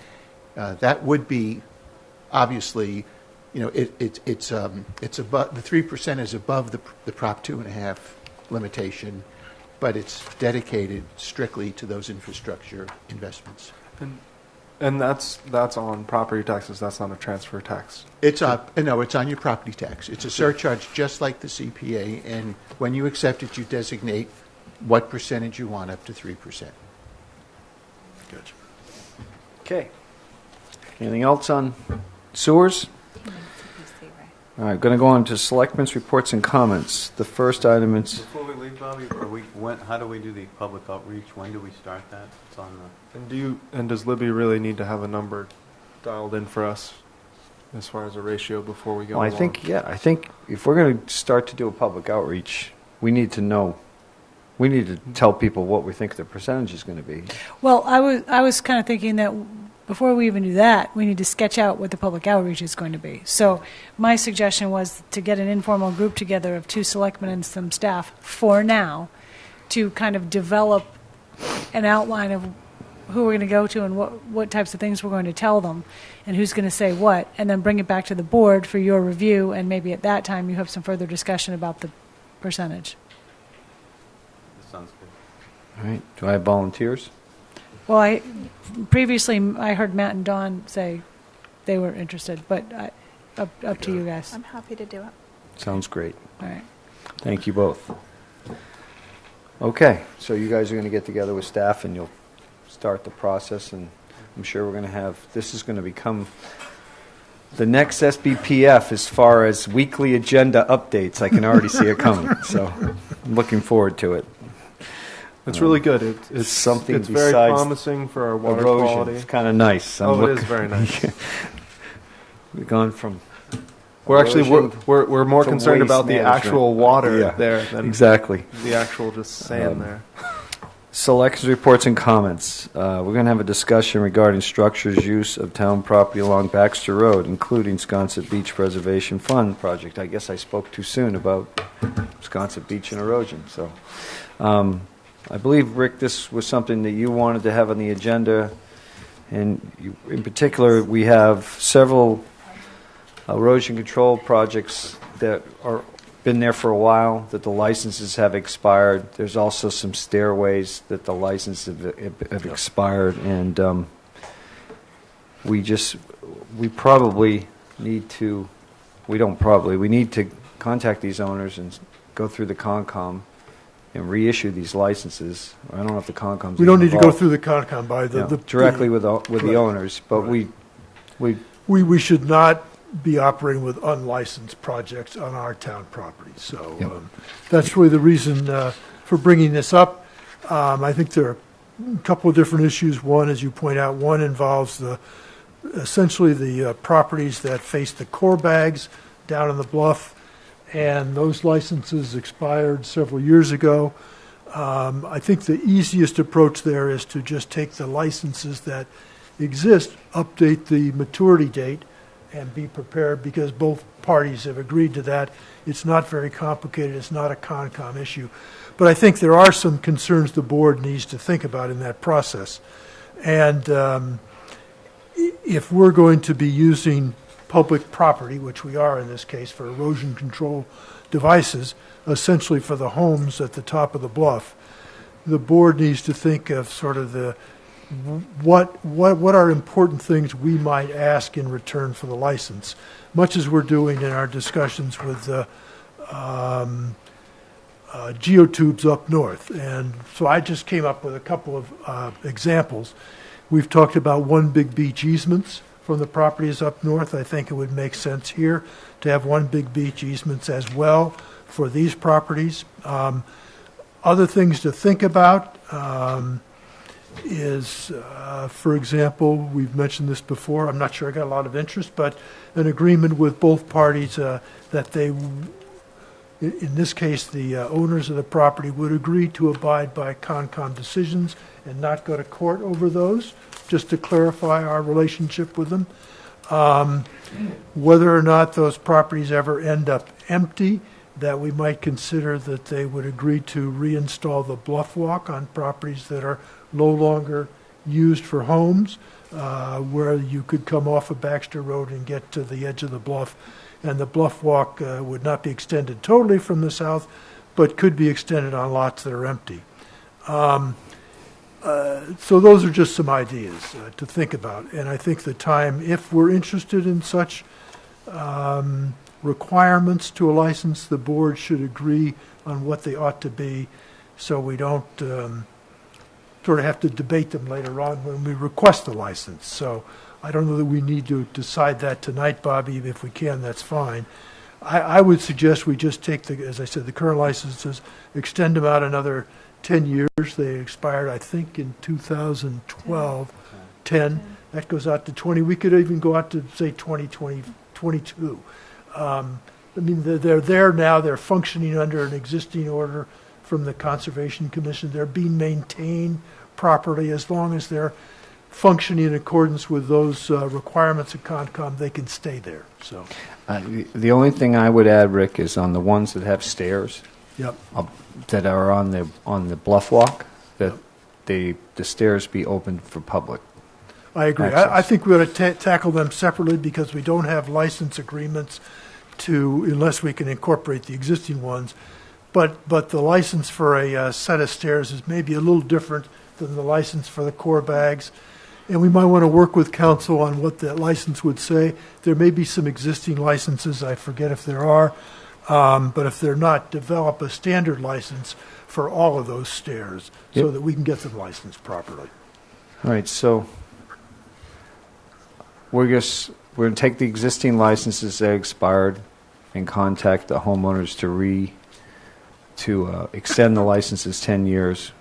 that would be, obviously, it's above, the 3% is above the Prop 2.5 limitation, but it's dedicated strictly to those infrastructure investments. And that's on property taxes. That's not a transfer tax. It's on your property tax. It's a surcharge just like the CPA, and when you accept it, you designate what percentage you want, up to 3%. Good. Okay. Anything else on sewers? All right, going to go on to selectmen's reports and comments. The first item is... Before we leave, Bobby, how do we do the public outreach? When do we start that? It's on the... And does Libby really need to have a number dialed in for us as far as a ratio before we go Well, I along? think if we're going to start to do a public outreach, we need to know. We need to tell people what we think the percentage is going to be. Well, I was kind of thinking that before we even do that, we need to sketch out what the public outreach is going to be. So my suggestion was to get an informal group together of 2 selectmen and some staff for now to kind of develop an outline of who we're going to go to and what types of things we're going to tell them and who's going to say what, and then bring it back to the board for your review, and maybe at that time you have some further discussion about the percentage. That sounds good. All right. Do I have volunteers? Well, previously I heard Matt and Dawn say they were interested, but up to you guys. I'm happy to do it. Sounds great. All right. Thank you both. Okay, so you guys are going to get together with staff and you'll start the process, and I'm sure we're going to have, this is going to become the next SBPF as far as weekly agenda updates. I can already see it coming, so I'm looking forward to it. It's really good. It's something It's very besides promising for our water erosion. quality. It's kind of nice. It is very nice. We've gone from... We're actually we're more to concerned waste about the management. actual water Yeah, there than exactly. the actual just sand there. Selections, reports, and comments. We're going to have a discussion regarding structures use of town property along Baxter Road, including Sconset Beach Preservation Fund project. I guess I spoke too soon about Sconset Beach and erosion. So, I believe, Rick, this was something that you wanted to have on the agenda, and in particular, we have several erosion control projects that are been there for a while, that the licenses have expired. There's also some stairways that the licenses have expired, and we probably need to, we need to contact these owners and go through the Concom and reissue these licenses. I don't know if the Concom's We don't need to go involved. through the Concom by directly with the owners, but we should not be operating with unlicensed projects on our town property. So that's really the reason for bringing this up. I think there are a couple of different issues. One, as you point out, one involves essentially the properties that face the core bags down on the bluff, and those licenses expired several years ago. I think the easiest approach there is to just take the licenses that exist, update the maturity date, and be prepared, because both parties have agreed to that. It's not very complicated. It's not a Concom issue. But I think there are some concerns the board needs to think about in that process. And if we're going to be using public property, which we are in this case, for erosion control devices, essentially for the homes at the top of the bluff, the board needs to think of sort of the what are important things we might ask in return for the license, much as we're doing in our discussions with geotubes up north. And so I just came up with a couple of examples. We've talked about one big beach easements from the properties up north. I think it would make sense here to have one big beach easements as well for these properties. Other things to think about is, for example, we've mentioned this before, I'm not sure I got a lot of interest, but an agreement with both parties that they, in this case, the owners of the property would agree to abide by Concom decisions and not go to court over those, just to clarify our relationship with them. Whether or not those properties ever end up empty, that we might consider that they would agree to reinstall the bluff walk on properties that are no longer used for homes, where you could come off of Baxter Road and get to the edge of the bluff, and the bluff walk would not be extended totally from the south, but could be extended on lots that are empty. So those are just some ideas to think about, and I think the time, if we're interested in such requirements to a license, the board should agree on what they ought to be, so we don't sort of have to debate them later on when we request the license. So I don't know that we need to decide that tonight, Bobby. If we can, that's fine. I would suggest we just take the, as I said, the current licenses, extend them out another 10 years. They expired, I think, in 2012. 10. That goes out to 20. We could even go out to, say, 2022. I mean, they're there now. They're functioning under an existing order from the Conservation Commission. They're being maintained properly. As long as they're functioning in accordance with those requirements of Concom, they can stay there. So, the only thing I would add, Rick, is on the ones that have stairs. Yep. That are on the bluff walk, that the stairs be open for public. I agree. I think we ought to tackle them separately, because we don't have license agreements unless we can incorporate the existing ones. But the license for a set of stairs is maybe a little different than the license for the core bags. And we might want to work with council on what that license would say. There may be some existing licenses, I forget if there are, but if they're not, develop a standard license for all of those stairs so that we can get them licensed properly. All right, so we're going to take the existing licenses that expired and contact the homeowners to extend the licenses 10 years,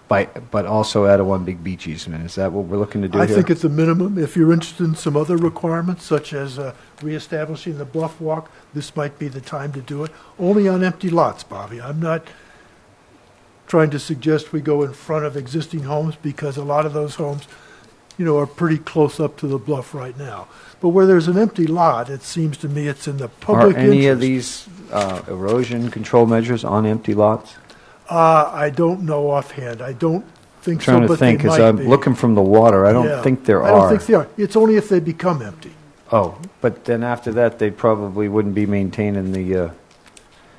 but also add a one big beach easement. Is that what we're looking to do I here? think at the minimum, if you're interested in some other requirements, such as reestablishing the bluff walk, this might be the time to do it. Only on empty lots, Bobby. I'm not trying to suggest we go in front of existing homes, because a lot of those homes, are pretty close up to the bluff right now. But where there's an empty lot, it seems to me it's in the public interest. Are any of these erosion control measures on empty lots? I don't know offhand. I don't think so, I'm trying but to think, they might because I'm be. looking from the water. I don't think there are. I don't think they are. It's only if they become empty. Oh, but then after that, they probably wouldn't be maintaining the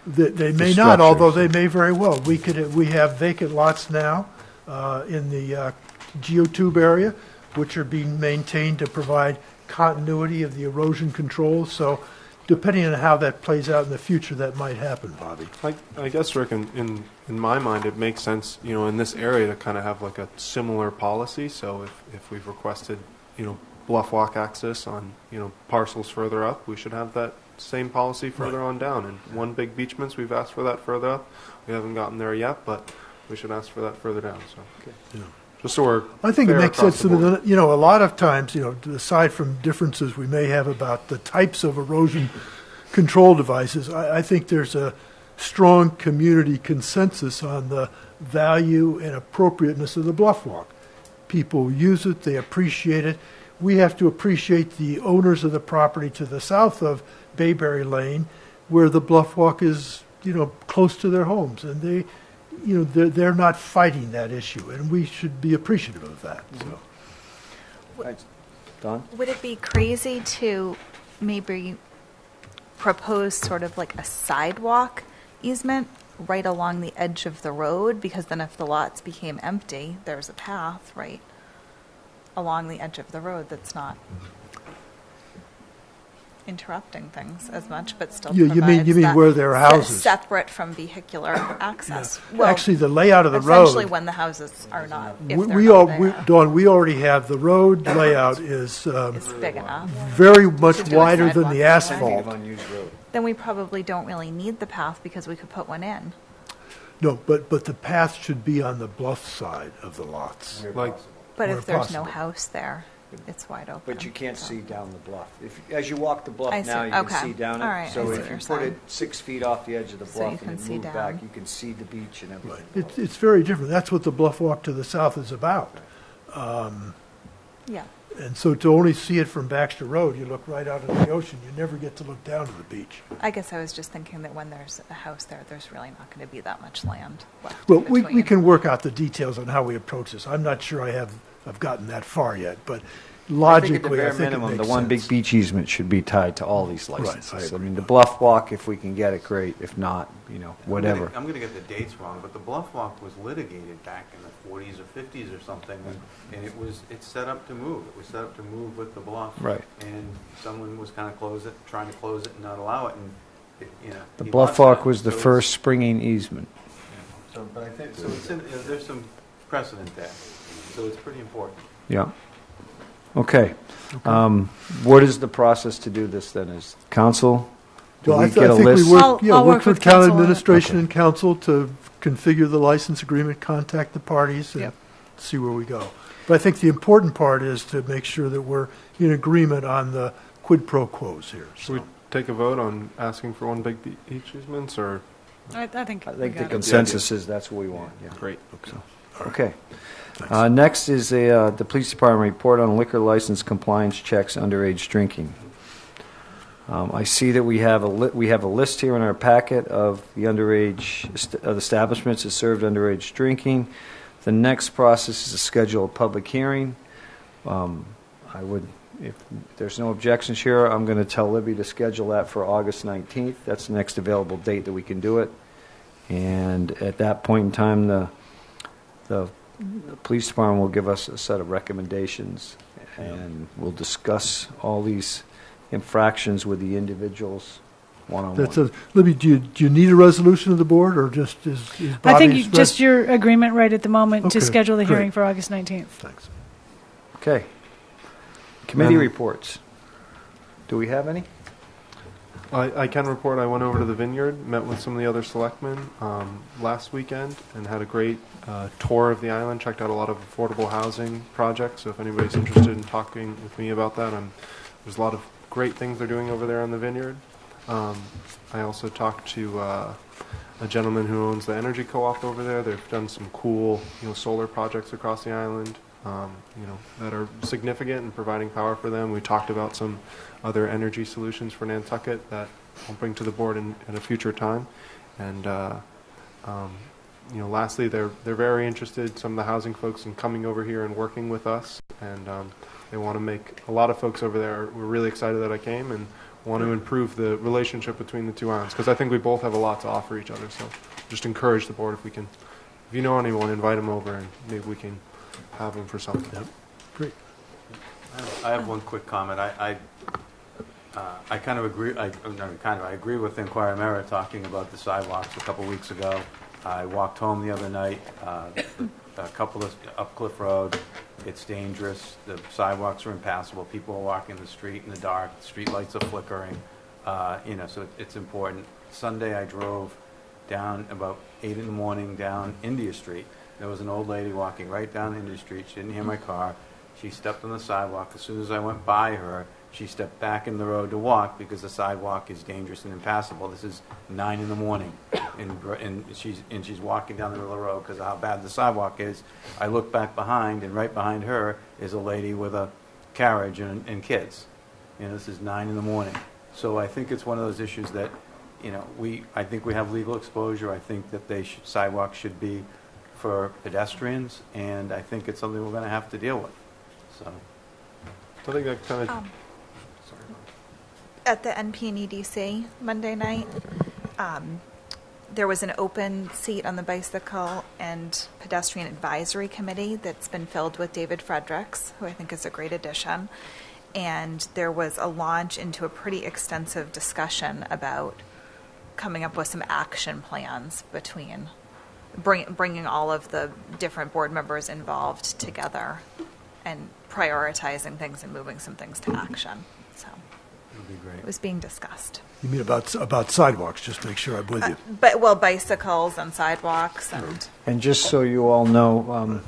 They may not, although they may very well. We have vacant lots now in the geotube area, which are being maintained to provide continuity of the erosion control. So depending on how that plays out in the future, that might happen, Bobby. I guess, Rick, in my mind, it makes sense, in this area to kind of have like a similar policy. So if we've requested, bluff walk access on, parcels further up, we should have that same policy further on down. And one big beachments, we've asked for that further up. We haven't gotten there yet, but we should ask for that further down. So, just so we're I think it fair makes across sense. the board. A lot of times, aside from differences we may have about the types of erosion control devices, I think there's a strong community consensus on the value and appropriateness of the bluff walk. People use it, they appreciate it. We have to appreciate the owners of the property to the south of Bayberry Lane, where the bluff walk is, close to their homes, and they're not fighting that issue, and we should be appreciative of that. So. Don? Would it be crazy to maybe propose sort of like a sidewalk easement right along the edge of the road? Because then if the lots became empty, there's a path right along the edge of the road that's not interrupting things as much, but still You provides mean that where there are houses? separate from vehicular access. Yeah. Well, Actually, the layout of the road. essentially when the houses are not. If they're We not there. Dawn, we already have the road layout is It's big enough. very much To do a wider than sidewalk the anyway. asphalt. Then we probably don't really need the path because we could put one in. No, but the path should be on the bluff side of the lots. Like, But where if there's possible. no house there, it's wide open. But you can't see down the bluff. As you walk the bluff I see. now, you Okay. can see down it. All right, I So see if what you you're put saying. it 6 feet off the edge of the So bluff you and can then see move back, down. you can see the beach and everything. It's very different. That's what the bluff walk to the south is about. Yeah. And so to only see it from Baxter Road, you look right out into the ocean. You never get to look down to the beach. I guess I was just thinking that when there's a house there, there's really not going to be that much land left. Well, in we between. can work out the details on how we approach this. I'm not sure I've gotten that far yet, but I think at the logically, bare I think it minimum, the makes one sense. big beach easement should be tied to all these Right, I licenses. I agree. mean, the bluff walk, if we can get it, great. If not, whatever. I'm going to get the dates wrong, but the bluff walk was litigated back in the 40s or 50s or something, and it's set up to move. It was set up to move with the bluff. Right. And someone was kind of trying to close it and not allow it, and The he bluff lost walk that. was the So first springing easement. But I think there's some precedent there, so it's pretty important. Yeah. Okay. What is the process to do this then? Is council? Do Well, we I get a think list? we work, I'll work work with with town council on it. administration and council to configure the license agreement, contact the parties, and Yep. see where we go. But I think the important part is to make sure that we're in agreement on the quid pro quos here. Should we take a vote on asking for one big beach easements, or? I think I we think the got it. consensus is that's what we want. Yeah. Great. Okay. Next is the police department report on liquor license compliance checks underage drinking. I see that we have a list here in our packet of the underage of establishments that served underage drinking. The next process is to schedule a public hearing. If there's no objections here, I'm going to tell Libby to schedule that for August 19th. That's the next available date that we can do it. And at that point in time, the police department will give us a set of recommendations, and we'll discuss all these infractions with the individuals one-on-one. Libby, do you need a resolution of the board, or just is Bobby I think expressed- just your agreement right at the moment to Okay, schedule the hearing great. for August 19th. Thanks. Okay. Committee reports. Do we have any? I can report I went over to the Vineyard, met with some of the other selectmen last weekend, and had a great tour of the island, checked out a lot of affordable housing projects. So if anybody's interested in talking with me about that, there's a lot of great things they're doing over there on the Vineyard. I also talked to a gentleman who owns the energy co-op over there. They've done some cool solar projects across the island that are significant in providing power for them. We talked about some other energy solutions for Nantucket that I'll bring to the board at a future time. And lastly, they're very interested, some of the housing folks, in coming over here and working with us. And they want to make a lot of folks over there were really excited that I came and want to improve the relationship between the two islands, because I think we both have a lot to offer each other. So just encourage the board, if you know anyone, invite them over, and maybe we can have them for something. Yep. Great. I have one quick comment. I kind of agree. I agree with Inquirer Mera talking about the sidewalks a couple weeks ago. I walked home the other night, a couple of up Cliff Road. It's dangerous. The sidewalks are impassable. People are walking the street in the dark. The street lights are flickering. So it's important. Sunday, I drove down about 8 in the morning down India Street. There was an old lady walking right down India Street. She didn't hear my car. She stepped on the sidewalk. As soon as I went by her, she stepped back in the road to walk because the sidewalk is dangerous and impassable. This is 9 in the morning, and she's walking down the middle of the road because of how bad the sidewalk is. I look back behind, and right behind her is a lady with a carriage and kids. This is 9 in the morning. So I think it's one of those issues that, I think we have legal exposure. I think that sidewalks should be for pedestrians, and I think it's something we're going to have to deal with. So I think that kind of. At the NPNEDC Monday night, there was an open seat on the Bicycle and Pedestrian Advisory Committee that's been filled with David Fredericks, who I think is a great addition. And there was a launch into a pretty extensive discussion about coming up with some action plans between bringing all of the different board members involved together and prioritizing things and moving some things to action. So it'll be great. It was being discussed. You mean about sidewalks, just to make sure I'm with you. Bicycles and sidewalks and... And just so you all know,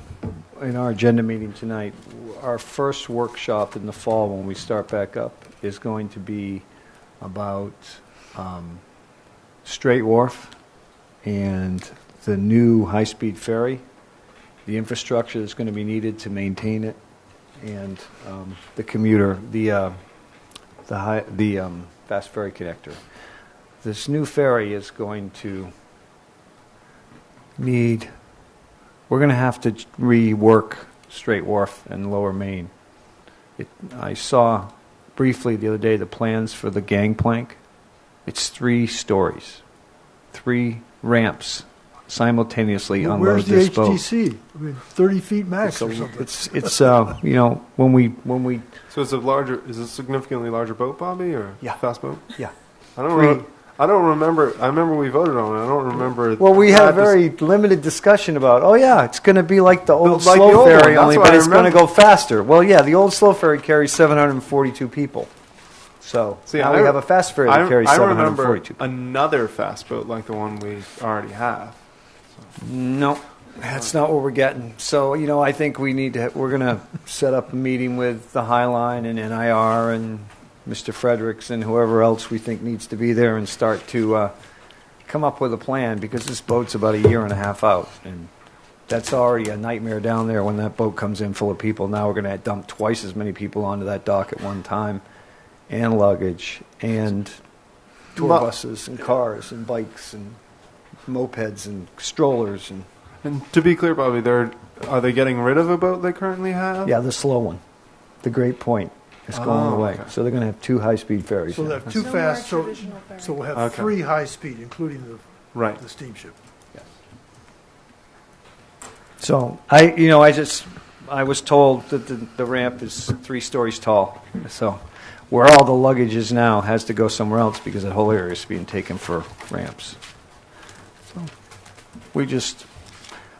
in our agenda meeting tonight, our first workshop in the fall when we start back up is going to be about Straight Wharf and the new high-speed ferry, the infrastructure that's going to be needed to maintain it, and the commuter, the fast ferry connector. This new ferry is going to need. We're going to have to rework Straight Wharf and Lower Main. I saw briefly the other day the plans for the gangplank. It's 3 stories, 3 ramps simultaneously unload Where's the this boat. HTC? I mean, 30 feet max or something. It's when we. So it's is a significantly larger boat, Bobby, or fast boat? Yeah. I don't remember. I remember we voted on it. I don't remember. Well, we had a very limited discussion about. Oh yeah, it's going to be like the old Like slow the old ferry, one, only, that's but what I it's going to remember. go faster. Well, yeah, the old slow ferry carries 742 people. So now we have a fast ferry that carries 742 people. I remember another fast boat like the one we already have. No, that's not what we're getting. So, I think we're going to set up a meeting with the High Line and NIR and Mr. Fredericks and whoever else we think needs to be there and start to come up with a plan, because this boat's about a year and a half out. And that's already a nightmare down there when that boat comes in full of people. Now we're going to dump twice as many people onto that dock at one time, and luggage, and tour buses, and cars, and bikes, and mopeds, and strollers. And to be clear, Bobby, are they getting rid of a boat they currently have? Yeah, the slow one, the Great Point, is going away. Okay. So they're going to have 2 high-speed ferries. So now. they have 2 fast, so we'll have 3 high-speed, including the steamship. So I was told that the ramp is 3 stories tall. So where all the luggage is now has to go somewhere else because that whole area is being taken for ramps. So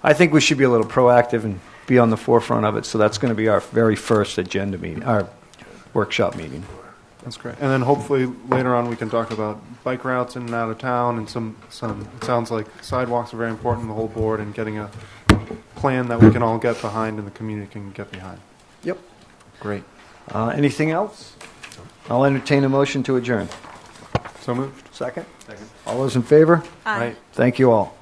I think we should be a little proactive and be on the forefront of it. So that's going to be our very first agenda meeting, our workshop meeting. That's great. And then hopefully later on we can talk about bike routes in and out of town, and some it sounds like sidewalks are very important to the whole board, and getting a plan that we can all get behind and the community can get behind. Yep. Great. Anything else? I'll entertain a motion to adjourn. So moved. Second? Second. All those in favor? Aye. Thank you all.